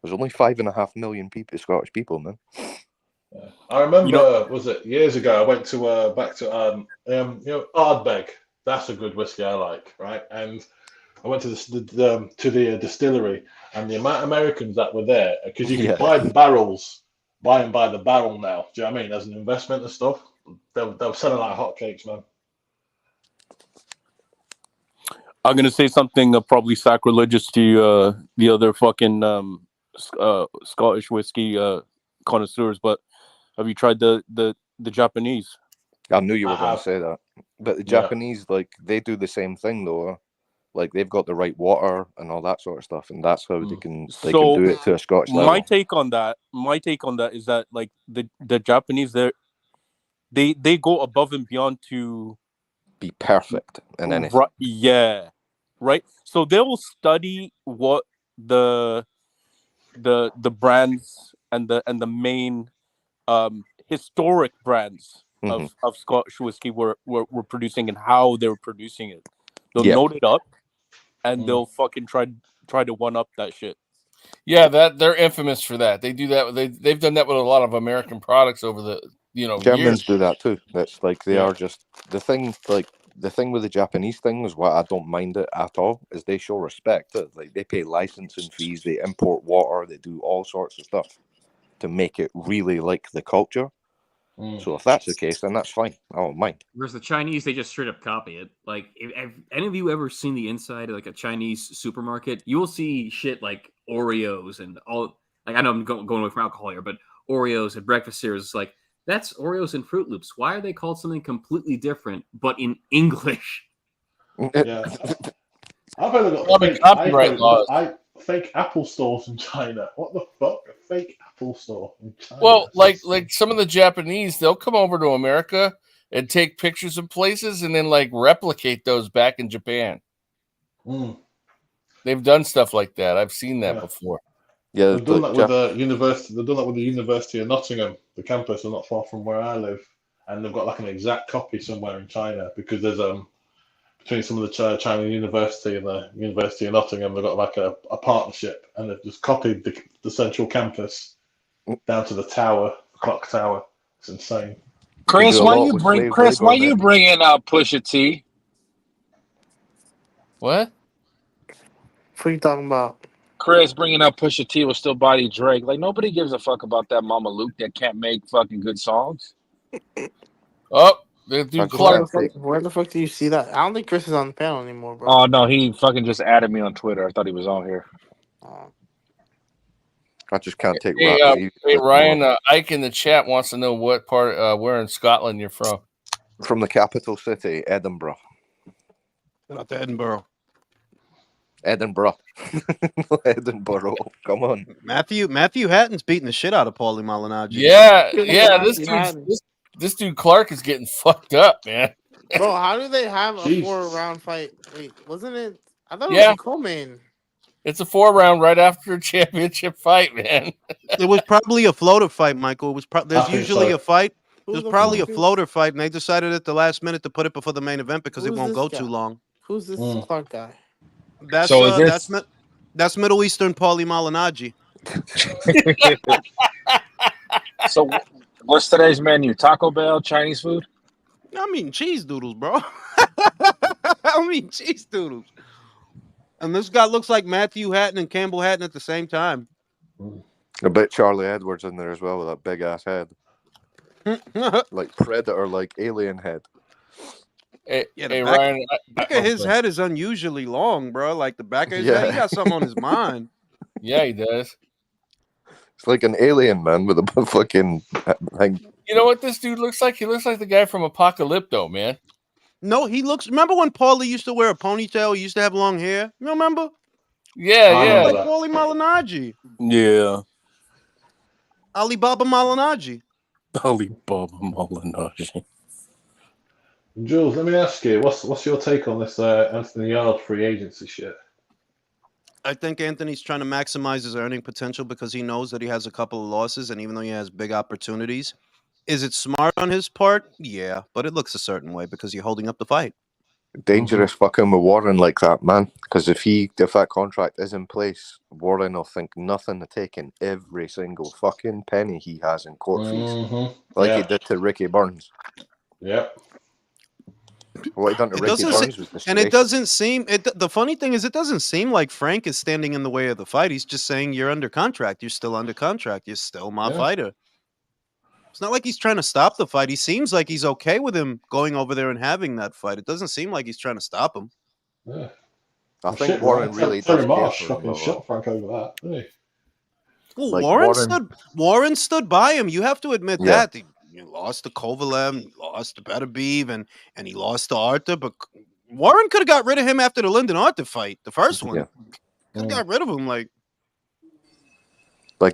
There's only 5.5 million people, Scottish people, man. Yeah. I remember, was it years ago? I went to back to Ardbeg. That's a good whiskey I like, right? And I went to the distillery, and the amount of Americans that were there, because you can buy the barrels, buy them by the barrel now. Do you know what I mean? As an investment and stuff, they were selling like hotcakes, man. I'm gonna say something probably sacrilegious to the other fucking Scottish whiskey connoisseurs, but have you tried the Japanese? I knew you were going to say that, but the Japanese, like, they do the same thing though. Like, they've got the right water and all that sort of stuff, and that's how they can do it to a Scotch level. My take on that is that, like, the Japanese, they go above and beyond to be perfect in anything. Right. So they will study what the brands and the main historic brands of Scotch whiskey were producing and how they were producing it. They'll note it up, and they'll fucking try to one up that shit. Yeah, they're infamous for that. They do that. They've done that with a lot of American products over the Germans years. do that too. That's like they are just the thing. Like the thing with the Japanese thing is why I don't mind it at all is they show respect. Like they pay licensing fees, they import water, they do all sorts of stuff to make it really like the culture. So if that's the case, then that's fine. I don't mind. Whereas the Chinese, they just straight up copy it. Like, have any of you ever seen the inside of like a Chinese supermarket? You will see shit like Oreos and all. Like, I know I'm going away from alcohol here, but Oreos and breakfast cereals. It's like, that's Oreos and Fruit Loops. Why are they called something completely different, but in English? Yeah. I've heard of copyright laws. Fake Apple stores in China. What the fuck? A fake Apple store in China? Well, like some of the Japanese, they'll come over to America and take pictures of places and then like replicate those back in Japan. They've done stuff like that. I've seen that before. Yeah, they've done that with the university. They've done that with the University of Nottingham. The campus is not far from where I live, and they've got like an exact copy somewhere in China because there's between some of the China University and the University of Nottingham, they've got like a partnership, and they've just copied the central campus down to the tower, the clock tower. It's insane. Chris, why you bring in Pusha T? What? What are you talking about? Chris bringing up Pusha T will still body Drake. Like, nobody gives a fuck about that Mama Luke that can't make fucking good songs. Oh, dude, Clark. Where the fuck do you see that? I don't think Chris is on the panel anymore, bro. Oh, no, he fucking just added me on Twitter. I thought he was on here. I just can't take Hey, Ryan, Ike in the chat wants to know what part, where in Scotland you're from. From the capital city, Edinburgh. Not the Edinburgh. Edinburgh. Come on. Matthew Hatton's beating the shit out of Paulie Malignaggi. Yeah. This dude Clark is getting fucked up, man. Bro, how do they have a 4-round fight? Wait, wasn't it? I thought it was a co-main. It's a 4-round right after a championship fight, man. It was probably a floater fight, Michael. It was there's usually a fight. There's probably a floater fight, and they decided at the last minute to put it before the main event because it won't go too long. Who's this Clark guy? That's Middle Eastern Paulie Malignaggi. So, what's today's menu? Taco Bell, Chinese food? I'm eating cheese doodles, bro. I'm eating cheese doodles. And this guy looks like Matthew Hatton and Campbell Hatton at the same time. I bet Charlie Edwards in there as well with that big ass head. Like Predator, like alien head. Hey, Ryan, back of his head is unusually long, bro. Like the back of his head, he got something on his mind. Yeah, he does. It's like an alien, man, with a fucking thing. You know what this dude looks like? He looks like the guy from Apocalypto, man. No, he looks. Remember when Paulie used to wear a ponytail? He used to have long hair. You remember? Yeah. Like Paulie Malignaggi. Yeah. Alibaba Malignaggi. Alibaba Malignaggi. Jules, let me ask you, what's your take on this Anthony Yarde free agency shit? I think Anthony's trying to maximize his earning potential because he knows that he has a couple of losses, and even though he has big opportunities, is it smart on his part? Yeah, but it looks a certain way because you're holding up the fight. Dangerous fucking with Warren like that, man. Because if that contract is in place, Warren will think nothing of taking every single fucking penny he has in court fees, like he did to Ricky Burns. Yep. What he done to Ricky Burns was disgraceful. And it doesn't seem. The funny thing is, it doesn't seem like Frank is standing in the way of the fight. He's just saying, "You're under contract. You're still under contract. You're still my fighter." It's not like he's trying to stop the fight. He seems like he's okay with him going over there and having that fight. It doesn't seem like he's trying to stop him. Yeah. I think Warren really does Terry care Marsh for him. fucking shot Frank over that, didn't he? Well, Like Warren stood by him. You have to admit Yeah. that. He lost to Kovalev, he lost to Benevidez, and he lost to Arthur. But Warren could have got rid of him after the Lyndon Arthur fight, the first one. Yeah. Could have got rid of him. Like,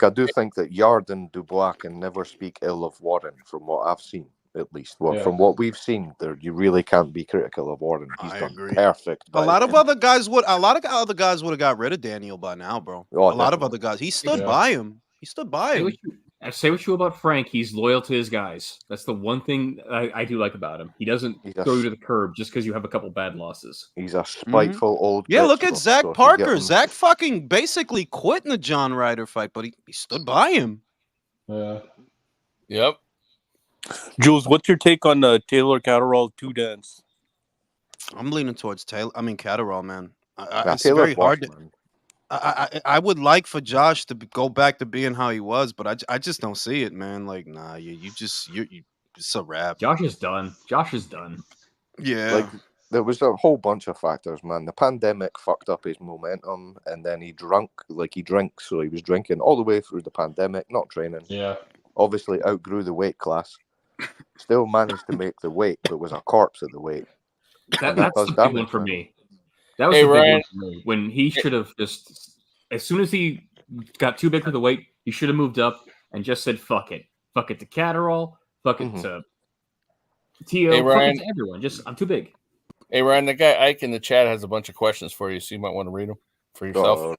I do think that Yard and Dubois can never speak ill of Warren, from what I've seen, at least. From what we've seen, you really can't be critical of Warren. He's done perfect. A lot of other guys would have got rid of Daniel by now, bro. Oh, a lot of other guys. He stood by him. He stood by him. Say what you will about Frank, he's loyal to his guys. That's the one thing I do like about him. He doesn't throw you to the curb just because you have a couple bad losses. He's a spiteful old. Yeah, look at Zach Parker. Zach fucking basically quit in the John Ryder fight, but he stood by him. Yeah. Yep. Jules, what's your take on Taylor Catterall 2 dance? I'm leaning towards Taylor. I mean Catterall, man. It's Taylor very hard. I would like for Josh to go back to being how he was, but I just don't see it, man. Like, nah, you it's a wrap. Josh is done. Yeah. Like, there was a whole bunch of factors, man. The pandemic fucked up his momentum, and then he drinks, so he was drinking all the way through the pandemic, not training. Yeah. Obviously outgrew the weight class. Still managed to make the weight, but was a corpse at the weight. That's the big one for me. That was the big one for me. When he should have just, as soon as he got too big for the weight, he should have moved up and just said, fuck it. Fuck it to Catterall. Fuck it to Tio. Hey, Ryan. Fuck it to everyone. I'm too big. Hey, Ryan, the guy Ike in the chat has a bunch of questions for you, so you might want to read them for yourself.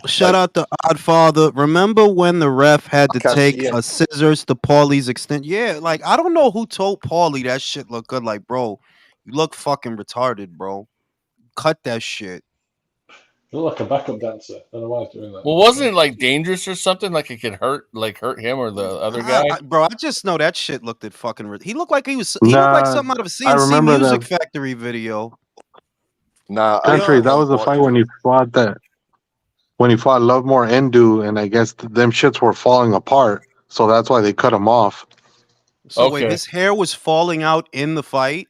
Shout out to Oddfather. Remember when the ref had to take scissors to Paulie's extent? Yeah, like, I don't know who told Paulie that shit looked good. Like, bro, you look fucking retarded, bro. Cut that shit. You look like a backup dancer. I don't know why he's doing that. Well, wasn't it like dangerous or something? Like it could hurt him or the other guy? Bro, I just know that shit looked at fucking. He looked like he looked like something out of a CNC Music Factory video. Nah, Country. That was the fight when he fought Lovemore Endu, and I guess them shits were falling apart, so that's why they cut him off. So wait, his hair was falling out in the fight.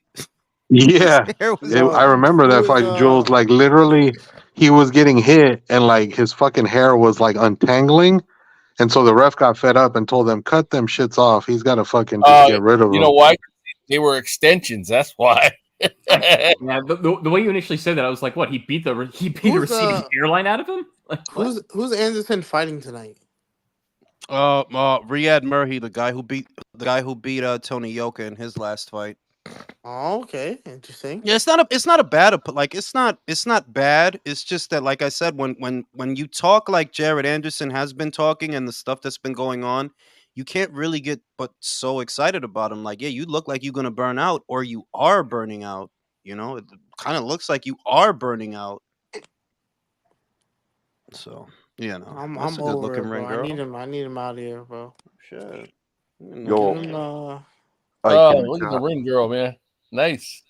Yeah, I remember that fight, Jules. Like, literally, he was getting hit, and like his fucking hair was like untangling, and so the ref got fed up and told them, "Cut them shits off. He's got to fucking just get rid of them." You know why? They were extensions. That's why. Yeah, the way you initially said that, I was like, "What? He beat the receding hairline out of him?" Like, who's Anderson fighting tonight? Riyad Murray, the guy who beat Tony Yoka in his last fight. Oh, okay, interesting. Yeah, it's not a bad, like, it's not bad. It's just that, like I said, when you talk like Jared Anderson has been talking and the stuff that's been going on, you can't really get but so excited about him. Like, yeah, you look like you're gonna burn out, or you are burning out. You know, it kind of looks like you are burning out. So yeah, no, I'm that's a good over looking it, ring bro. girl. I need him out of here, bro. Shit. Look at the ring girl, man. Nice.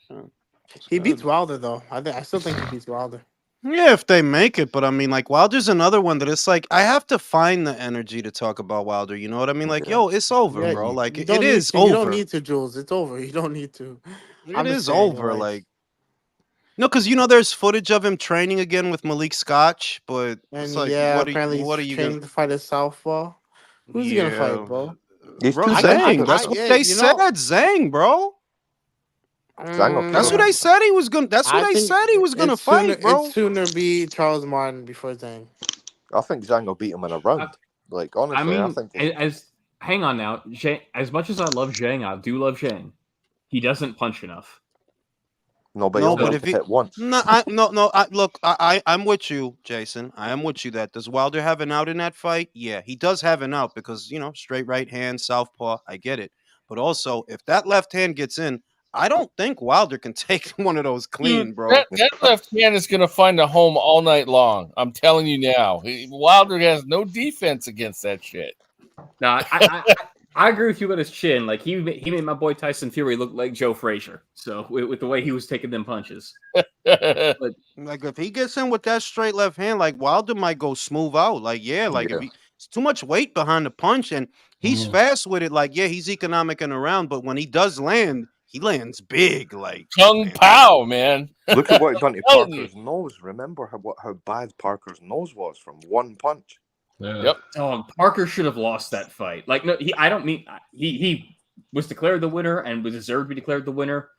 He beats Wilder, though. I still think he beats Wilder. Yeah, if they make it, but I mean, like, Wilder's another one that it's like I have to find the energy to talk about Wilder. You know what I mean? Like, yo, it's over, bro. Like, it is over. You don't need to, Jules. It's over. You don't need to. It is over. Like, no, because there's footage of him training again with Malik Scotch, but it's like, apparently what are you training to fight a southpaw? Who's he gonna fight, bro? Bro, Zhang. That's what they said. Zhang, bro. That's who they said he was gonna. That's who they said he was gonna fight, bro. It'd sooner be Charles Martin before Zhang. I think Zhang will beat him in a round. Like, honestly, I think. Hang on now, as much as I love Zhang, I do love Zhang. He doesn't punch enough. But if he hit once. Look, I'm with you, Jason. I am with you. That does Wilder have an out in that fight? Yeah, he does have an out because straight right hand, southpaw. I get it, but also if that left hand gets in, I don't think Wilder can take one of those clean, Dude, bro. that left hand is going to find a home all night long. I'm telling you now. Wilder has no defense against that shit. No, I agree with you about his chin. Like he made my boy Tyson Fury look like Joe Frazier. So with the way he was taking them punches. But like if he gets in with that straight left hand, like Wilder might go smooth out. Like if it's too much weight behind the punch, and he's fast with it. Like he's economic and around, but when he does land, he lands big. Like Kung Pao, man. Look at what he done to Parker's nose. Remember how bad Parker's nose was from one punch. Yeah. Yep. Oh, Parker should have lost that fight. Like, no, I don't mean he was declared the winner and was deserved to be declared the winner.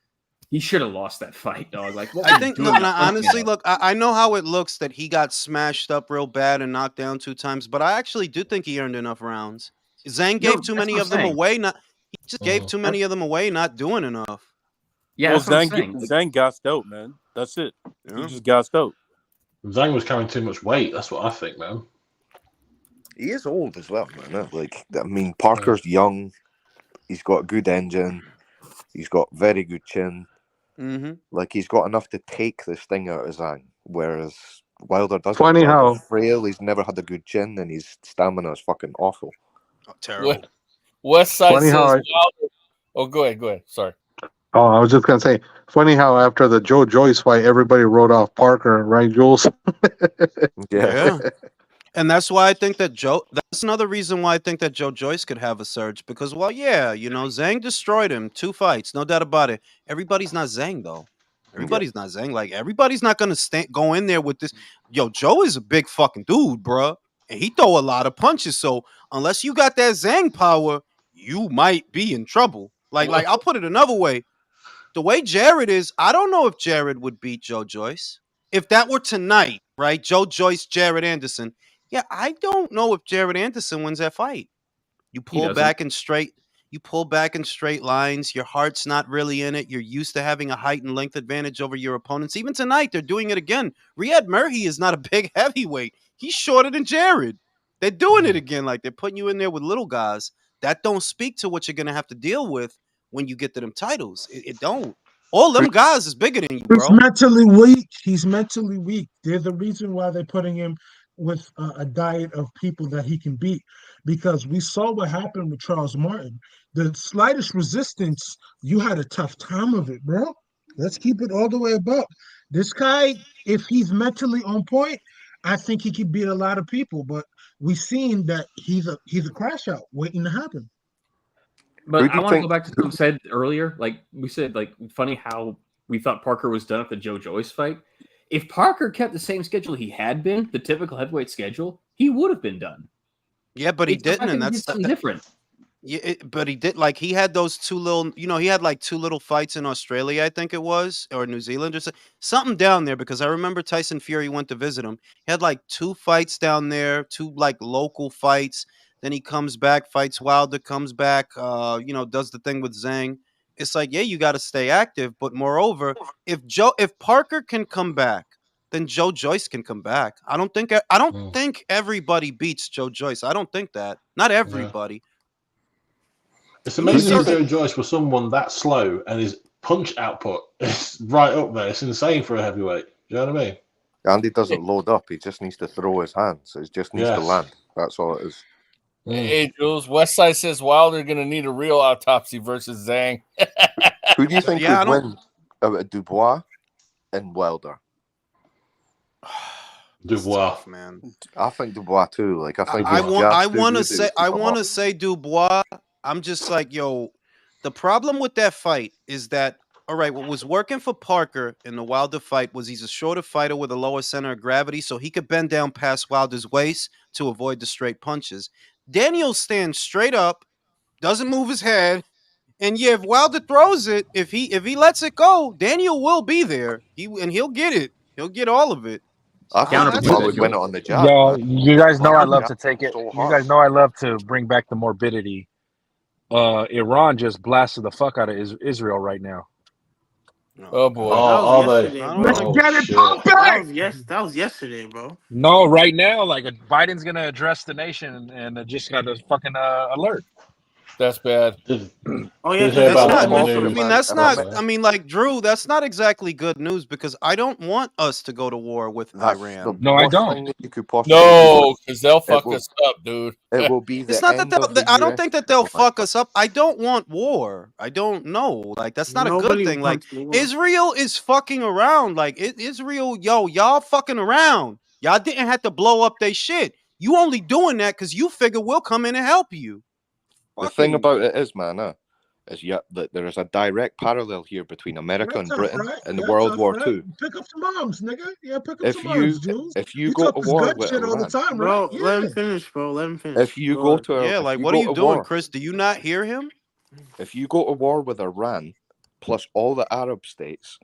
He should have lost that fight, dog. Like, I think, honestly, look, I know how it looks that he got smashed up real bad and knocked down 2 times, but I actually do think he earned enough rounds. Zhang gave too many of them away. He just gave too many of them away, not doing enough. Yeah, well, Zhang gassed out, man. That's it. Yeah. He just gassed out. Zhang was carrying too much weight. That's what I think, man. He is old as well, man. Like, I mean, Parker's young. He's got a good engine. He's got very good chin. Mm-hmm. Like, he's got enough to take the sting out of Zhang, whereas Wilder doesn't. Funny how frail. He's never had a good chin, and his stamina is fucking awful. Oh, terrible. West Side says Wilder. Oh, go ahead. Sorry. Oh, I was just gonna say, funny how after the Joe Joyce fight, everybody wrote off Parker, right, Jules? Yeah. And that's why I think that that's another reason why I think that Joe Joyce could have a surge. Because, well, yeah, Zhang destroyed him. 2 fights, no doubt about it. Everybody's not Zhang, though. Everybody's not Zhang. Like, everybody's not going to go in there with this. Yo, Joe is a big fucking dude, bruh. And he throw a lot of punches. So, unless you got that Zhang power, you might be in trouble. Like I'll put it another way. The way Jared is, I don't know if Jared would beat Joe Joyce. If that were tonight, right? Joe Joyce, Jared Anderson. Yeah, I don't know if Jared Anderson wins that fight. You pull back in straight lines. Your heart's not really in it. You're used to having a height and length advantage over your opponents. Even tonight, they're doing it again. Riyad Murphy is not a big heavyweight. He's shorter than Jared. They're doing it again. Like, they're putting you in there with little guys. That don't speak to what you're going to have to deal with when you get to them titles. It don't. All them guys is bigger than you, bro. He's mentally weak. He's mentally weak. There's a reason why they're putting him with a diet of people that he can beat, because we saw what happened with Charles Martin. The slightest resistance, you had a tough time of it, bro. Let's keep it all the way above. This guy, if he's mentally on point, I think he could beat a lot of people, but we've seen that he's a crash out waiting to happen. But I want to go back to something said earlier. Like we said, like, funny how we thought Parker was done at the Joe Joyce fight. If Parker kept the same schedule he had been, the typical heavyweight schedule, he would have been done. Yeah, but he didn't, and that's something different. Yeah, but he did. Like, he had those 2 little, he had like 2 little fights in Australia, I think it was, or New Zealand, or something down there. Because I remember Tyson Fury went to visit him. He had like 2 fights down there, 2 like local fights. Then he comes back, fights Wilder, comes back, does the thing with Zhang. It's like, yeah, you got to stay active. But moreover, if Parker can come back, then Joe Joyce can come back. I don't think everybody beats Joe Joyce. I don't think that. Not everybody. Yeah. It's amazing Joe Joyce was someone that slow, and his punch output is right up there. It's insane for a heavyweight. You know what I mean? Andy doesn't load up. He just needs to throw his hands. He just needs to land. That's all it is. Hey, Jules, Westside says Wilder going to need a real autopsy versus Zhang. Who do you think would win? Dubois and Wilder? Dubois, tough, man. I think Dubois too. Like, I think I want to say Dubois. I'm just like, yo, the problem with that fight is that, all right, what was working for Parker in the Wilder fight was he's a shorter fighter with a lower center of gravity, so he could bend down past Wilder's waist to avoid the straight punches. Daniel stands straight up, doesn't move his head, and yeah, if Wilder throws it, if he lets it go, Daniel will be there. He'll get it. He'll get all of it. I would win it on the job. Yo, you guys know I love to take it. You guys know I love to bring back the morbidity. Iran just blasted the fuck out of Israel right now. Oh boy! Let's get it pumping. That was yesterday, bro. No, right now, like Biden's gonna address the nation, and just got a fucking alert. That's bad. Oh yeah, Did hear That's about that not. in the I news. mean, that's About not. I mean, like Drew, that's not exactly good news because I don't want us to go to war with That's the Iran. No, I worst don't. thing that you could possibly do. No, because they'll It fuck will, us up, dude. it will be It's the not that end of the I don't US. think that they'll Oh my fuck God. us up. I don't want war. I don't know. Like that's not a good nobody thing. Like wants war. Israel is fucking around. Like Israel, y'all fucking around. Y'all didn't have to blow up their shit. You only doing that because you figure we'll come in and help you. The thing about it is, man, is that there is a direct parallel here between America and Britain in World War II. Pick up some arms, nigga. Yeah, pick up If some arms, Jules. if you You go talk to this war gut with shit all the Iran, time, Bro, right? let him finish, bro. Let him finish. if you go to Yeah, like what are you doing, Chris? Do you not hear him? If you go to war with Iran plus all the Arab states,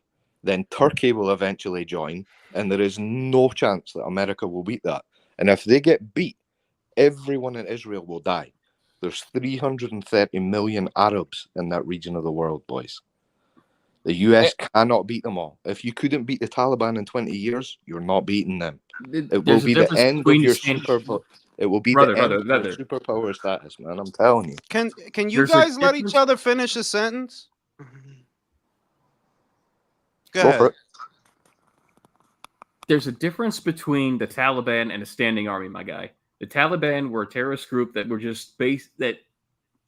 then Turkey will eventually join, and there is no chance that America will beat that. And if they get beat, everyone in Israel will die. There's 330 million Arabs in that region of the world, boys. The US cannot beat them all. If you couldn't beat the Taliban in 20 years, you're not beating them. It will be the end of your It will be the end of your superpower status, man. I'm telling you. Can you guys let each other finish a sentence? Go ahead. For it. There's a difference between the Taliban and a standing army, my guy. The Taliban were a terrorist group that were just based that,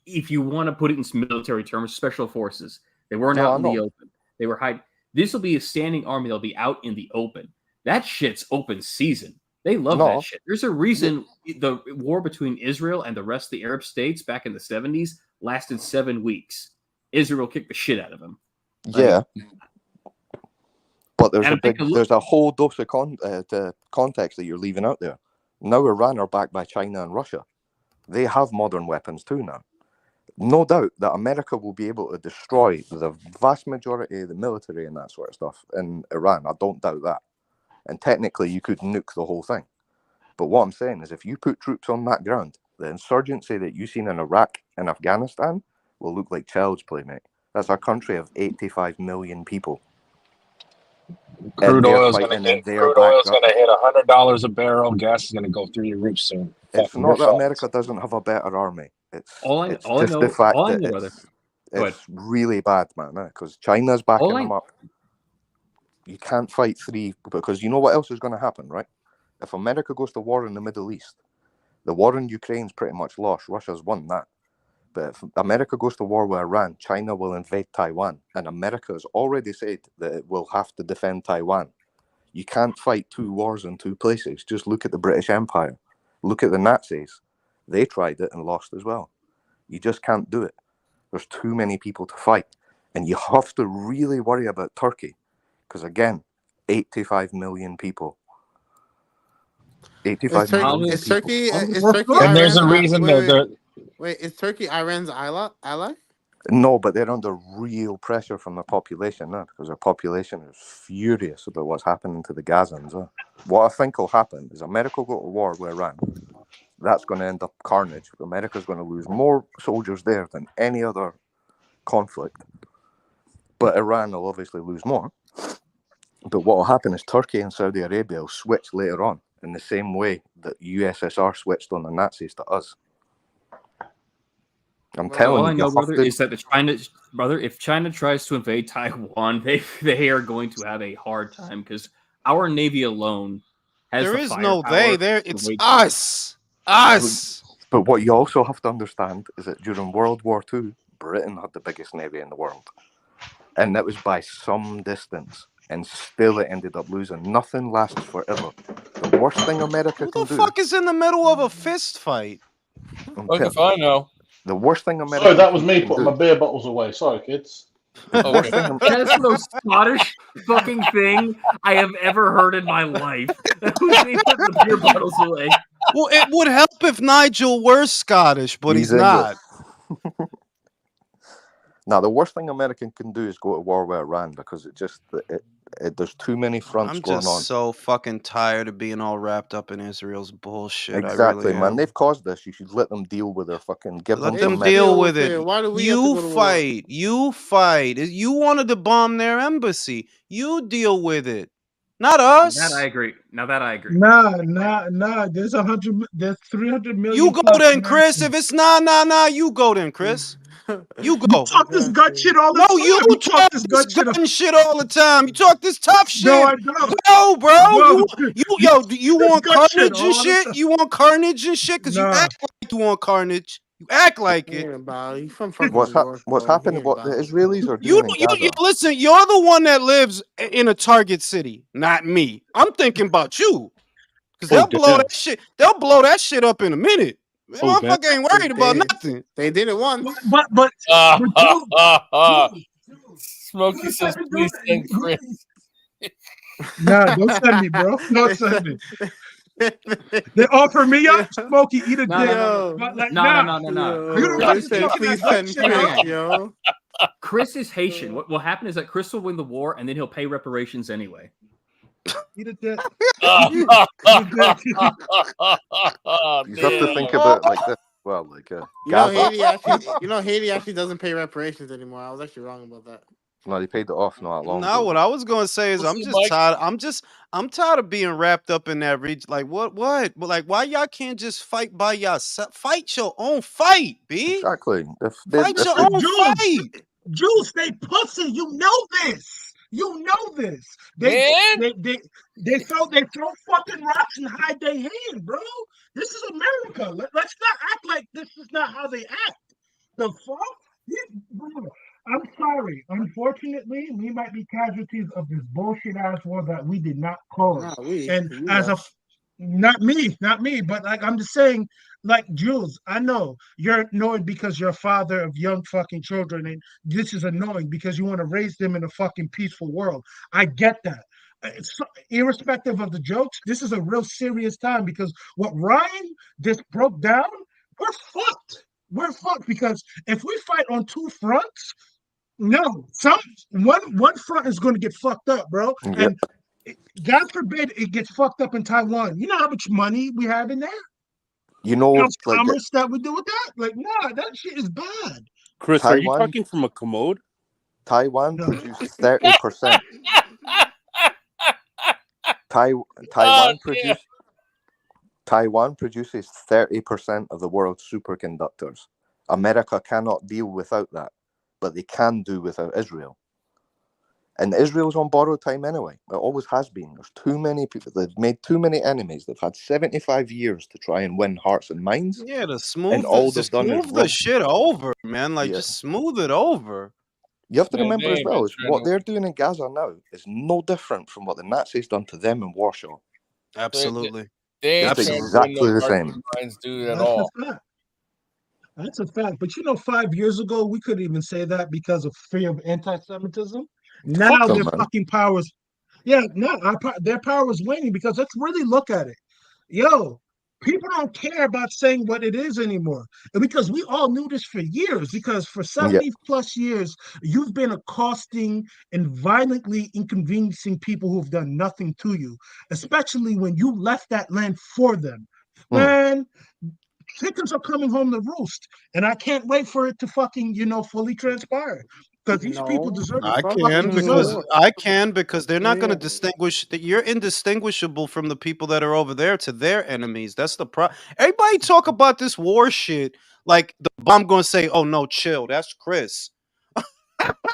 if you want to put it in some military terms, special forces. They weren't out in the open. They were hiding. This will be a standing army. They'll be out in the open. That shit's open season. They love that shit. There's a reason the war between Israel and the rest of the Arab states back in the 70s lasted 7 weeks. Israel kicked the shit out of them. Yeah. But there's a whole dose of context that you're leaving out there. Now Iran are backed by China and Russia. They have modern weapons too now. No doubt that America will be able to destroy the vast majority of the military and that sort of stuff in Iran. I don't doubt that. And technically, you could nuke the whole thing. But what I'm saying is, if you put troops on that ground, the insurgency that you've seen in Iraq and Afghanistan will look like child's play, mate. That's a country of 85 million people. Crude oil is going to hit $100 a barrel. Gas is going to go through the roof soon. It's not that America doesn't have a better army. It's just the fact that it's really bad, man. Because China's backing them up. You can't fight three, because you know what else is going to happen, right? If America goes to war in the Middle East, the war in Ukraine's pretty much lost. Russia's won that. But if America goes to war with Iran, China will invade Taiwan. And America has already said that it will have to defend Taiwan. You can't fight two wars in two places. Just look at the British Empire. Look at the Nazis. They tried it and lost as well. You just can't do it. There's too many people to fight. And you have to really worry about Turkey. Because again, 85 million people. 85 million is people. Turkey and there's a reason Wait, is Turkey Iran's ally? No, but they're under real pressure from the population now, because their population is furious about what's happening to the Gazans. What I think will happen is America will go to war with Iran. That's going to end up carnage. America's going to lose more soldiers there than any other conflict. But Iran will obviously lose more. But what will happen is Turkey and Saudi Arabia will switch later on in the same way that USSR switched on the Nazis to us. I'm telling you. All I know, brother, is that if China tries to invade Taiwan, they are going to have a hard time, because our Navy alone has there is no they. It's us. But what you also have to understand is that during World War II, Britain had the biggest Navy in the world. And that was by some distance. And still it ended up losing. Nothing lasts forever. The worst thing America can do... Who the fuck is in the middle of a fist fight? Look if I know. The worst thing America... Sorry, that was me putting my beer bottles away. Sorry, kids. That's the most Scottish fucking thing I have ever heard in my life. Who's me putting the beer bottles away? Well, it would help if Nigel were Scottish, but he's not. Now, the worst thing America can do is go to war with Iran, because there's too many fronts going on. I'm just so fucking tired of being all wrapped up in Israel's bullshit. Exactly, really man. They've caused this. You should let them deal with their fucking... Let them deal with it. Why do we You fight. You fight. You wanted to bomb their embassy. You deal with it. Not us. That I agree. Now that I agree. Nah. There's 300 million. You go plus then, Chris. Americans. If it's nah, you go then, Chris. You You go. talk this gut shit all the No, time. you talk this gun shit all the time. You talk this tough shit. No, I don't. No, bro. No. You want gut shit carnage and all the shit? time. You want carnage and shit? Because you Nah. act like you want carnage. You act like it. You from fucking What's New York, what's bro. happening? What the Israelis are You doing in Gaza? listen. You're the one that lives in a target city, not me. I'm thinking about you because they'll blow that shit. They'll blow that shit up in a minute. Motherfucker ain't worried about nothing. They did it once. But Smokey says, please send Chris. Nah, don't send me, bro. Don't send me. They offer me up, Smokey, eat a dick. No. You don't have to Say, talk please that send shit, Chris, yo. Chris is Haitian. What will happen is that Chris will win the war, and then he'll pay reparations anyway. Eat a dick. You have to think about it like this. Well, like Haiti actually doesn't pay reparations anymore. I was actually wrong about that. No, they paid it off not long No, ago. what I was gonna say is I'm tired of being wrapped up in that region. Like what? But like, why y'all can't just fight by yourself? Fight your own fight, B. Exactly. Fight your own fight. Juice, they pussy. You know this. You know this. They throw fucking rocks and hide their hand, bro. This is America. Let's not act like this is not how they act. The fuck? I'm sorry. Unfortunately, we might be casualties of this bullshit ass war that we did not cause. Not me, but like I'm just saying, like Jules, I know you're annoyed because you're a father of young fucking children, and this is annoying because you want to raise them in a fucking peaceful world. I get that. Irrespective of the jokes, this is a real serious time because what Ryan just broke down, we're fucked. We're fucked because if we fight on two fronts, no, one front is going to get fucked up, bro. Yep. And God forbid it gets fucked up in Taiwan. You know how much money we have in there? You know, how much commerce that we do with that? Like, nah, that shit is bad. Chris, Taiwan, are you talking from a commode? Taiwan produces 30%. Taiwan produces 30% of the world's superconductors. America cannot deal without that, but they can do without Israel. And Israel's on borrowed time anyway. It always has been. There's too many people. They've made too many enemies. They've had 75 years to try and win hearts and minds. Yeah, to smooth the shit over, man. Like, just smooth it over. You have to remember as well, is what they're doing in Gaza now is no different from what the Nazis done to them in Warsaw. Absolutely. It's exactly the same. That's a fact. But 5 years ago, we couldn't even say that because of fear of anti-Semitism. Now their fucking powers. Yeah, no, their power is waning because let's really look at it. Yo, people don't care about saying what it is anymore. And because we all knew this for years, because for 70 plus years, you've been accosting and violently inconveniencing people who've done nothing to you, especially when you left that land for them. Man, chickens are coming home to roost, and I can't wait for it to fucking, fully transpire. Because these people deserve it. I can because they're not going to distinguish that you're indistinguishable from the people that are over there to their enemies. That's the problem. Everybody talk about this war shit like the bomb going to say, "Oh no, chill." That's Chris. That's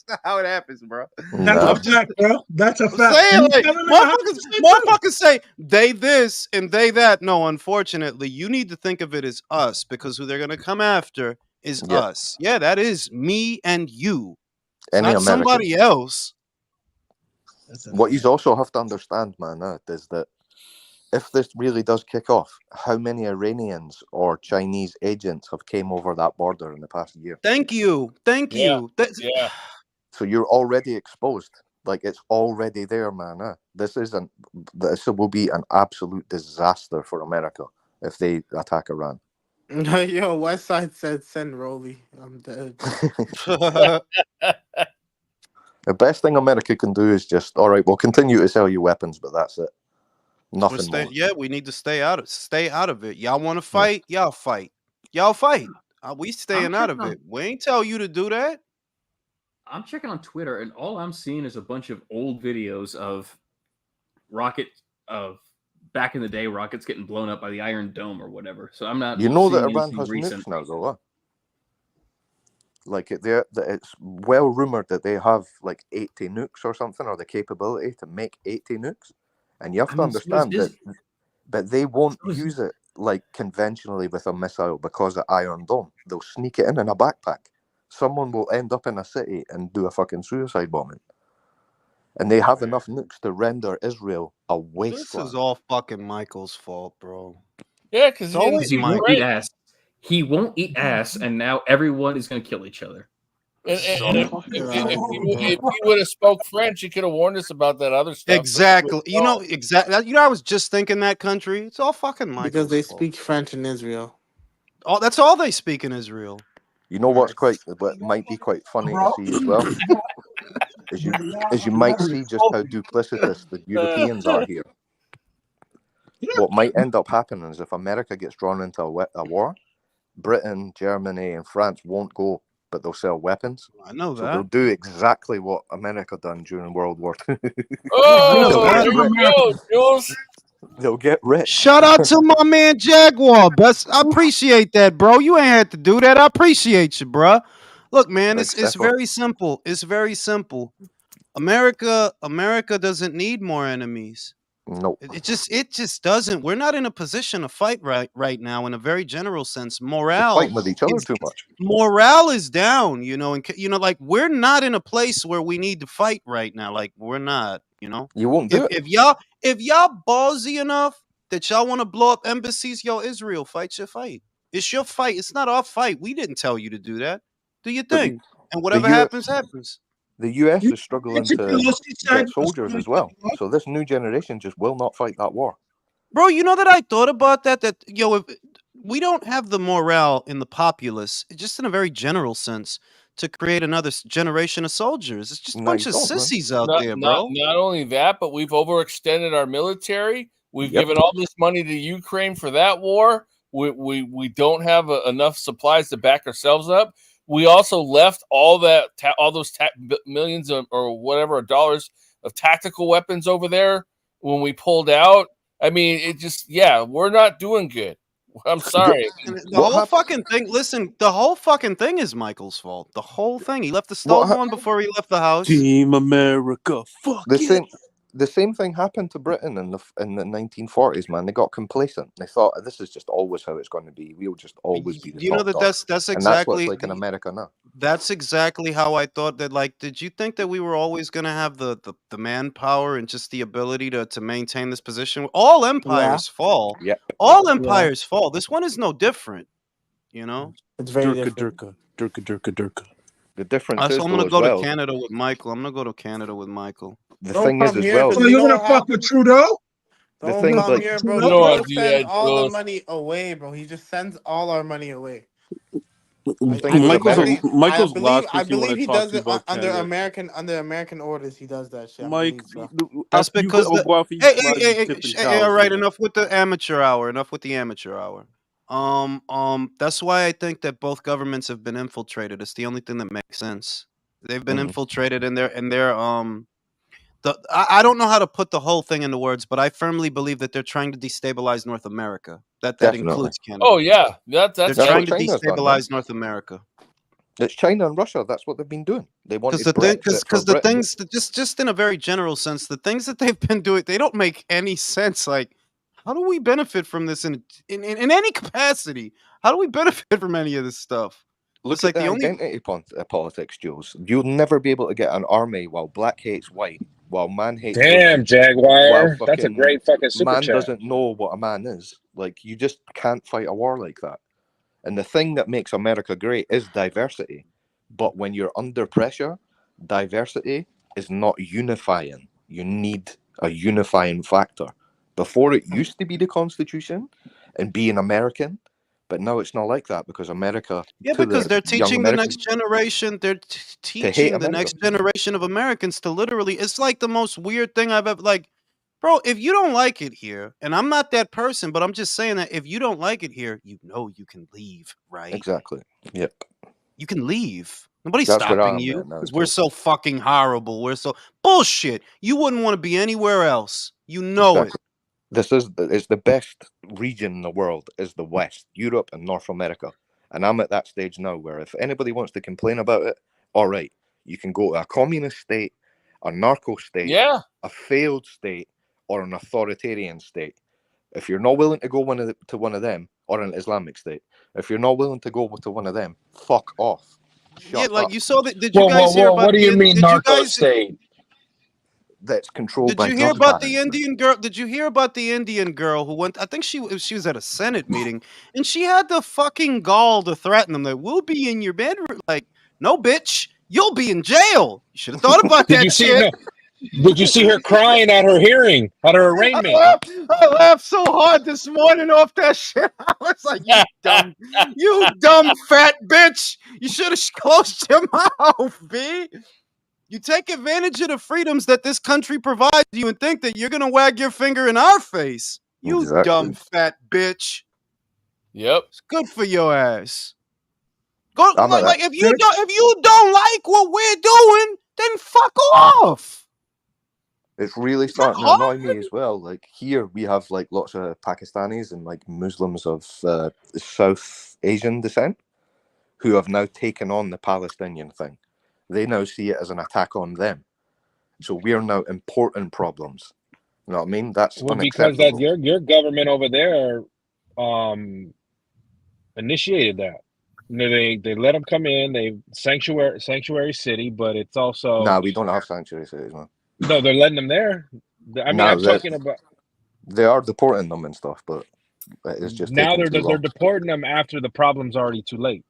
not how it happens, bro. That's a fact, bro. That's a fact. Motherfuckers say they this and they that. No, unfortunately, you need to think of it as us because who they're going to come after is us. Yeah, that is me and you. Not somebody else. What you also have to understand, man, is that if this really does kick off, how many Iranians or Chinese agents have came over that border in the past year? Thank you. So you're already exposed. Like, it's already there, man. This will be an absolute disaster for America if they attack Iran. Yo, West Side said send Rolly. I'm dead. The best thing America can do is just, all right, we'll continue to sell you weapons, but that's it. Nothing more. Yeah, we need to stay out of it. Y'all want to fight? Y'all fight. Y'all fight. We staying out of it. We ain't tell you to do that. I'm checking on Twitter, and all I'm seeing is a bunch of old videos of back in the day, rockets getting blown up by the Iron Dome or whatever. So I'm not. You know that seeing Iran anything has recent. nukes now, though. Like it's well rumored that they have like 80 nukes or something, or the capability to make 80 nukes. And you have to understand that, but they won't use it like conventionally with a missile because of Iron Dome. They'll sneak it in a backpack. Someone will end up in a city and do a fucking suicide bombing. And they have enough nukes to render Israel a wasteland. This is all fucking Michael's fault, bro. Yeah, because he won't eat ass. He won't eat ass, and now everyone is going to kill each other. And if he would have spoke French, he could have warned us about that other stuff. Exactly. You know, I was just thinking that country. It's all fucking Michael's because they fault. speak French in Israel. Oh, that's all they speak in Israel. You know what might be quite funny to see as well? is you might see just how duplicitous the Europeans are here. What might end up happening is if America gets drawn into a war, Britain, Germany, and France won't go, but they'll sell weapons. I know that. So they'll do exactly what America done during World War II. Oh, there you go, Jules. They'll get rich. Shout out to my man Jaguar. I appreciate that, bro. You ain't had to do that. I appreciate you, bro. Look, man, it's very simple. It's very simple. America doesn't need more enemies. No, it just doesn't. We're not in a position to fight right now. In a very general sense, morale. We're fighting with each other too much. Morale is down. Like we're not in a place where we need to fight right now. Like we're not. You won't do it. If y'all ballsy enough that y'all want to blow up embassies, Israel, fight your fight. It's your fight. It's not our fight. We didn't tell you to do that. Do your thing, and whatever happens, happens. The US is struggling to get soldiers as well. So this new generation just will not fight that war. Bro, you know that I thought about that if we don't have the morale in the populace, just in a very general sense, to create another generation of soldiers. It's just a bunch of sissies out there, bro. Not only that, but we've overextended our military. We've given all this money to Ukraine for that war. We don't have enough supplies to back ourselves up. We also left all those millions or whatever dollars of tactical weapons over there when we pulled out. I mean, we're not doing good. I'm sorry. The whole fucking thing. Listen, the whole fucking thing is Michael's fault. The whole thing. He left the stove on before he left the house. Team America. Fuck the same thing happened to Britain in the 1940s, man. They got complacent. They thought this is just always how it's going to be. We'll just always be the top dog. That's exactly, and that's what's like in America now. That's exactly how I thought that. Like, did you think that we were always going to have the manpower and just the ability to maintain this position? All empires fall. Yeah. All empires fall. This one is no different. It's very different. Durka. The difference is I'm going to go to Canada with Michael. The thing is as well. So you're gonna fuck with Trudeau? The thing is, like, here, bro. He sends all the money away, bro. He just sends all our money away. I believe he does it under American orders. He does that shit. Mike, that's because hey, all right. Enough with the amateur hour. That's why I think that both governments have been infiltrated. It's the only thing that makes sense. They've been infiltrated in their I don't know how to put the whole thing into words, but I firmly believe that they're trying to destabilize North America. That includes Canada. Oh yeah, they're trying to destabilize North America. It's China and Russia. That's what they've been doing. They want because the things just in a very general sense, the things that they've been doing, they don't make any sense. Like, how do we benefit from this in any capacity? How do we benefit from any of this stuff? Looks like the identity politics, Jules. You'll never be able to get an army while black hates white, while man hates. Damn, Jaguar. That's a great fucking super man chat. Doesn't know what a man is. Like, you just can't fight a war like that. And the thing that makes America great is diversity. But when you're under pressure, diversity is not unifying. You need a unifying factor. Before, it used to be the Constitution and being American. But now it's not like that because America. Yeah, because they're teaching the next generation. They're teaching the next generation of Americans to literally. It's like the most weird thing I've ever. Like, bro, if you don't like it here, and I'm not that person, but I'm just saying that if you don't like it here, you can leave, right? Exactly. Yep. You can leave. Nobody's stopping you because we're so fucking horrible. We're so bullshit. You wouldn't want to be anywhere else. You know it. It's the best region in the world is the West, Europe and North America. And I'm at that stage now where if anybody wants to complain about it, all right, you can go to a communist state, a narco state, a failed state, or an authoritarian state. If you're not willing to go to one of them, or an Islamic state, if you're not willing to go to one of them, fuck off. Shut up. You saw that. Did you guys hear about? What do you mean narco state? That's controlled by. Did you hear about the Indian girl? Did you hear about the Indian girl who went? I think she was at a Senate meeting, and she had the fucking gall to threaten them that we'll be in your bedroom. Like, no, bitch, you'll be in jail. You should have thought about that shit. Did you see her crying at her hearing, at her arraignment? I laughed so hard this morning off that shit. I was like, you dumb fat bitch. You should have closed your mouth, B. You take advantage of the freedoms that this country provides you and think that you're going to wag your finger in our face. You dumb fat bitch. Yep. It's good for your ass. Go, like if you don't like what we're doing, then fuck off. It's really starting to annoy me as well. Like here we have like lots of Pakistanis and like Muslims of South Asian descent who have now taken on the Palestinian thing. They now see it as an attack on them. So we're now importing problems. You know what I mean? That's because that your government over there initiated that. You know, they let them come in. They sanctuary city, but it's also we don't have sanctuary cities, man. No, they're letting them there. I mean, I'm talking about. They are deporting them and stuff, but it's just now they're deporting them after the problem's already too late.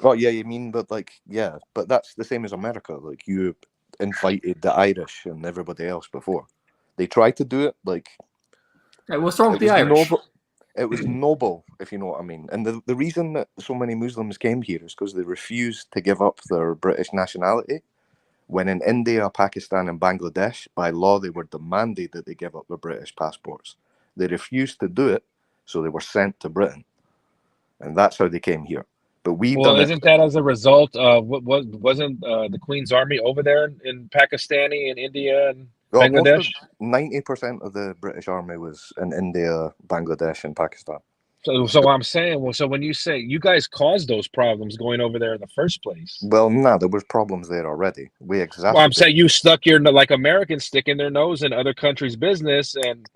Oh yeah, you mean, but that's the same as America. Like you invited the Irish and everybody else before. They tried to do it. Like, hey, what's wrong with the Irish? It was noble, if you know what I mean. And the reason that so many Muslims came here is because they refused to give up their British nationality. When in India, Pakistan, and Bangladesh, by law, they were demanded that they give up their British passports. They refused to do it, so they were sent to Britain, and that's how they came here. But isn't that as a result of wasn't the Queen's Army over there in Pakistani and India and Bangladesh? 90% of the British Army was in India, Bangladesh, and Pakistan. So I'm saying, so when you say you guys caused those problems going over there in the first place, well, no, there was problems there already. I'm saying you stuck like Americans sticking their nose in other countries' business and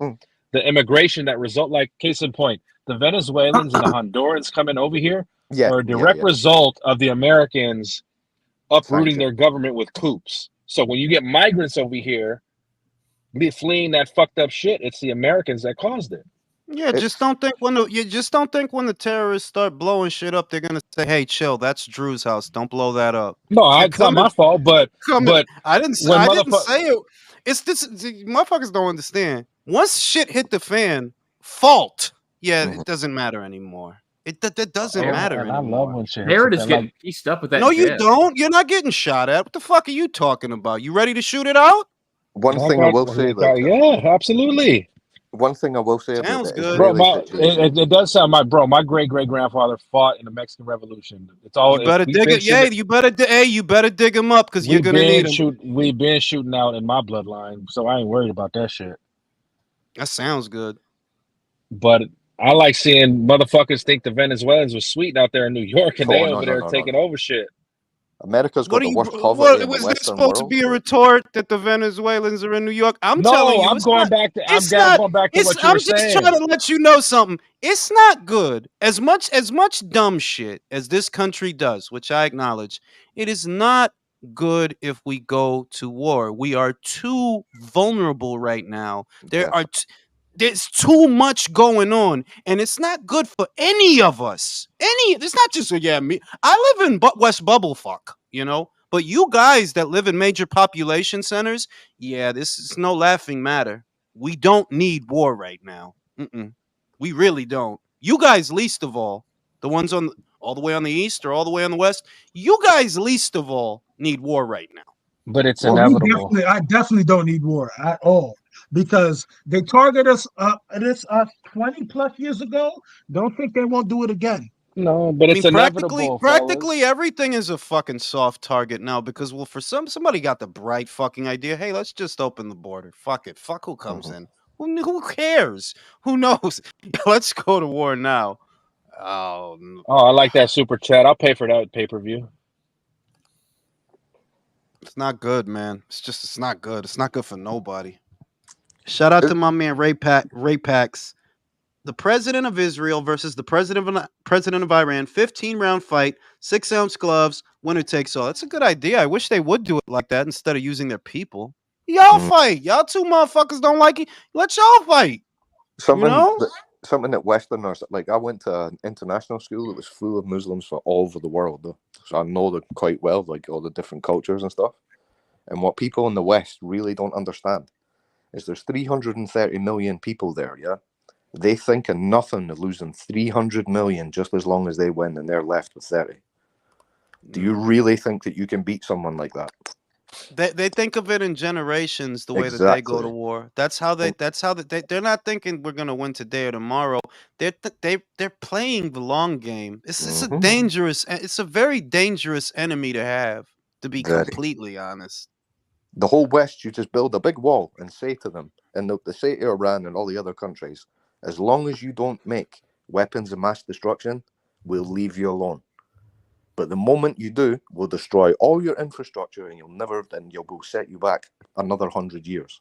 the immigration that result. Like case in point, the Venezuelans and the Hondurans coming over here are a direct result of the Americans uprooting their government with coups. So when you get migrants over here fleeing that fucked up shit, it's the Americans that caused it. Yeah, just don't think when the terrorists start blowing shit up, they're gonna say, "Hey, chill, that's Drew's house. Don't blow that up." No, it's not my fault, but I didn't say it. It's this. Motherfuckers don't understand. Once shit hit the fan, fault. Yeah, it doesn't matter anymore. It doesn't matter anymore. I love when shit. Barrett is getting pieced up with that. No, you don't. You're not getting shot at. What the fuck are you talking about? You ready to shoot it out? One thing I will say, absolutely. One thing I will say sounds about good, bro. It does sound my great grandfather fought in the Mexican Revolution. It's all you better dig it. Yeah, you better dig him up because you're gonna need him. We've been shooting out in my bloodline, so I ain't worried about that shit. That sounds good. But I like seeing motherfuckers think the Venezuelans were sweet out there in New York and over there taking over shit. America's got the worst poverty in the Western world. Was this supposed to be a retort that the Venezuelans are in New York? I'm telling you, I'm going back to what you were saying. I'm just trying to let you know something. It's not good. As much dumb shit as this country does, which I acknowledge, it is not good if we go to war. We are too vulnerable right now. There's too much going on, and it's not good for any of us. It's not just me. I live in West Bubblefuck, but you guys that live in major population centers, this is no laughing matter. We don't need war right now. We really don't. You guys least of all. The ones all the way on the east or all the way on the west. You guys least of all need war right now. But it's inevitable. I definitely don't need war at all. Because they target us 20 plus years ago. Don't think they won't do it again. No, but it's inevitable. Practically everything is a fucking soft target now because, well, for somebody got the bright fucking idea. Hey, let's just open the border. Fuck it. Fuck who comes in. Who cares? Who knows? Let's go to war now. Oh, I like that super chat. I'll pay for that pay-per-view. It's not good, man. It's not good. It's not good for nobody. Shout out to my man Ray Pax. The president of Israel versus the president of Iran. 15-round fight, 6-ounce gloves, winner takes all. That's a good idea. I wish they would do it like that instead of using their people. Y'all fight. Y'all two motherfuckers don't like it. Let y'all fight. Something that Westerners, like, I went to an international school that was full of Muslims from all over the world, though. So I know them quite well, like all the different cultures and stuff. And what people in the West really don't understand is there's 330 million people there, yeah? They think of nothing of losing 300 million just as long as they win and they're left with 30. Do you really think that you can beat someone like that? They think of it in generations the way that they go to war. That's how they're not thinking we're gonna win today or tomorrow. They're playing the long game. It's a very dangerous enemy to have, to be completely honest. The whole West, you just build a big wall and say to them, and they say to Iran and all the other countries, as long as you don't make weapons of mass destruction, we'll leave you alone. But the moment you do, we'll destroy all your infrastructure and we'll set you back another 100 years.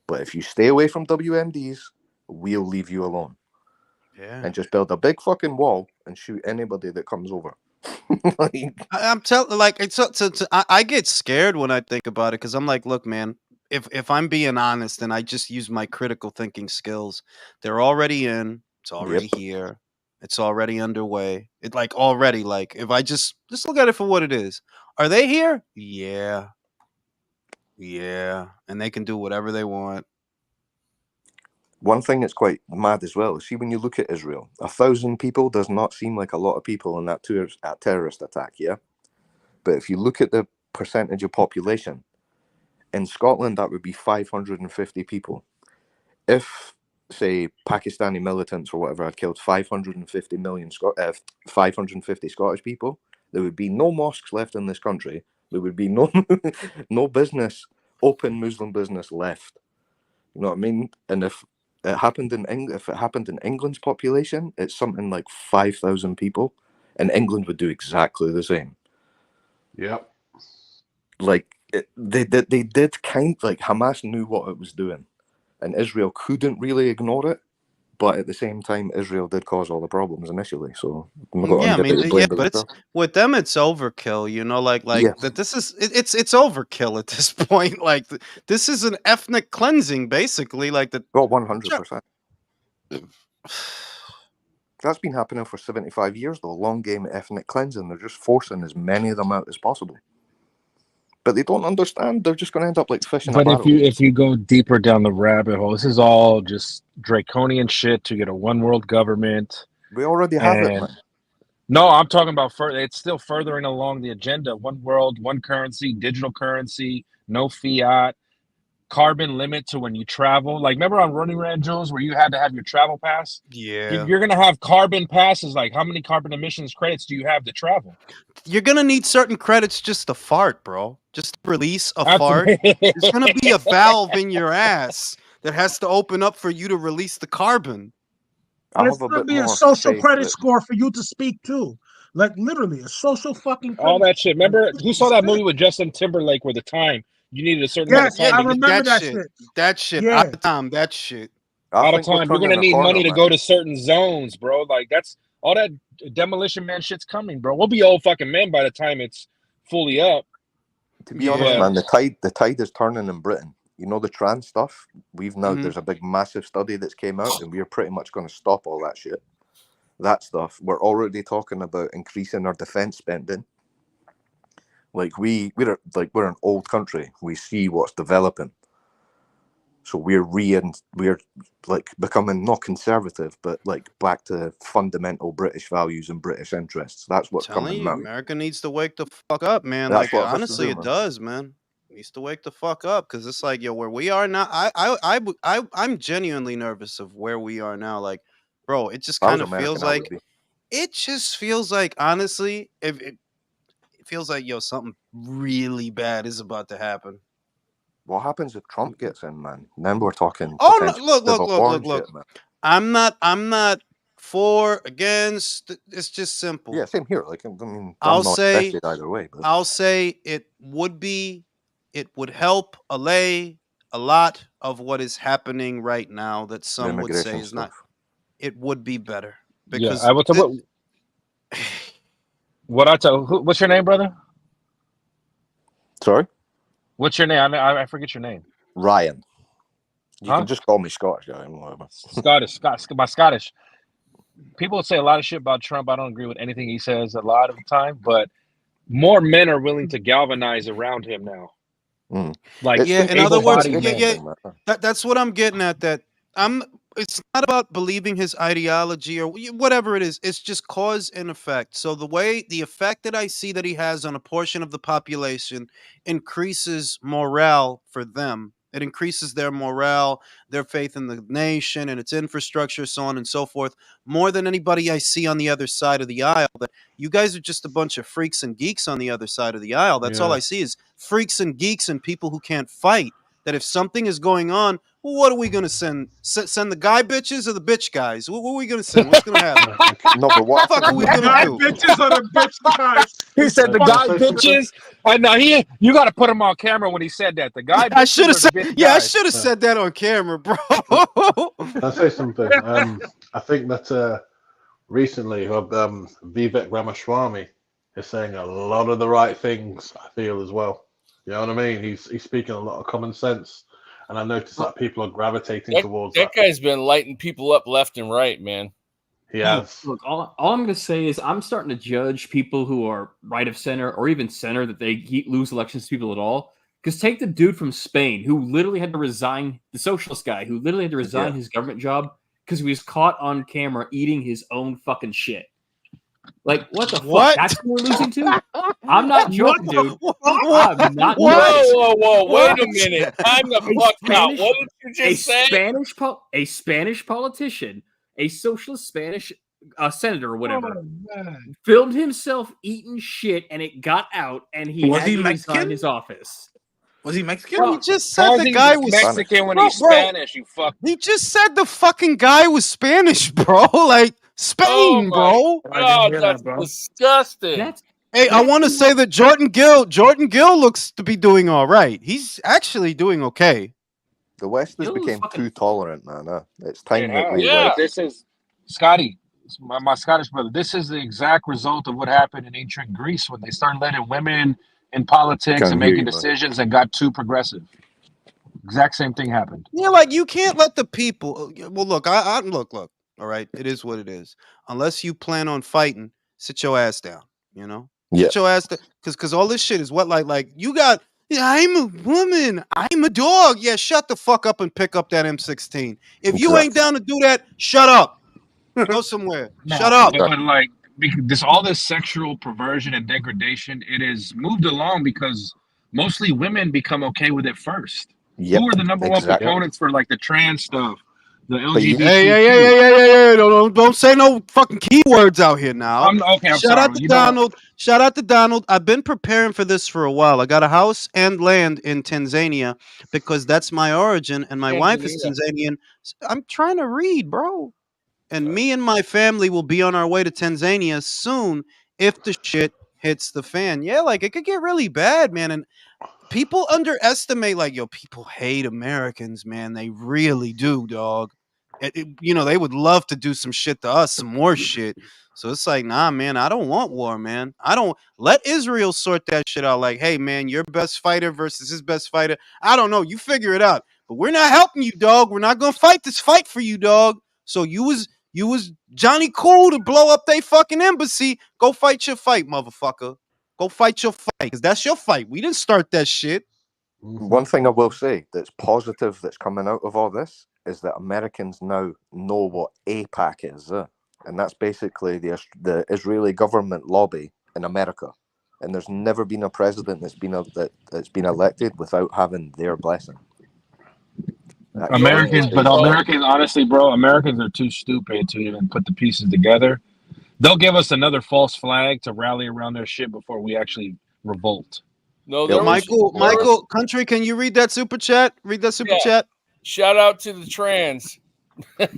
But if you stay away from WMDs, we'll leave you alone. Yeah. And just build a big fucking wall and shoot anybody that comes over. I'm telling, like, I get scared when I think about it because I'm like, look, man, if I'm being honest and I just use my critical thinking skills, they're already in. It's already here. It's already underway. If I just look at it for what it is. Are they here? Yeah. Yeah. And they can do whatever they want. One thing that's quite mad as well is, see, when you look at Israel, 1,000 people does not seem like a lot of people in that terrorist attack, yeah? But if you look at the percentage of population, in Scotland, that would be 550 people. If, say, Pakistani militants or whatever had killed 550 Scottish people, there would be no mosques left in this country. There would be no open Muslim business left. You know what I mean? And if it happened in England's population, it's something like 5,000 people, and England would do exactly the same. Yep. Like they did kind, like, Hamas knew what it was doing, and Israel couldn't really ignore it. But at the same time, Israel did cause all the problems initially. So but with them, it's overkill. You know, that this is it's overkill at this point. Like this is an ethnic cleansing, basically. Like 100%. That's been happening for 75 years, though. Long game ethnic cleansing. They're just forcing as many of them out as possible. But they don't understand. They're just going to end up like fishing. But if you go deeper down the rabbit hole, this is all just draconian shit to get a one world government. We already have it, man. No, I'm talking about it's still furthering along the agenda. One world, one currency, digital currency, no fiat, carbon limit to when you travel. Like, remember on Running Man Joe's where you had to have your travel pass? Yeah. You're going to have carbon passes. Like, how many carbon emissions credits do you have to travel? You're going to need certain credits just to fart, bro. Just to release a fart. There's going to be a valve in your ass that has to open up for you to release the carbon. There's going to be a social credit score for you to speak too. Like, literally, a social fucking credit. All that shit. Remember, who saw that movie with Justin Timberlake where the time? You needed a certain amount of time. I remember that shit. That shit. Yeah. Out of time. That shit. Out of time. You're going to need money to go to certain zones, bro. Like, that's all that Demolition Man shit's coming, bro. We'll be old fucking men by the time it's fully up. To be honest, man, the tide is turning in Britain. You know, the trans stuff, there's a big massive study that's came out, and we're pretty much going to stop all that shit. That stuff. We're already talking about increasing our defense spending. Like, we're an old country. We see what's developing. So we're like becoming not conservative, but like back to fundamental British values and British interests. That's what's coming out. America needs to wake the fuck up, man. That's like, honestly, it does, man. It needs to wake the fuck up, because it's like, yo, where we are now. I'm genuinely nervous of where we are now. Like, bro, it just kind of feels like it just feels like, honestly, it feels like, something really bad is about to happen. What happens if Trump gets in, man? And then we're talking. Oh no! Look! Man. I'm not for, against. It's just simple. Yeah, same here. Like, I mean, I'll I'm not say affected either way. But I'll say it would help allay a lot of what is happening right now that some would say is not. It would be better because I will tell what I tell. What's your name, brother? Sorry, what's your name? I forget your name. Ryan. You can just call me Scottish guy. Scottish. People say a lot of shit about Trump. I don't agree with anything he says a lot of the time, but more men are willing to galvanize around him now. Like, in other words, that's what I'm getting at. It's not about believing his ideology or whatever it is. It's just cause and effect. So the effect that I see that he has on a portion of the population increases morale for them. It increases their morale, their faith in the nation and its infrastructure, so on and so forth, more than anybody I see on the other side of the aisle. That you guys are just a bunch of freaks and geeks on the other side of the aisle. That's all I see is freaks and geeks and people who can't fight. That if something is going on, what are we going to send? Send the guy bitches or the bitch guys? What are we going to send? What's going to happen? No, but what the fuck are we going to do? Bitches or the bitch guys? He said the guy bitches. And now you got to put him on camera when he said that. The guy. I should have said. I should have said that on camera, bro. I'll say something. I think that recently, Vivek Ramaswamy is saying a lot of the right things. I feel as well. You know what I mean? He's speaking a lot of common sense, and I noticed that people are gravitating towards that. That guy's been lighting people up left and right, man. He has. Look, all I'm going to say is I'm starting to judge people who are right of center or even center that they lose elections to people at all. Because take the dude from Spain who literally had to resign, the socialist guy who literally had to resign his government job because he was caught on camera eating his own fucking shit. Like, what the fuck? That's who we're losing to? I'm not joking, dude. I'm not joking. Whoa. Wait a minute. I'm the fuck out. What did you just say? A Spanish politician, a socialist Spanish senator or whatever, filmed himself eating shit, and it got out, and he had to resign his office. Was he Mexican? Bro, he just said the guy was Mexican when he's Spanish. You fuck. He just said the fucking guy was Spanish, bro. Like Spain, bro. God, that's disgusting. Hey, I want to say that Jordan Gill looks to be doing all right. He's actually doing okay. The West has become too tolerant, man. It's time that we. This is Scotty, my Scottish brother. This is the exact result of what happened in ancient Greece when they started letting women in politics and making decisions and got too progressive. Exact same thing happened. Yeah, like you can't let the people. Well, look, I look. All right, it is what it is. Unless you plan on fighting, sit your ass down. You know, sit your ass down. Because all this shit is what like you got. Yeah, I'm a woman. I'm a dog. Yeah, shut the fuck up and pick up that M16. If you ain't down to do that, shut up. Go somewhere. Shut up. But like all this sexual perversion and degradation, it is moved along because mostly women become okay with it first. Who are the number one proponents for like the trans stuff? The LGBT. Hey! Don't say no fucking keywords out here now. I'm Shout out to Donald. Shout out to Donald. I've been preparing for this for a while. I got a house and land in Tanzania because that's my origin, and my wife is Tanzanian. I'm trying to read, bro. And me and my family will be on our way to Tanzania soon if the shit hits the fan. Yeah, like it could get really bad, man. And people underestimate, like, people hate Americans, man. They really do, dog. They would love to do some shit to us, some more shit. So it's like, nah, man, I don't want war, man. I don't let Israel sort that shit out. Like, hey, man, your best fighter versus his best fighter. I don't know. You figure it out. But we're not helping you, dog. We're not gonna fight this fight for you, dog. So you was Johnny Cool to blow up they fucking embassy. Go fight your fight, motherfucker. Go fight your fight, because that's your fight. We didn't start that shit. One thing I will say that's positive that's coming out of all this is that Americans now know what AIPAC is. And that's basically the Israeli government lobby in America. And there's never been a president that's been elected without having their blessing. Americans, honestly, bro, Americans are too stupid to even put the pieces together. They'll give us another false flag to rally around their shit before we actually revolt. No, Michael, country, can you read that super chat? Read that super chat. Shout out to the trans. I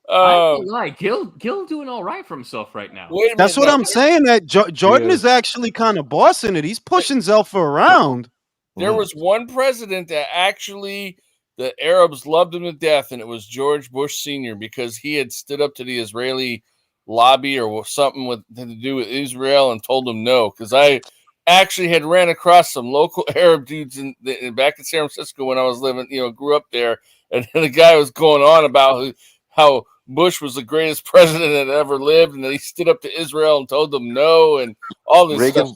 ain't lie, Gil doing all right for himself right now. That's what I'm saying. That Jordan is actually kind of bossing it. He's pushing Zelfa around. There was one president that actually the Arabs loved him to death, and it was George Bush Sr. because he had stood up to the Israeli lobby or something to do with Israel and told them no. Because I actually had ran across some local Arab dudes back in San Francisco when I was living, grew up there, and the guy was going on about how Bush was the greatest president that ever lived, and that he stood up to Israel and told them no, and all this stuff.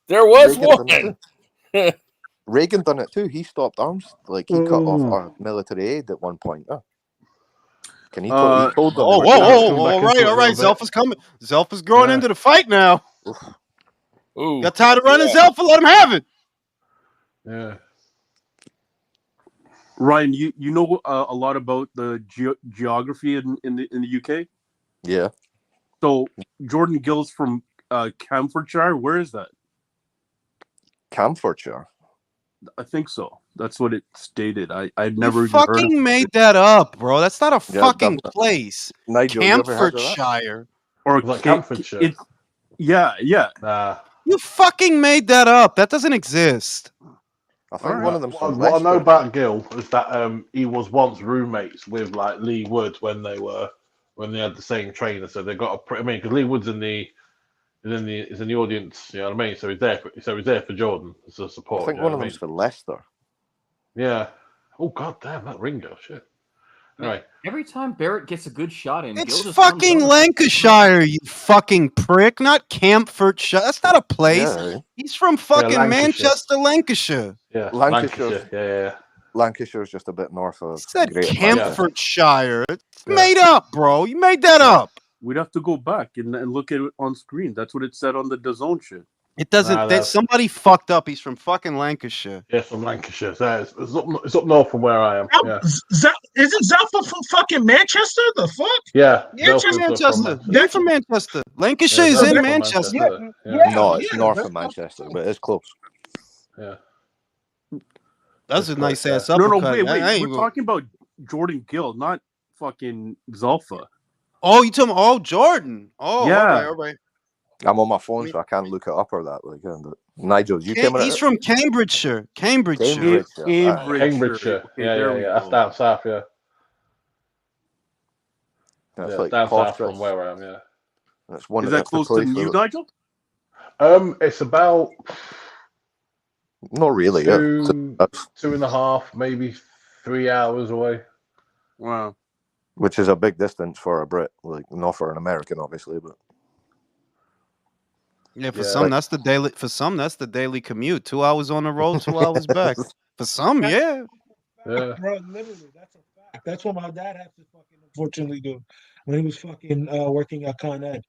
There was one. Reagan done it too. He stopped arms, like he cut off our military aid at one point. Can he? He told them. All right. Zelfa's coming. Zelfa's growing into the fight now. Ooh. Got tired of running Zelfa. Let him have it. Yeah. Ryan, you know a lot about the geography in the UK. Yeah. So Jordan Gill's from Camfordshire. Where is that? Camfordshire. I think so. That's what it stated. I've never fucking made that up, bro. That's not a fucking place. Nigel, Camfordshire. Or Camfordshire. Yeah. You fucking made that up. That doesn't exist. I think one of them. What I know about Gill is that he was once roommates with like Lee Wood when they had the same trainer. So they got because Lee Wood's in the audience. You know what I mean? So he's there. He's there for Jordan as a support. I think one of them's for Leicester. Yeah. Oh god damn that Ringo shit. Anyway. Every time Barrett gets a good shot in, it's fucking Lancashire, you fucking prick, not Camfordshire. That's not a place. Yeah. He's from fucking Manchester, Lancashire. Yeah, Lancashire. Yeah. Lancashire's just a bit north of. He said Camfordshire. It's made up, bro. You made that up. We'd have to go back and look at it on screen. That's what it said on the DAZN shit. It doesn't. Somebody fucked up. He's from fucking Lancashire. Yeah, from Lancashire. It's up north from where I am. Yeah. Isn't Zelfa from fucking Manchester? The fuck? Yeah. Manchester. They're from Manchester. Lancashire is in Manchester. No, it's north of Manchester, but it's close. Yeah. That's a nice ass uppercut. No, wait. We're talking about Jordan Gill, not fucking Zelfa. Oh, you talking about Jordan? Oh, yeah. All right. I'm on my phone, so I can't look it up or that. But Nigel, you came. He's from Cambridgeshire. Cambridgeshire. Okay, yeah. That's down south. Yeah. That's like down south from where I am. Yeah. That's one. Is that close to you, Nigel? It's about. Not really. 2.5, maybe 3 hours away. Wow. Which is a big distance for a Brit, like not for an American, obviously, but. Yeah, for some that's the daily. For some, that's the daily commute. 2 hours on the road, 2 hours back. For some, yeah. Bro, literally, that's a fact. That's what my dad had to fucking unfortunately do when he was fucking working at Con Ed.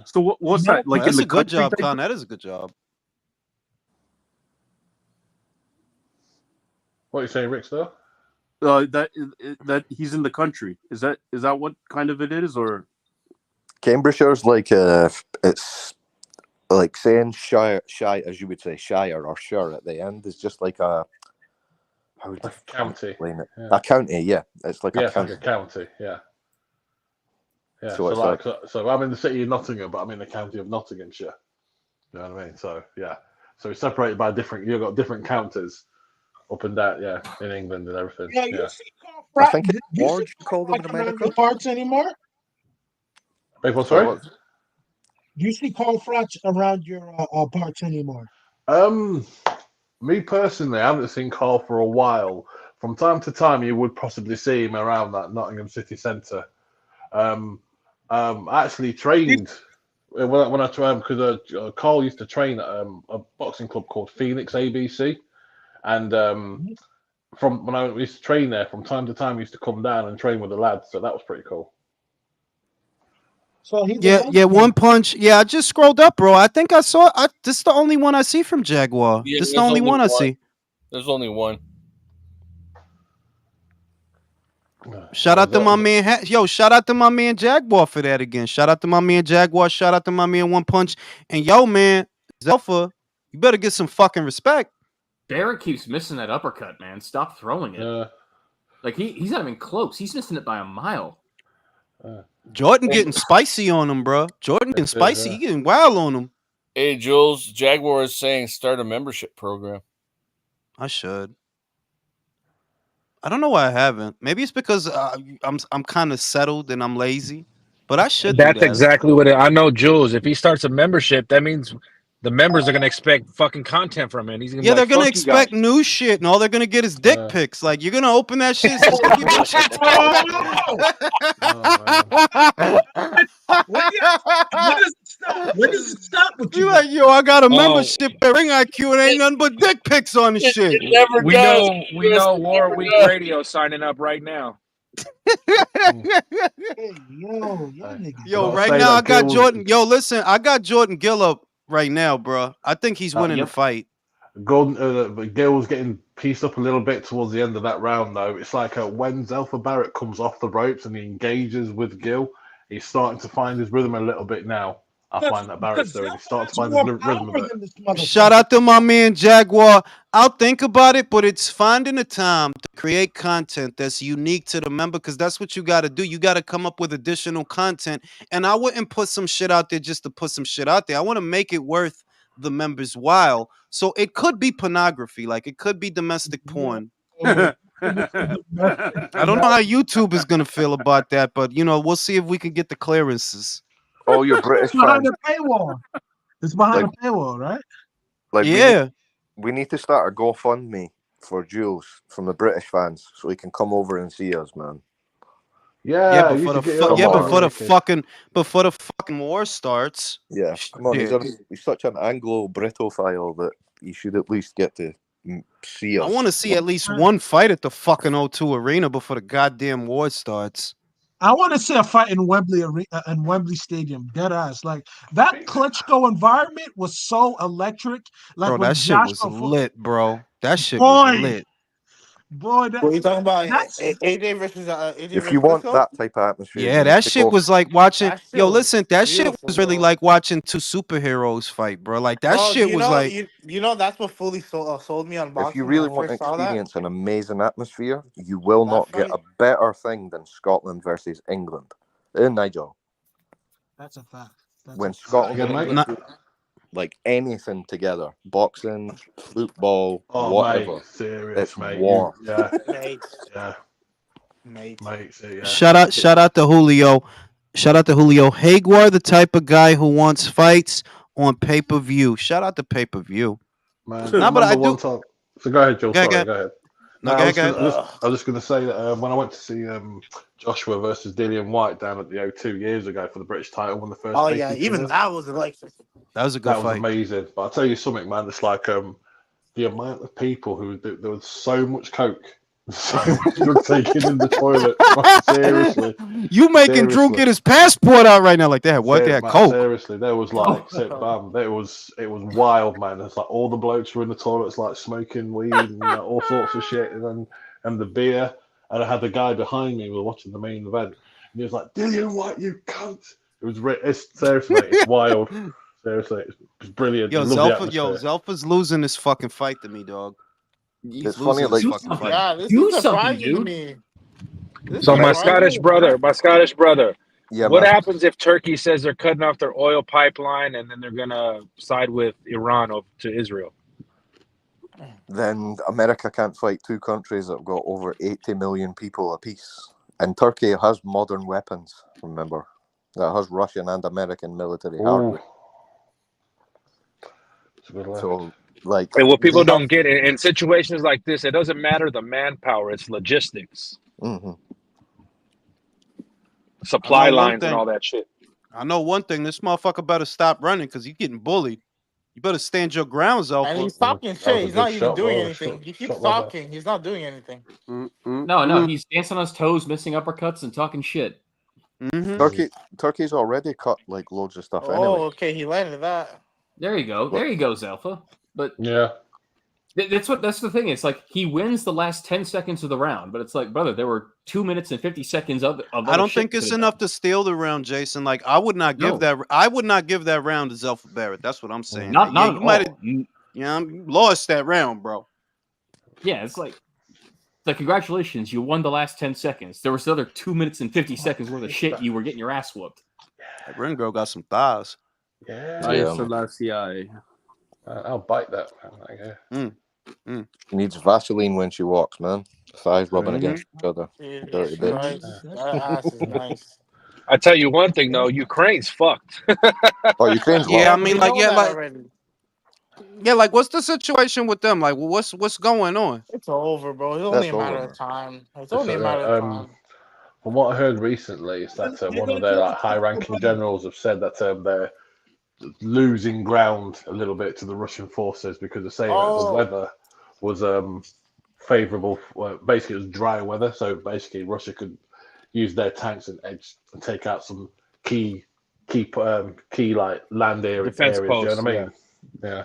So what's that like? That's a good job. Con Ed is a good job. What are you saying, Rick? Though? That he's in the country. Is that what kind of it is, or? Cambridgeshire's like it's. Like saying shire, as you would say, shire or shire at the end is just like a county. Explain it? Yeah. A county, yeah. It's like a county. Like a county, yeah. So, so I'm in the city of Nottingham, but I'm in the county of Nottinghamshire. You know what I mean? So yeah. So it's separated by you've got different counties up and down, in England and everything. Yeah, you see I think it's Orange called them in America. Parts anymore? Wait, what? Sorry. Do you see Carl Fratch around your parts anymore? Me personally, I haven't seen Carl for a while. From time to time, you would possibly see him around that Nottingham city centre. I actually trained when I trained because Carl used to train at a boxing club called Phoenix ABC, and from when I used to train there, from time to time, he used to come down and train with the lads. So that was pretty cool. So One Punch. Yeah, I just scrolled up, bro. I think I saw. This is the only one I see from Jaguar. Yeah, this is the only one I see. There's only one. Shout out to my man. Shout out to my man Jaguar for that again. Shout out to my man Jaguar. Shout out to my man One Punch. And yo, man, Zelfa, you better get some fucking respect. Barrett keeps missing that uppercut, man. Stop throwing it. Like he's not even close. He's missing it by a mile. Jordan getting spicy on him, bro. Jordan getting spicy. He getting wild on him. Hey, Jules, Jaguar is saying start a membership program. I should. I don't know why I haven't. Maybe it's because I'm kind of settled and I'm lazy. But I should. That's exactly what I know, Jules. If he starts a membership, that means the members are gonna expect fucking content from him. He's gonna they're gonna expect new shit, and all they're gonna get is dick pics. Like you're gonna open that shit. So when does it stop with you? You like, yo, I got a membership at Ring IQ and ain't nothing but dick pics on the shit. We know War Week Radio signing up right now. Yo, right now I got Jordan. Yo, listen, I got Jordan Gill up right now, bro. I think he's winning the fight. Gill was getting pieced up a little bit towards the end of that round, though. It's like when Zelfa Barrett comes off the ropes and he engages with Gill, he's starting to find his rhythm a little bit now. I find that Barrett's doing. He's starting to find his rhythm a bit. Shout out to my man Jaguar. I'll think about it, but it's finding the time to create content that's unique to the member, because that's what you got to do. You got to come up with additional content. And I wouldn't put some shit out there just to put some shit out there. I want to make it worth the members' while. So it could be pornography, like it could be domestic porn. I don't know how YouTube is gonna feel about that, but we'll see if we can get the clearances. Oh, you're British behind the paywall. It's behind the paywall, right? Like yeah, we need to start a GoFundMe for Jules from the British fans, so he can come over and see us, man. Yeah, before the fucking war starts. Yeah, come on. He's such an Anglo-Britophile that you should at least get to see us. I want to see at least one fight at the fucking O2 Arena before the goddamn war starts. I want to see a fight in Wembley Stadium, dead ass. Like that Klitschko environment was so electric. Like bro, that shit was lit, bro. That shit was lit. Boy, what are you talking about? AJ versus AJ. If you want that type of atmosphere, yeah, that shit was like watching. Yo, listen, that shit was really like watching two superheroes fight, bro. Like that shit was like. That's what fully sold me on boxing. If you really want to experience an amazing atmosphere, you will not get a better thing than Scotland versus England. Nigel. That's a fact. When Scotland and England do, like anything together, boxing, football, whatever. Mate, serious, it's mate. war. Yeah. Mate. Yeah. Shout out to Julio. Shout out to Julio. Haguar, the type of guy who wants fights on pay-per-view. Shout out to pay-per-view. Man, but I do. So go ahead, Joe. Sorry, go ahead. I was just going to say that when I went to see Joshua versus Dillian White down at the O2 years ago for the British title, when the first. Oh yeah, even that was electric. That was a good fight. That was amazing. But I'll tell you something, man. It's like the amount of people there was so much coke, so much drug taking in the toilet. Seriously, you making Drew get his passport out right now like that? What that coke? Seriously, there was like it was wild, man. It's like all the blokes were in the toilets, like smoking weed and all sorts of shit, and the beer. And I had the guy behind me. We were watching the main event, and he was like, "Dillian White, you cunt!" It was seriously, mate, it's wild. Seriously, it's brilliant. Zelfa's losing this fucking fight to me, dog. It's funny, like fucking fight. Yeah, this Do is something, surprising to dude. me. So my Scottish brother. Yeah, what man. happens if Turkey says they're cutting off their oil pipeline and then they're gonna side with Iran to Israel? Then America can't fight two countries that have got over 80 million people apiece. And Turkey has modern weapons, remember. That has Russian and American military hardware. So, like... And what people don't get, in situations like this, it doesn't matter the manpower, it's logistics. Mm-hmm. Supply lines and all that shit. I know one thing. This motherfucker better stop running because he's getting bullied. You better stand your grounds, Zelfa. And he's talking shit. He's not even doing anything. He keeps talking. He's not doing anything. No, he's dancing on his toes, missing uppercuts, and talking shit. Mm-hmm. Turkey's already cut like loads of stuff anyway. Oh, okay, he landed that. There you go, Zelfa. But yeah, That's the thing. It's like he wins the last 10 seconds of the round, but it's like, brother, there were 2 minutes and 50 seconds of I don't think it's enough to steal the round, Jason. Like I would not give that. I would not give that round to Zelfa Barrett. That's what I'm saying. Not yeah, at you might all. you lost that round, bro. Yeah, it's like congratulations, you won the last 10 seconds. There was another 2 minutes and 50 seconds worth of shit. You were getting your ass whooped. That ring girl got some thighs. Yeah. I'll bite that, man. She needs Vaseline when she walks, man. Thighs rubbing against each other. Dirty bitch. That ass is nice. I tell you one thing though, Ukraine's fucked. Oh, Ukraine's yeah. I wild. mean, like, like, what's the situation with them? Like, what's going on? It's over, bro. It's only a matter of time. It's only a matter of time. From what I heard recently, is that one of their high-ranking generals have said that they're losing ground a little bit to the Russian forces because they're saying that the weather was favorable. Well, basically, it was dry weather, so basically Russia could use their tanks and edge and take out some key like land areas. Defense You posts, know what I mean? Yeah.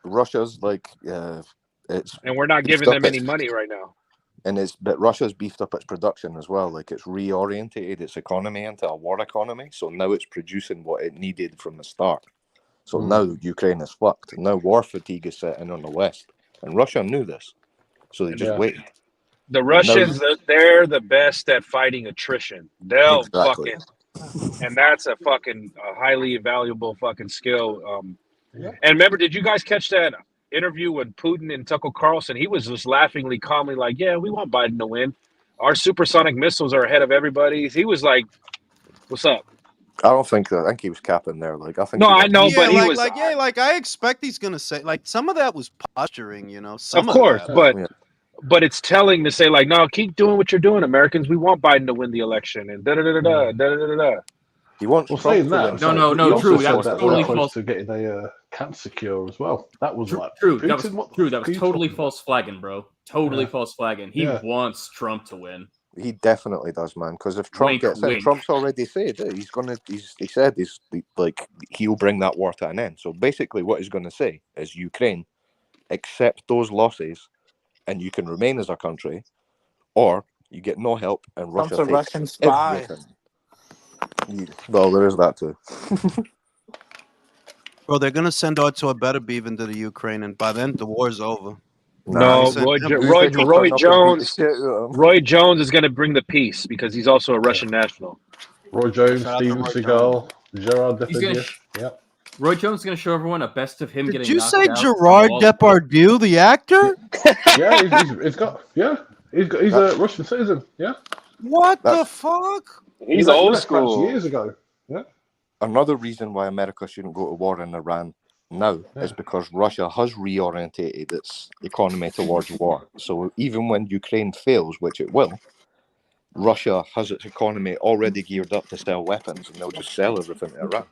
Russia's like it's, and we're not giving them any money right now. But Russia's beefed up its production as well. Like it's reorientated its economy into a war economy. So now it's producing what it needed from the start. So now Ukraine is fucked. Now war fatigue is setting on the West, and Russia knew this, so they just waited. The Russians, they're the best at fighting attrition. They'll fucking, and that's a fucking highly valuable fucking skill. And remember, did you guys catch that interview with Putin and Tucker Carlson? He was just laughingly, calmly like, "Yeah, we want Biden to win. Our supersonic missiles are ahead of everybody's." He was like, "What's up?" I don't think that. I think he was capping there. Like I think. No, I know, but he was like I expect he's gonna say like some of that was posturing, you know. Of course, but it's telling to say like, no, keep doing what you're doing, Americans. We want Biden to win the election, and da da da da da da da. He wants Trump to win. No, true. That was totally false. To getting a cancer cure as well. That was true. That was totally false flagging, bro. Totally false flagging. He wants Trump to win. He definitely does, man. Because if Trump gets in, Trump's already said that he said he'll bring that war to an end. So basically, what he's going to say is Ukraine accept those losses, and you can remain as a country, or you get no help and Russia takes Russian spy. everything. Well, there is that too. Bro, they're gonna send Artur Beterbiev into the Ukraine, and by then the war's over. No, Roy Jones. Roy Jones is going to bring the peace because he's also a Russian national. Roy Jones, Steven Seagal, Gerard Depardieu. Yep. Roy Jones is going to show everyone a best of him getting. Did you say Gerard Depardieu, the actor? He's a Russian citizen. Yeah. What the fuck? He's old school. Years ago. Yeah. Another reason why America shouldn't go to war in Iran now is because Russia has reorientated its economy towards war. So even when Ukraine fails, which it will, Russia has its economy already geared up to sell weapons, and they'll just sell everything to Iran.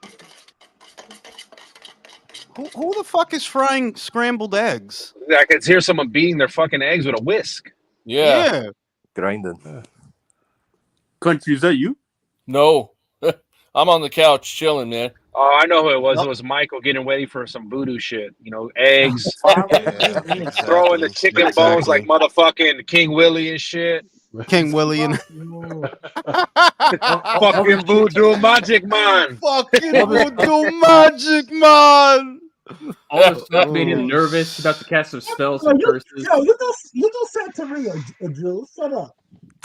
Who the fuck is frying scrambled eggs? I can hear someone beating their fucking eggs with a whisk. Yeah. Grinding. Country, is that you? No. I'm on the couch chilling, man. Oh, I know who it was. It was Michael getting ready for some voodoo shit. You know, eggs, throwing the chicken bones like motherfucking King Willie and shit. King Willie and fucking voodoo magic man. Fucking voodoo magic man. All this stuff made him nervous about to cast some spells and curses. You do Santeria, Jules. Shut up.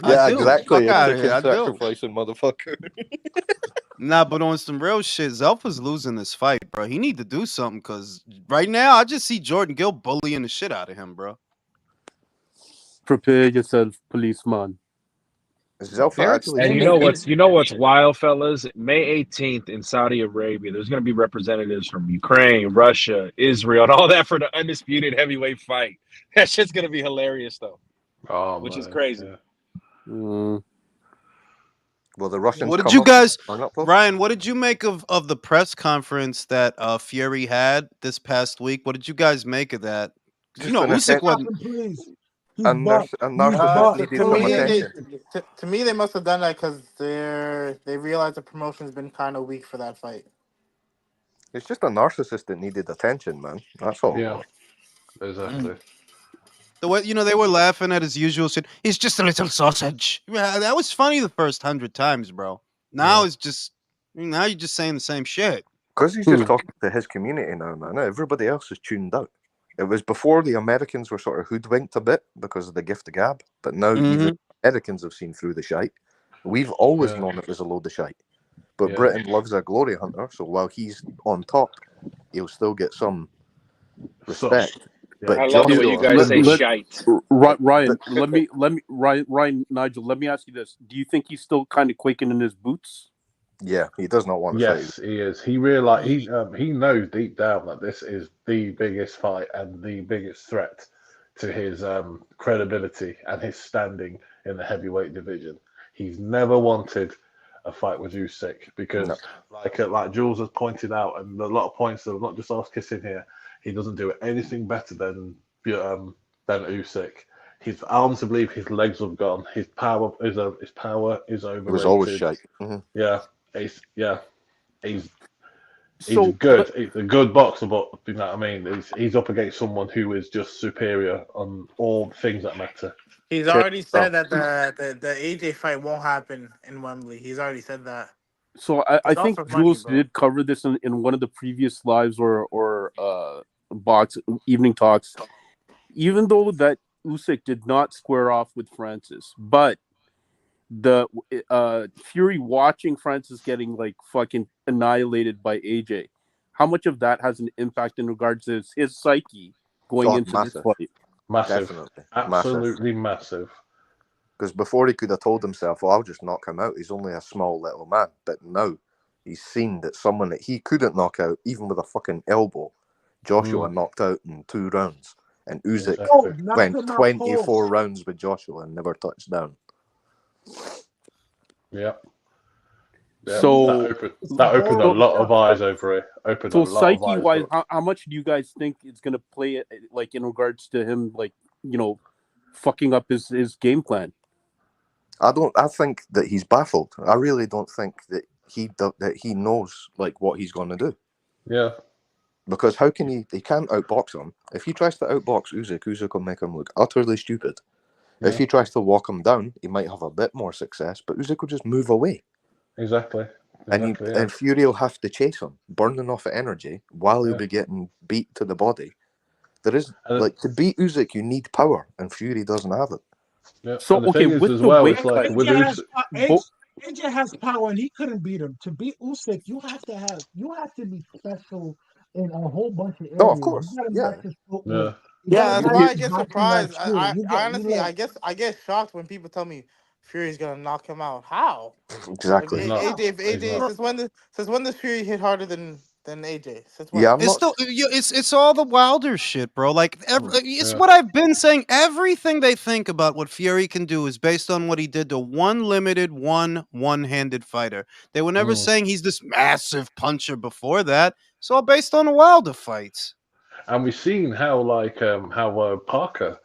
Yeah, exactly. Sacrificing motherfucker. Nah, but on some real shit, Zelfa's losing this fight, bro. He need to do something because right now I just see Jordan Gill bullying the shit out of him, bro. Prepare yourself, policeman. And you know what's wild, fellas? May 18th in Saudi Arabia, there's going to be representatives from Ukraine, Russia, Israel, and all that for the undisputed heavyweight fight. That shit's going to be hilarious, though. Which is crazy. Yeah. Well, the Russians. What did you guys, Ryan? What did you make of the press conference that Fury had this past week? What did you guys make of that? You know, Usyk wasn't. To me, they must have done that because they realized the promotion's been kind of weak for that fight. It's just a narcissist that needed attention, man. That's all. Yeah, exactly. The way they were laughing at his usual shit. He's just a little sausage. Yeah, that was funny the first 100 times, bro. Now it's just now you're just saying the same shit. Because he's just talking to his community now, man. Everybody else is tuned out. It was before the Americans were sort of hoodwinked a bit because of the gift of gab, but now even Americans have seen through the shite. We've always known it was a load of shite. But Britain loves a glory hunter, so while he's on top, he'll still get some respect. But I love the way you guys say shite. Ryan, Ryan, Nigel, let me ask you this. Do you think he's still kind of quaking in his boots? Yeah, he does not want to fight. Yes, he is. He realized he knows deep down that this is the biggest fight and the biggest threat to his credibility and his standing in the heavyweight division. He's never wanted a fight with Usyk because, like Jules has pointed out, and a lot of points that are not just us kissing here. He doesn't do anything better than Usyk. His arms, I believe, his legs have gone. His power is overrated. It was always shite. Yeah. He's good. He's a good boxer, but you know what I mean. He's up against someone who is just superior on all things that matter. He's already said that the AJ fight won't happen in Wembley. He's already said that. So I think Jules did cover this in one of the previous lives or evening talks. Even though that Usyk did not square off with Francis, but the Fury watching Francis getting like fucking annihilated by AJ, how much of that has an impact in regards to his psyche going into this fight? Massive. Definitely. Absolutely massive. Because before he could have told himself, well, I'll just knock him out. He's only a small little man. But now he's seen that someone that he couldn't knock out, even with a fucking elbow, Joshua knocked out in 2 rounds. And Usyk went 24 rounds with Joshua and never touched down. Yeah. So that opened a lot of eyes over it. So psyche-wise, how much do you guys think it's going to play, like in regards to him, like fucking up his game plan? I think that he's baffled. I really don't think that he knows like what he's going to do. Yeah. Because how can he can't outbox him. If he tries to outbox Usyk will make him look utterly stupid. Yeah. If he tries to walk him down, he might have a bit more success, but Usyk will just move away. Exactly. And Fury will have to chase him, burning off energy while he'll be getting beat to the body. There is to beat Usyk, you need power, and Fury doesn't have it. Yeah. So with the weight cut, AJ has power, and he couldn't beat him. To beat Usyk, you have to be special in a whole bunch of areas. Oh, of course. That's why I get surprised. I honestly, I get shocked when people tell me Fury's gonna knock him out. How? Exactly. AJ, since when does Fury hit harder than AJ? Since when? Yeah, it's all the Wilder shit, bro. Like it's what I've been saying. Everything they think about what Fury can do is based on what he did to one limited, one-handed fighter. They were never saying he's this massive puncher before that. It's all based on the Wilder fights. And we've seen how Parker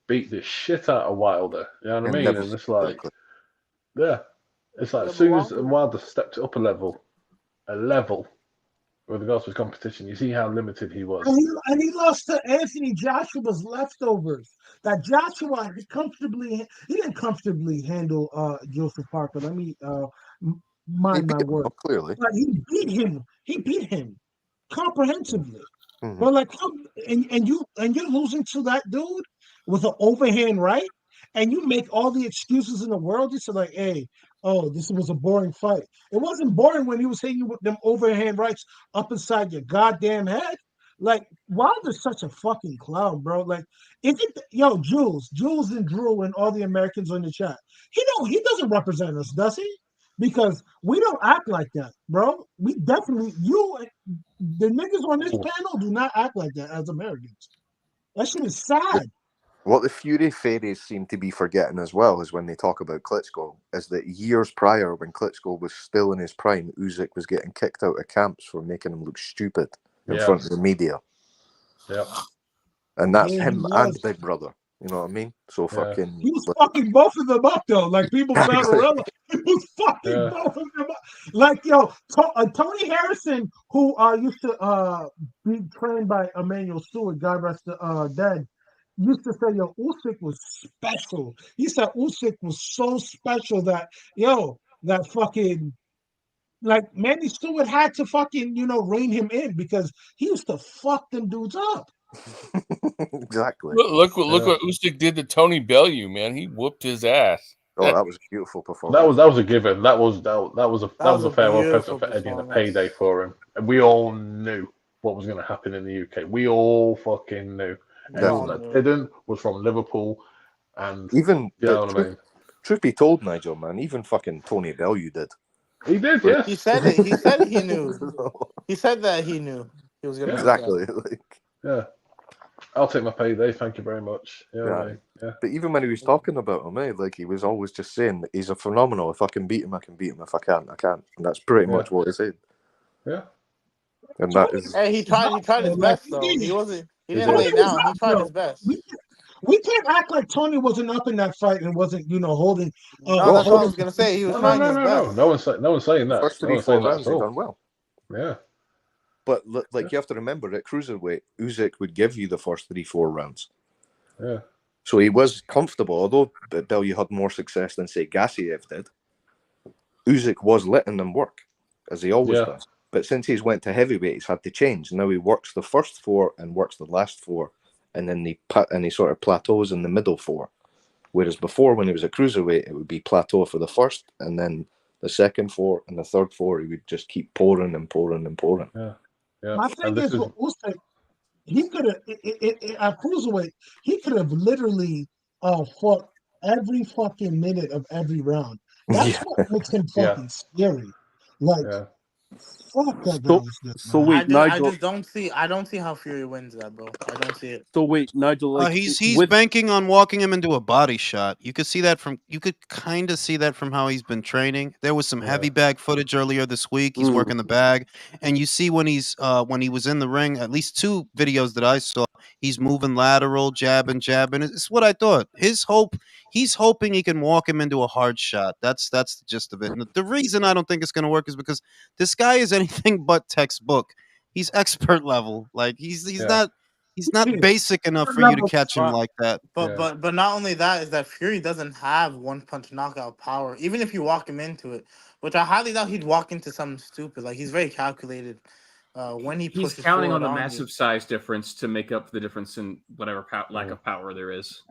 beat the shit out of Wilder. You know what I mean? And it's like, it's like as soon as Wilder stepped up a level with regards to his competition, you see how limited he was. And he lost to Anthony Joshua's leftovers. That Joshua, he didn't comfortably handle Joseph Parker. Let me mind my word. Clearly, but he beat him comprehensively. But like, and you're losing to that dude with an overhand right, and you make all the excuses in the world. You say like, hey, this was a boring fight. It wasn't boring when he was hitting you with them overhand rights up inside your goddamn head. Like, Wilder's such a fucking clown, bro. Like, Jules and Drew and all the Americans on the chat. He doesn't represent us, does he? Because we don't act like that, bro. We definitely, the niggas on this panel do not act like that as Americans. That shit is sad. What the Fury fairies seem to be forgetting as well is when they talk about Klitschko, is that years prior, when Klitschko was still in his prime, Usyk was getting kicked out of camps for making him look stupid in front of the media. Yeah. And that's him and Big Brother. You know what I mean? So fucking... He was fucking both of them up, though. Like, people found Morell. He was fucking both of them up. Like, Tony Harrison, who used to be trained by Emmanuel Stewart, God rest dead, used to say, yo, Usyk was special. He said Usyk was so special that, that fucking, like, Manny Stewart had to fucking, rein him in because he used to fuck them dudes up. Exactly. Look what Usyk did to Tony Bellew, man. He whooped his ass. Oh, that was a beautiful performance. That was a given. That was a farewell present for Eddie and a payday for him. And we all knew what was going to happen in the UK. We all fucking knew. Anyone that didn't was from Liverpool, and even you know what I mean. Truth be told, Nigel, man, even fucking Tony Bellew did. He did, yeah. He said it. He said he knew. He said that he knew he was going to exactly. Yeah. I'll take my payday, thank you very much. Yeah. But even when he was talking about him, like, he was always just saying that he's a phenomenal. If I can beat him, I can beat him. If I can't, I can't. And that's pretty much what he said. Yeah. And that is. Hey, he tried his best though. He didn't lay down. He tried his best. We can't act like Tony wasn't up in that fight and wasn't, holding. No, that's what I was gonna say. He was trying his best. No one's saying that. First 3-4 rounds, he done well. Yeah. But you have to remember, at cruiserweight, Usyk would give you the first 3-4 rounds. Yeah. So he was comfortable, although Bellew had more success than, say, Garcia did. Usyk was letting them work, as he always does. But since he's went to heavyweight, he's had to change. Now he works the first 4 and works the last 4, and then he sort of plateaus in the middle 4. Whereas before, when he was a cruiserweight, it would be plateau for the first, and then the second 4 and the third 4, he would just keep pouring and pouring and pouring. Yeah. Yeah. My thing is, with Usyk, he could have at cruiserweight. He could have literally fought every fucking minute of every round. That's what makes him fucking scary. Like, fuck that guy. So wait, Nigel. I don't see how Fury wins that, bro. I don't see it. So wait, Nigel. Like, he's banking on walking him into a body shot. You could kind of see that from how he's been training. There was some heavy bag footage earlier this week. He's working the bag, and you see when when he was in the ring, at least 2 videos that I saw, he's moving lateral, jabbing. It's what I thought. He's hoping he can walk him into a hard shot. That's the gist of it. And the reason I don't think it's going to work is because this guy is anything but textbook. He's expert level. Like he's not basic enough for you to catch him like that. But not only that is that Fury doesn't have one punch knockout power. Even if you walk him into it, which I highly doubt he'd walk into something stupid. Like he's very calculated. When he's counting on the massive size difference to make up the difference in whatever lack of power there is.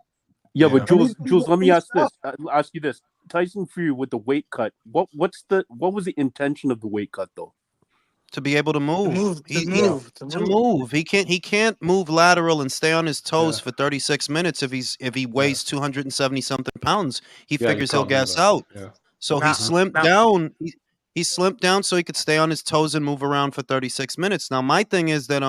Yeah, but Jules, let me ask this. I'll ask you this: Tyson Fury with the weight cut. What was the intention of the weight cut though? To be able to move. To move. He can't move lateral and stay on his toes for 36 minutes if he weighs 270 something pounds. He figures he'll gas out. Yeah. So he slimped down. He slimped down so he could stay on his toes and move around for 36 minutes. Now my thing is that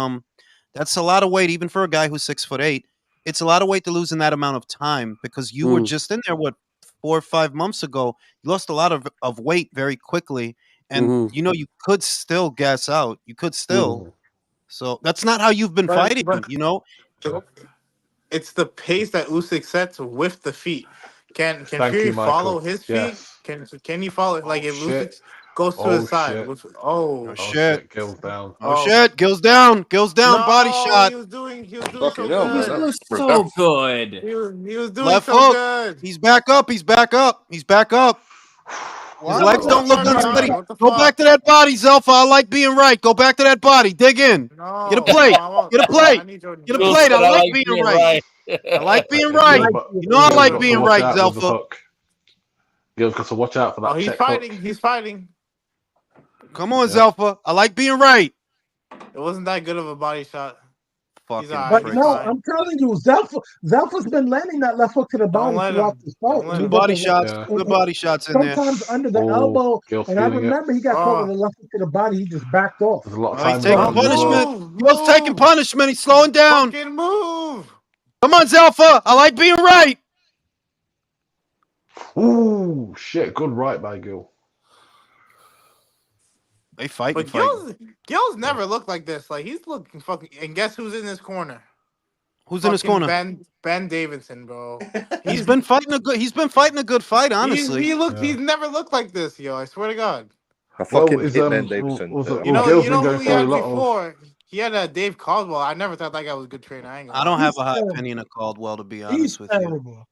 that's a lot of weight even for a guy who's 6'8". It's a lot of weight to lose in that amount of time because you were just in there 4 or 5 months ago. You lost a lot of weight very quickly. And you could still gas out. You could still. So that's not how you've been fighting, It's the pace that Usyk sets with the feet. Can Fury follow his feet? Yes. Can you follow like if Usyk goes to his side? Shit. Gill's down. Shit. Gill's down. Body shot. He was doing so good. He was so good. He was doing left so hook. Good. He's back up. His legs don't look unsteady. Go back to that body, Zelfa. I like being right. Go back to that body. Dig in. Get a plate. Get a plate. I like being right. I like being right. I like being right, Zelfa. Gill's got to watch out for that. He's fighting. Come on, Zelfa. I like being right. It wasn't that good of a body shot. But no, I'm telling you, Zelfa's been landing that left hook to the body throughout the fight. 2 body shots. Good body shots in there. Sometimes under the elbow. And I remember he got caught with a left hook to the body. He just backed off. There's a lot of time. He's taking punishment. Gill's taking punishment. He's slowing down. Fucking move. Come on, Zelfa. I like being right. Ooh, shit. Good right by Gill. They fight. But Gill's never looked like this. Like he's looking fucking. And guess who's in his corner? Who's in his corner? Ben Davidson, bro. He's been fighting a good fight. Honestly, He's never looked like this, yo. I swear to God. I fucking hate Ben Davidson. You know who he had before? He had Dave Caldwell. I never thought that guy was a good trainer. I don't have a high opinion of Caldwell, to be honest with you. Terrible.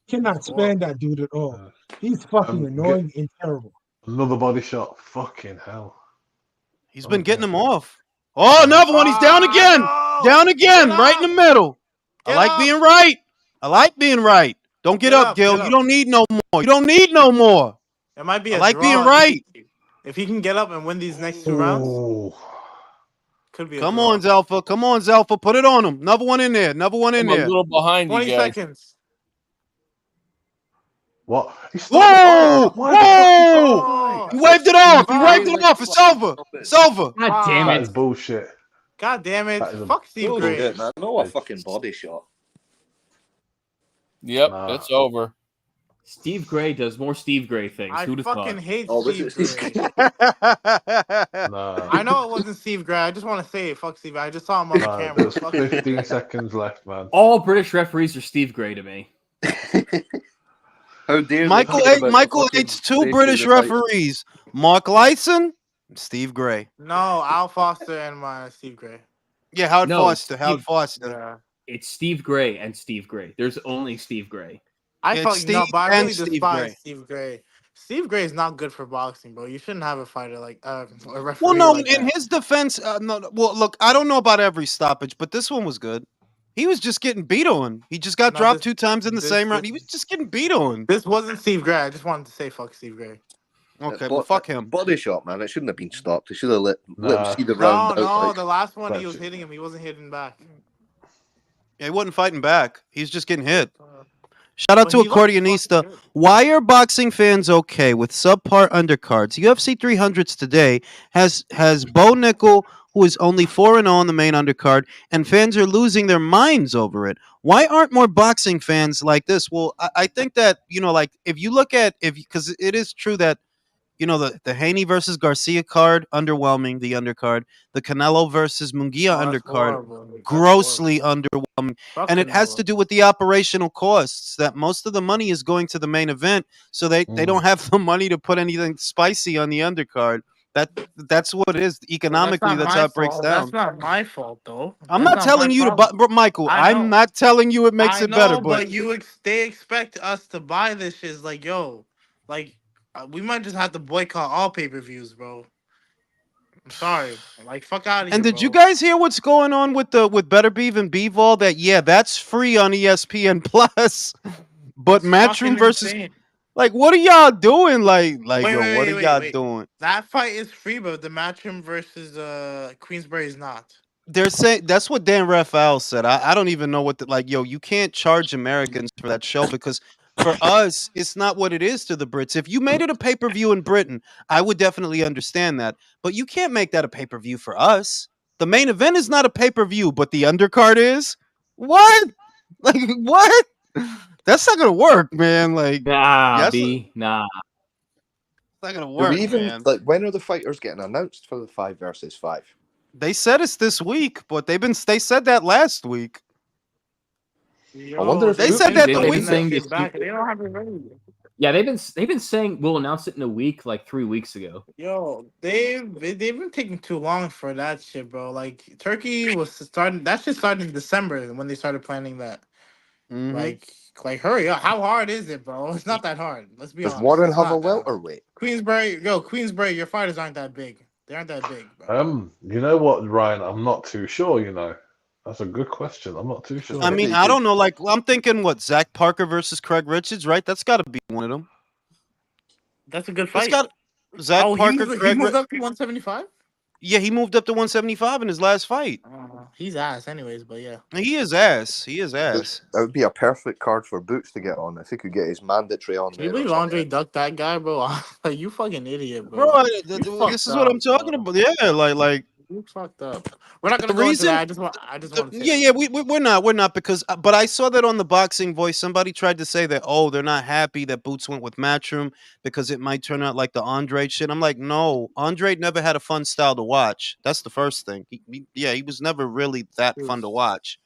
Cannot stand that dude at all. He's fucking annoying and terrible. Another body shot. Fucking hell. He's been getting him off. Oh, another one. He's down again. Down again. Right in the middle. I like being right. I like being right. Don't get up, Gil. You don't need no more. You don't need no more. It might be I a like draw being right. If he can get up and win these next 2 rounds, could be. Come on, Zelfa. Come on, Zelfa. Put it on him. Another one in there. Another one in I'm there. a little behind 20 you guys. seconds. What? Whoa! Whoa! He waved it off. He waved it off. It's over. It's over. God damn That it. is bullshit. God damn it. That is Fuck Steve Gray. Bullshit, man. No, a fucking body shot. Yep, it's over. Steve Gray does more Steve Gray things. I Who'd have fucking thought? hate this Steve is Gray. Nah. I know it wasn't Steve Gray. I just want to say it. Fuck Steve. I just saw him on the camera. There's Fuck 15 seconds left, man. All British referees are Steve Gray to me. How dare Michael hates 2 British referees. Mark Lyson and Steve Gray. No, Al Foster and Steve Gray. Yeah, Howard No, Foster. Howard Steve- Foster. Yeah. It's Steve Gray and Steve Gray. There's only Steve Gray. I It's fucking Steve no, but I and really Steve despise Gray. Steve Gray. Steve Gray is not good for boxing, bro. You shouldn't have a fighter like a referee. Well, no, like in that. his defense, no. Well, look, I don't know about every stoppage, but this one was good. He was just getting beat on. He just got No, dropped this- 2 times in the this- same round. this- He was just getting beat on. This wasn't Steve Gray. I just wanted to say fuck Steve Gray. Okay, well, fuck him. Body shot, man. It shouldn't have been stopped. They should have let him see the No, round no, out. the last one he was hitting him. He wasn't hitting back. Yeah, he wasn't fighting back. He's just getting hit. Shout out But to he looked Accordionista. Why are boxing fans okay with subpar undercards? UFC 300s today has Bo Nickel, who is only 4-0 on the main undercard, and fans are losing their minds over it. Why aren't more boxing fans like this? Well, I think that, like, if you look at, because it is true that, the Haney versus Garcia card, underwhelming, the undercard. The Canelo versus Munguia undercard, grossly underwhelming. And it has to do with the operational costs, that most of the money is going to the main event, so they don't have the money to put anything spicy on the undercard. That's what it is. Economically, that's how it breaks down. That's not my fault, though. I'm not telling you to, Michael, I'm not telling you it makes it better. But they expect us to buy this shit. It's like, yo, like, we might just have to boycott all pay-per-views, bro. I'm sorry. Like, fuck out of here. And did you guys hear what's going on with Better Beef and Bivol? That that's free on ESPN Plus, but Matchroom versus insane. like, what are y'all doing? Like, what are y'all wait. doing? That fight is free, but the Matchroom versus Queensberry is not. They're saying that's what Dan Raphael said. I don't even know what you can't charge Americans for that show, because for us, it's not what it is to the Brits. If you made it a pay-per-view in Britain, I would definitely understand that. But you can't make that a pay-per-view for us. The main event is not a pay-per-view, but the undercard is? What? Like, what? That's not gonna work, man. Like, nah. It's not gonna Do work, we even man. when are the fighters getting announced for the 5 versus 5? They said it's this week, but they said that last week. I wonder if they said that the they've week. been saying They don't have it ready. Yeah, they've been saying we'll announce it in a week, like 3 weeks ago. Yo, they've been taking too long for that shit, bro. Like, Turkey was starting. That shit started in December when they started planning that. Mhm. Like, hurry up! How hard is it, bro? It's not that hard. Let's be Does honest. Warren It's have a not that hard. welterweight? Queensberry, your fighters aren't that big. They aren't that big, bro. You know what, Ryan? I'm not too sure. That's a good question. I'm not too sure. I mean, I don't know. Like, I'm thinking, Zach Parker versus Craig Richards, right? That's got to be one of them. That's a good fight. It's got Zach Parker. He moved up to 175. Yeah, he moved up to 175 in his last fight. He's ass, anyways. But yeah, he is ass. He is ass. That would be a perfect card for Boots to get on if he could get his mandatory on. Can you believe Andre ducked that guy, bro? Like, you fucking idiot, Bro, bro. this is what I'm talking about. Yeah, like. You fucked up. We're not gonna go into that. I just want to say we're not because but I saw that on the Boxing Voice. Somebody tried to say that they're not happy that Boots went with Matchroom because it might turn out like the Andre shit. I'm like, no, Andre never had a fun style to watch. That's the first thing. He was never really that fun to watch.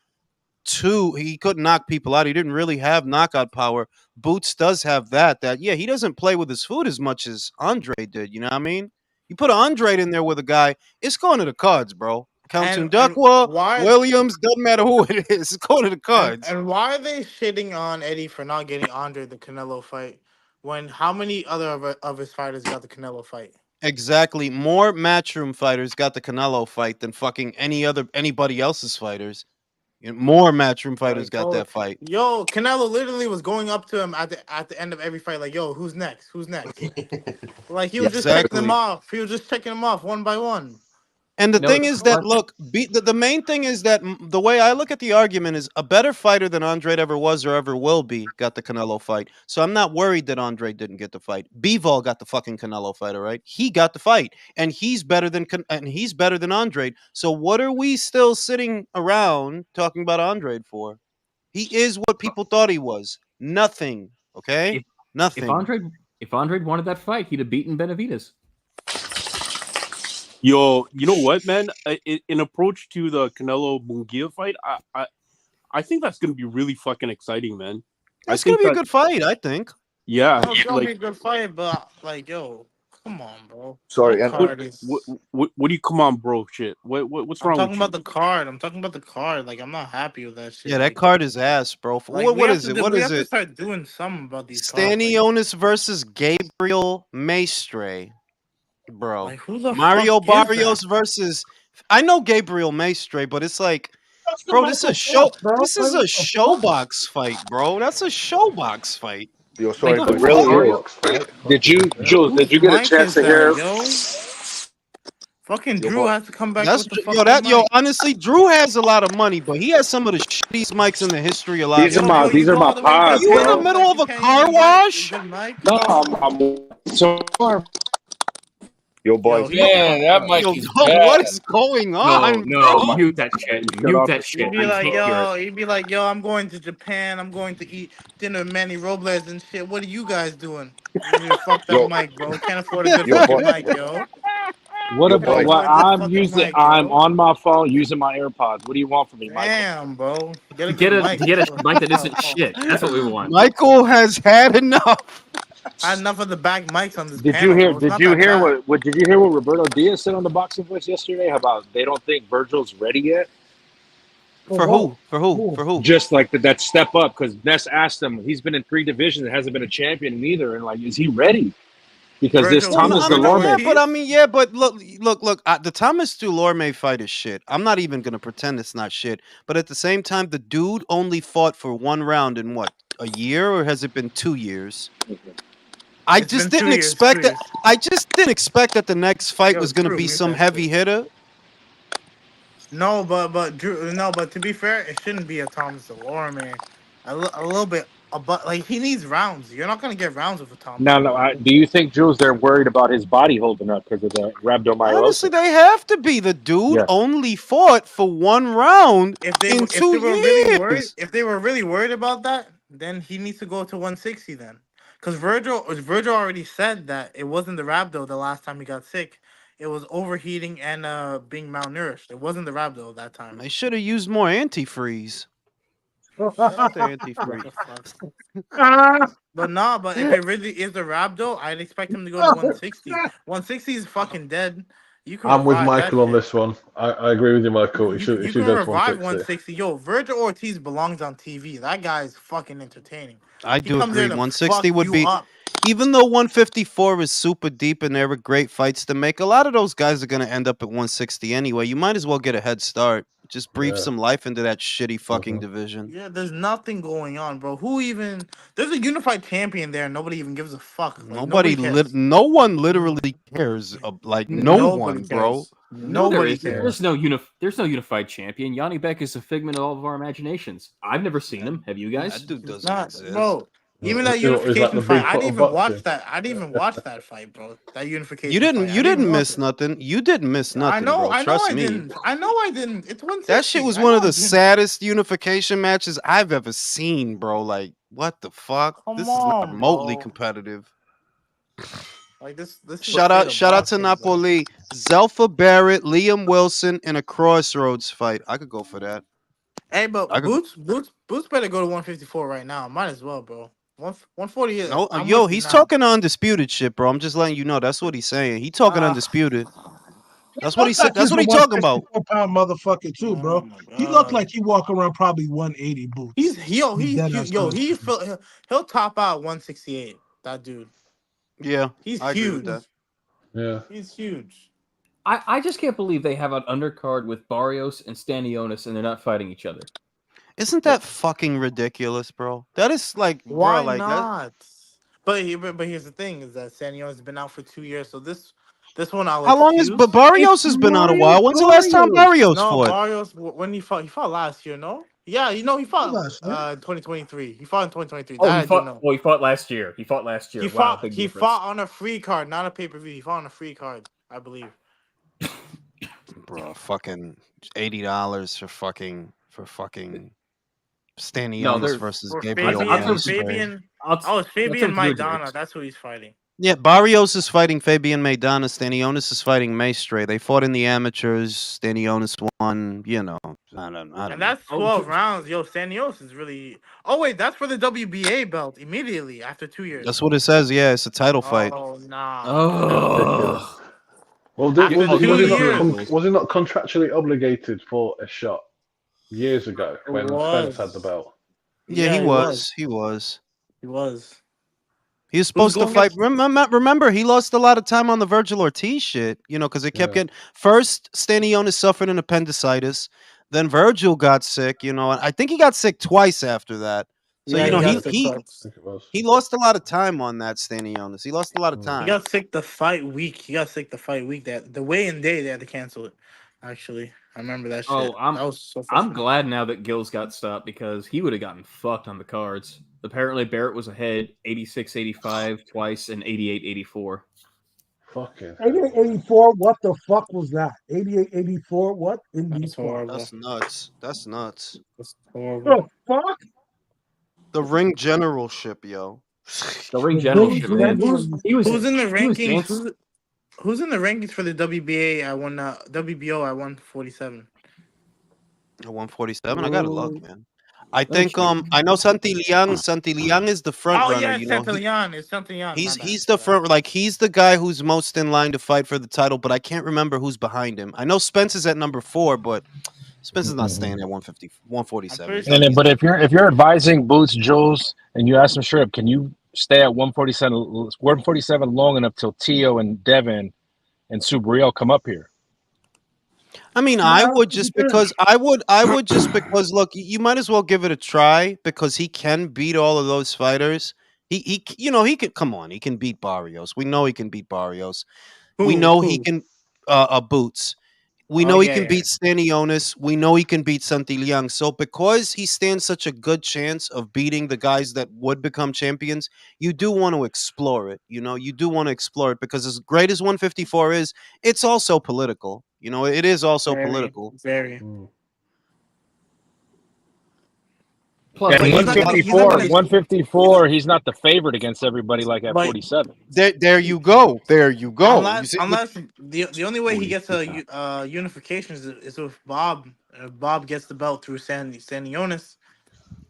2, he couldn't knock people out. He didn't really have knockout power. Boots does have that he doesn't play with his food as much as Andre did. You know what I mean? You put Andre in there with a guy, it's going to the cards, bro. Count Duckwa, Williams, doesn't matter who it is. Go to the cards. And why are they shitting on Eddie for not getting Andre the Canelo fight when how many other of his fighters got the Canelo fight? Exactly. More Matchroom fighters got the Canelo fight than fucking anybody else's fighters. More Matchroom fighters got that fight. Yo, Canelo literally was going up to him at the end of every fight, like, yo, who's next? Who's next? Like he was just checking them off. He was just checking them off one by one. And the thing is that, look, the main thing is that the way I look at the argument is a better fighter than Andre ever was or ever will be got the Canelo fight. So I'm not worried that Andre didn't get the fight. Bivol got the fucking Canelo fight, all right? He got the fight, and he's better than Andre. So what are we still sitting around talking about Andre for? He is what people thought he was. Nothing, okay? Nothing. If Andre wanted that fight, he'd have beaten Benevidez. Yo, you know what, man? In approach to the Canelo Munguia fight, I think that's gonna be really fucking exciting, man. It's gonna be a good fight, I think. Yeah, it's gonna be a good fight, but like, yo, come on, bro. Sorry, what do you come on, bro? Shit, what's wrong? I'm talking about the card. I'm talking about the card. Like, I'm not happy with that shit. Yeah, that card is ass, bro. Like, what is it? We have to start doing something about these cards. Stanionis versus Gabriel Maestre. Bro, like, who the Mario fuck Barrios versus I know Gabriel Maestre, but it's like, bro, this is a show. This is a showbox fight, bro. That's a showbox fight. Yo, sorry, but really, did you get a chance to hear? Fucking Drew has to come back. Honestly, Drew has a lot of money, but he has some of the shittiest mics in the history of live. These are my pods. Are you in the middle of a car wash? No, I'm so. Yo, boys. Man, that mic is bad. What is going on? No, mute that shit. Mute that shit. He'd be like, yo, I'm going to Japan. I'm going to eat dinner with Manny Robles and shit. What are you guys doing? Fuck that mic, bro. Can't afford a good fucking mic, yo. What about what I'm using? Mic, I'm on my phone using my AirPods. What do you want from me, Michael? Damn, bro. Get a mic that isn't shit. That's what we want. Michael has had enough. I had enough of the back mics on this. Did you hear what Roberto Diaz said on the Boxing Voice yesterday about they don't think Virgil's ready yet? For who? Just like that step up, because Ness asked him. He's been in 3 divisions and hasn't been a champion in either, and like, is he ready? Because Virgil, this Thomas Delorme. But look. The Thomas Delorme fight is shit. I'm not even gonna pretend it's not shit. But at the same time, the dude only fought for 1 round in what, a year, or has it been 2 years? I just didn't expect that. I just didn't expect that the next fight was going to be some heavy hitter. No, but Drew, but to be fair, it shouldn't be a Thomas Delorme. A little bit, but like, he needs rounds. You're not going to get rounds with a Thomas. No. Do you think, Jules, they're worried about his body holding up because of the rhabdomyolysis? Honestly, they have to be. The dude only fought for 1 round in 2 years. If they were really worried about that, then he needs to go to 160 then. Because Virgil already said that it wasn't the rhabdo the last time he got sick. It was overheating and being malnourished. It wasn't the rhabdo that time. They should have used more antifreeze. But if it really is the rhabdo, I'd expect him to go to 160. 160 is fucking dead. I'm with Michael on this one. I agree with you, Michael. You should revive 160. Yo, Virgil Ortiz belongs on TV. That guy is fucking entertaining. I do agree. 160 would be, even though 154 is super deep and there were great fights to make, a lot of those guys are going to end up at 160 anyway. You might as well get a head start. Just breathe some life into that shitty fucking division. Yeah, there's nothing going on, bro. There's a unified champion there and nobody even gives a fuck. Like, no one literally cares. No one, bro. Nobody cares. There's no unified champion. Yanni Beck is a figment of all of our imaginations. I've never seen him. Have you guys? That dude doesn't exist. Bro. Even that unification fight, I didn't even watch that. I didn't even watch that fight, bro. That unification. You didn't miss nothing. You didn't miss nothing. Bro. Trust me. I know I didn't. It's 160. That shit was one of the saddest unification matches I've ever seen, bro. Like, what the fuck? This is not remotely competitive. Like this shout out to Napoli, Zelfa Barrett, Liam Wilson in a Crossroads fight. I could go for that. Hey, but Boots better go to 154 right now. Might as well, bro. 140 is. No, he's talking undisputed shit, bro. I'm just letting you know that's what he's saying. He talking undisputed. That's what he said. That's what he talking about. 164-pound motherfucker too, bro. He looked like he walk around probably 180 boots. He'll top out 168. That dude. Yeah, he's I huge. agree with that. Yeah, he's huge. I just can't believe they have an undercard with Barrios and Stanionis and they're not fighting each other. Isn't that fucking ridiculous, bro? That is like, why bro, like not? But here's the thing: is that Stanionis has been out for 2 years, so this one I'll. How long has but Barrios has been out a while? When's the last time Barrios fought? Barrios when he fought last year, no? Yeah, he fought 2023. He fought in 2023. He fought last year. He fought on a free card, not a pay-per-view. He fought on a free card, I believe. Bro, fucking $80 for fucking Stanionis versus Gabriel. Fabian Maidana. That's who he's fighting. Yeah, Barrios is fighting Fabian Maidana. Stanionis is fighting Maestre. They fought in the amateurs. Stanionis won. I don't know. And that's 12 rounds. Yo, Stanionis is really. Oh wait, that's for the WBA belt immediately after 2 years. That's what it says. Yeah, it's a title fight. Oh nah. Oh. Well, was he not contractually obligated for a shot years ago when Spence had the belt? Yeah, he was. He was. He was supposed to fight. Remember, he lost a lot of time on the Virgil Ortiz shit, because it kept getting. First, Stanionis suffered an appendicitis. Then Virgil got sick, and I think he got sick twice after that. So, he lost a lot of time on that, Stanionis. He lost a lot of time. He got sick the fight week. That the weigh-in day, they had to cancel it. Actually, I remember that shit. Oh, I'm glad now that Gills got stopped because he would have gotten fucked on the cards. Apparently, Barrett was ahead 86-85 twice and 88-84. Fucking 88-84. What the fuck was that? 88-84. What in these parts? That's nuts. That's horrible. The fuck? The ring generalship, yo. The ring generalship. Who's in the rankings? Who's in the rankings for the WBA? WBO at 147. At 147, I gotta look, man. I think I know Santi Liang. Santi Liang is the front runner. Oh yeah, Santillán. He's the front, he's the guy who's most in line to fight for the title, but I can't remember who's behind him. I know Spence is at number 4, but Spence is not staying at 147. But if you're advising Boots, Jules, and you ask him straight up, can you stay at 147 long enough till Tio and Devin and Subriel come up here? I mean, I would just because look, you might as well give it a try because he can beat all of those fighters. He can come on, he can beat Barrios. We know he can beat Barrios. We know he can Boots. We know he can beat Stanionis. We know he can beat Santi Liang. So because he stands such a good chance of beating the guys that would become champions, you do want to explore it. You do want to explore it because as great as 154 is, it's also political. It is also political. Very. Plus, and 154, he's not the favorite against everybody like at 47. There you go. Unless the only way he gets a unification is if Bob gets the belt through Stanionis.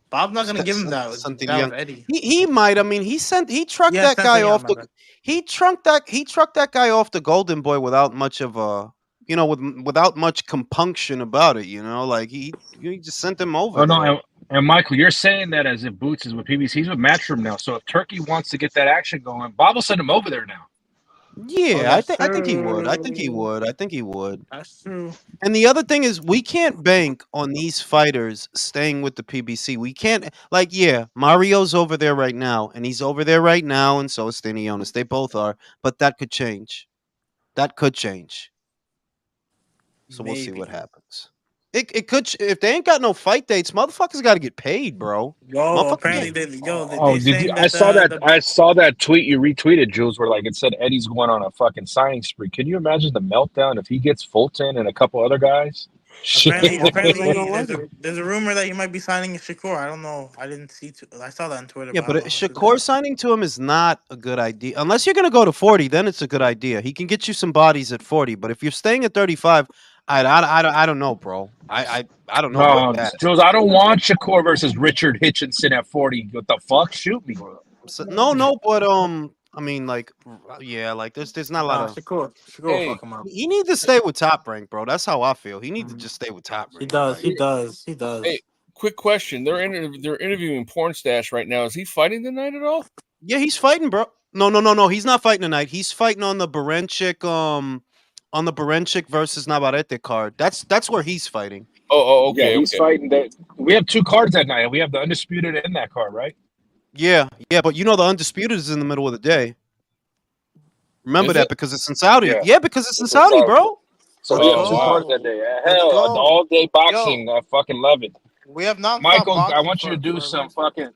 Bob's not gonna give him that. Eddie. He might. I mean, he trucked that guy off the. He trucked that guy off the Golden Boy without much of a. Without much compunction about it, he just sent him over. Oh no, and Michael, you're saying that as if Boots is with PBC, he's with Matchroom now. So if Turkey wants to get that action going, Bob will send him over there now. Yeah, I think he would. I think he would. That's true. And the other thing is, we can't bank on these fighters staying with the PBC. We can't. Mario's over there right now, and he's over there right now, and so is Stanionis. They both are, but that could change. So we'll see what happens. It could if they ain't got no fight dates, motherfuckers got to get paid, bro. Apparently I saw that tweet you retweeted, Jules, where it said Eddie's going on a fucking signing spree. Can you imagine the meltdown if he gets Fulton and a couple other guys? Apparently there's a rumor that he might be signing Shakur. I don't know. I didn't see. I saw that on Twitter. Yeah, but Shakur signing to him is not a good idea. Unless you're gonna go to 40, then it's a good idea. He can get you some bodies at 40, but if you're staying at 35. I don't know, bro. I don't know about that. Jules, I don't want Shakur versus Richard Hitchinson at 40. What the fuck? Shoot me. No, but I mean, like, yeah, like there's not a lot of. Shakur Hey, fuck him up. He needs to stay with Top Rank, bro. That's how I feel. He needs to just stay with Top Rank. He does. Like, He does. He does. hey, quick question. They're interviewing Porn Stash right now. Is he fighting tonight at all? yeah, he's fighting, bro. No. He's not fighting tonight. He's fighting on the Barenchik, versus Navarrete card. That's where he's fighting. Oh, okay. Yeah, he's fighting that. We have 2 cards that night. We have the Undisputed in that card, right? Yeah, but you know the Undisputed is in the middle of the day. Remember Is that it? because it's in Saudi. Yeah. Yeah, because it's in It's in Saudi, Saudi. bro. So Let's we have 2 go. cards that day. Let's Hell, go. the all-day boxing. I fucking love it. We have not Michael, I want you to do some fucking.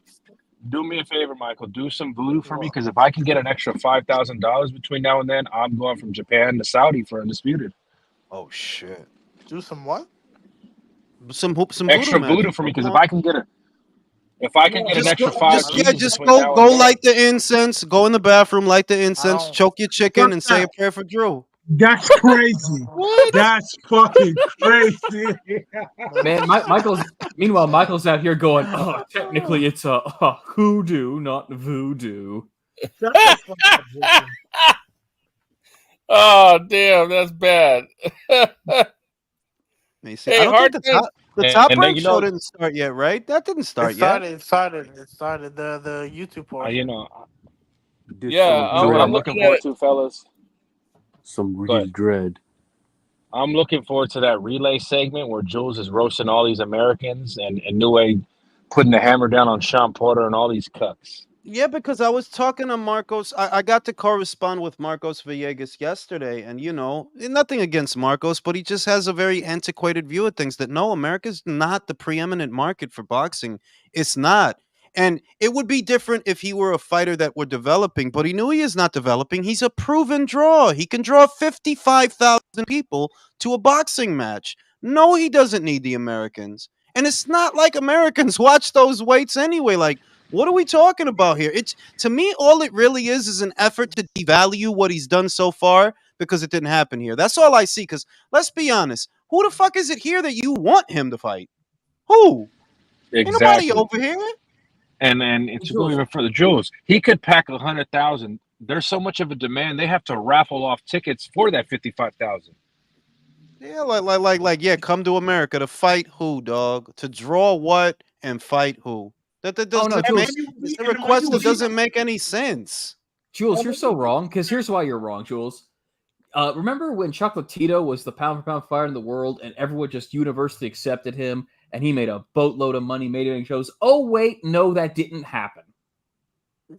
Do me a favor, Michael. Do some voodoo for me, because if I can get an extra $5,000 between now and then, I'm going from Japan to Saudi for Undisputed. Oh shit. Do some what? Some Extra voodoo voodoo for me, because if I can get an extra 5 just go light the incense, go in the bathroom, light the incense, choke your chicken, and say a prayer for Drew. That's crazy. What? That's fucking crazy. Man, Michael's out here going, oh, technically it's a hoodoo, not voodoo. Oh, damn, that's bad. See, I don't think the top rank show didn't start yet, right? That didn't start yet. It started. The YouTube portion. You know. Yeah, I'm looking forward to, fellas. Some real dread. I'm looking forward to that relay segment where Jules is roasting all these Americans and Newey putting the hammer down on Sean Porter and all these cucks. Yeah, because I was talking to Marcos. I got to correspond with Marcos Villegas yesterday, and nothing against Marcos, but he just has a very antiquated view of things. That no, America's not the preeminent market for boxing. It's not. And it would be different if he were a fighter that were developing, but he knew he is not developing. He's a proven draw. He can draw 55,000 people to a boxing match. No, he doesn't need the Americans. And it's not like Americans watch those weights anyway. Like, what are we talking about here? It's, to me, all it really is an effort to devalue what he's done so far because it didn't happen here. That's all I see. Because let's be honest, who the fuck is it here that you want him to fight? Who? Exactly. Ain't nobody over here. And to go even further, Jules, he could pack 100,000. There's so much of a demand; they have to raffle off tickets for that 55,000. Yeah, yeah. Come to America to fight who, dog? To draw what and fight who? The request doesn't make any sense. Jules, you're so wrong. Because here's why you're wrong, Jules. Remember when Chocolatito was the pound-for-pound fighter in the world, and everyone just universally accepted him? And he made a boatload of money, made it in shows. Oh, wait, no, that didn't happen.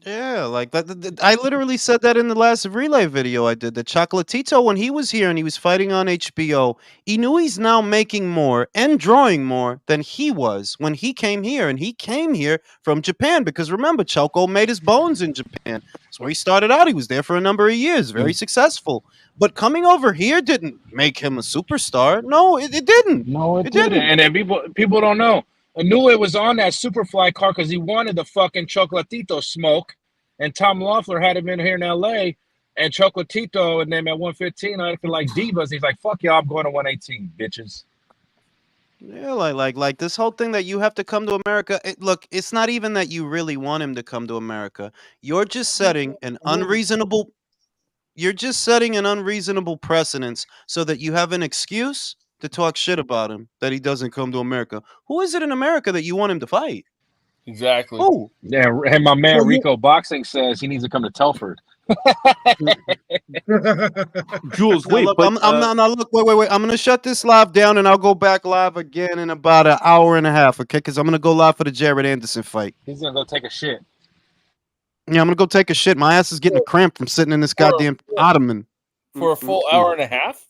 Yeah, like that. I literally said that in the last relay video I did. That Chocolatito, when he was here and he was fighting on HBO, he knew he's now making more and drawing more than he was when he came here. And he came here from Japan because remember, Choco made his bones in Japan. That's where he started out. He was there for a number of years, very successful. But coming over here didn't make him a superstar. No, it didn't. No, it didn't. And then people don't know. I knew it was on that Superfly car because he wanted the fucking Chocolatito smoke. And Tom Loeffler had him in here in L.A. And Chocolatito and them at 115 acting like divas. He's like, fuck y'all, I'm going to 118, bitches. Yeah, like this whole thing that you have to come to America. Look, it's not even that you really want him to come to America. You're just setting an unreasonable precedence so that you have an excuse to talk shit about him that he doesn't come to America. Who is it in America that you want him to fight? Exactly. Who? Yeah, and my man Rico Boxing says he needs to come to Telford. Jules, wait, look, but wait. I'm gonna shut this live down and I'll go back live again in about an hour and a half, okay? Because I'm gonna go live for the Jared Anderson fight. He's gonna go take a shit. Yeah, I'm gonna go take a shit. My ass is getting a cramp from sitting in this goddamn ottoman. For a full hour and a half?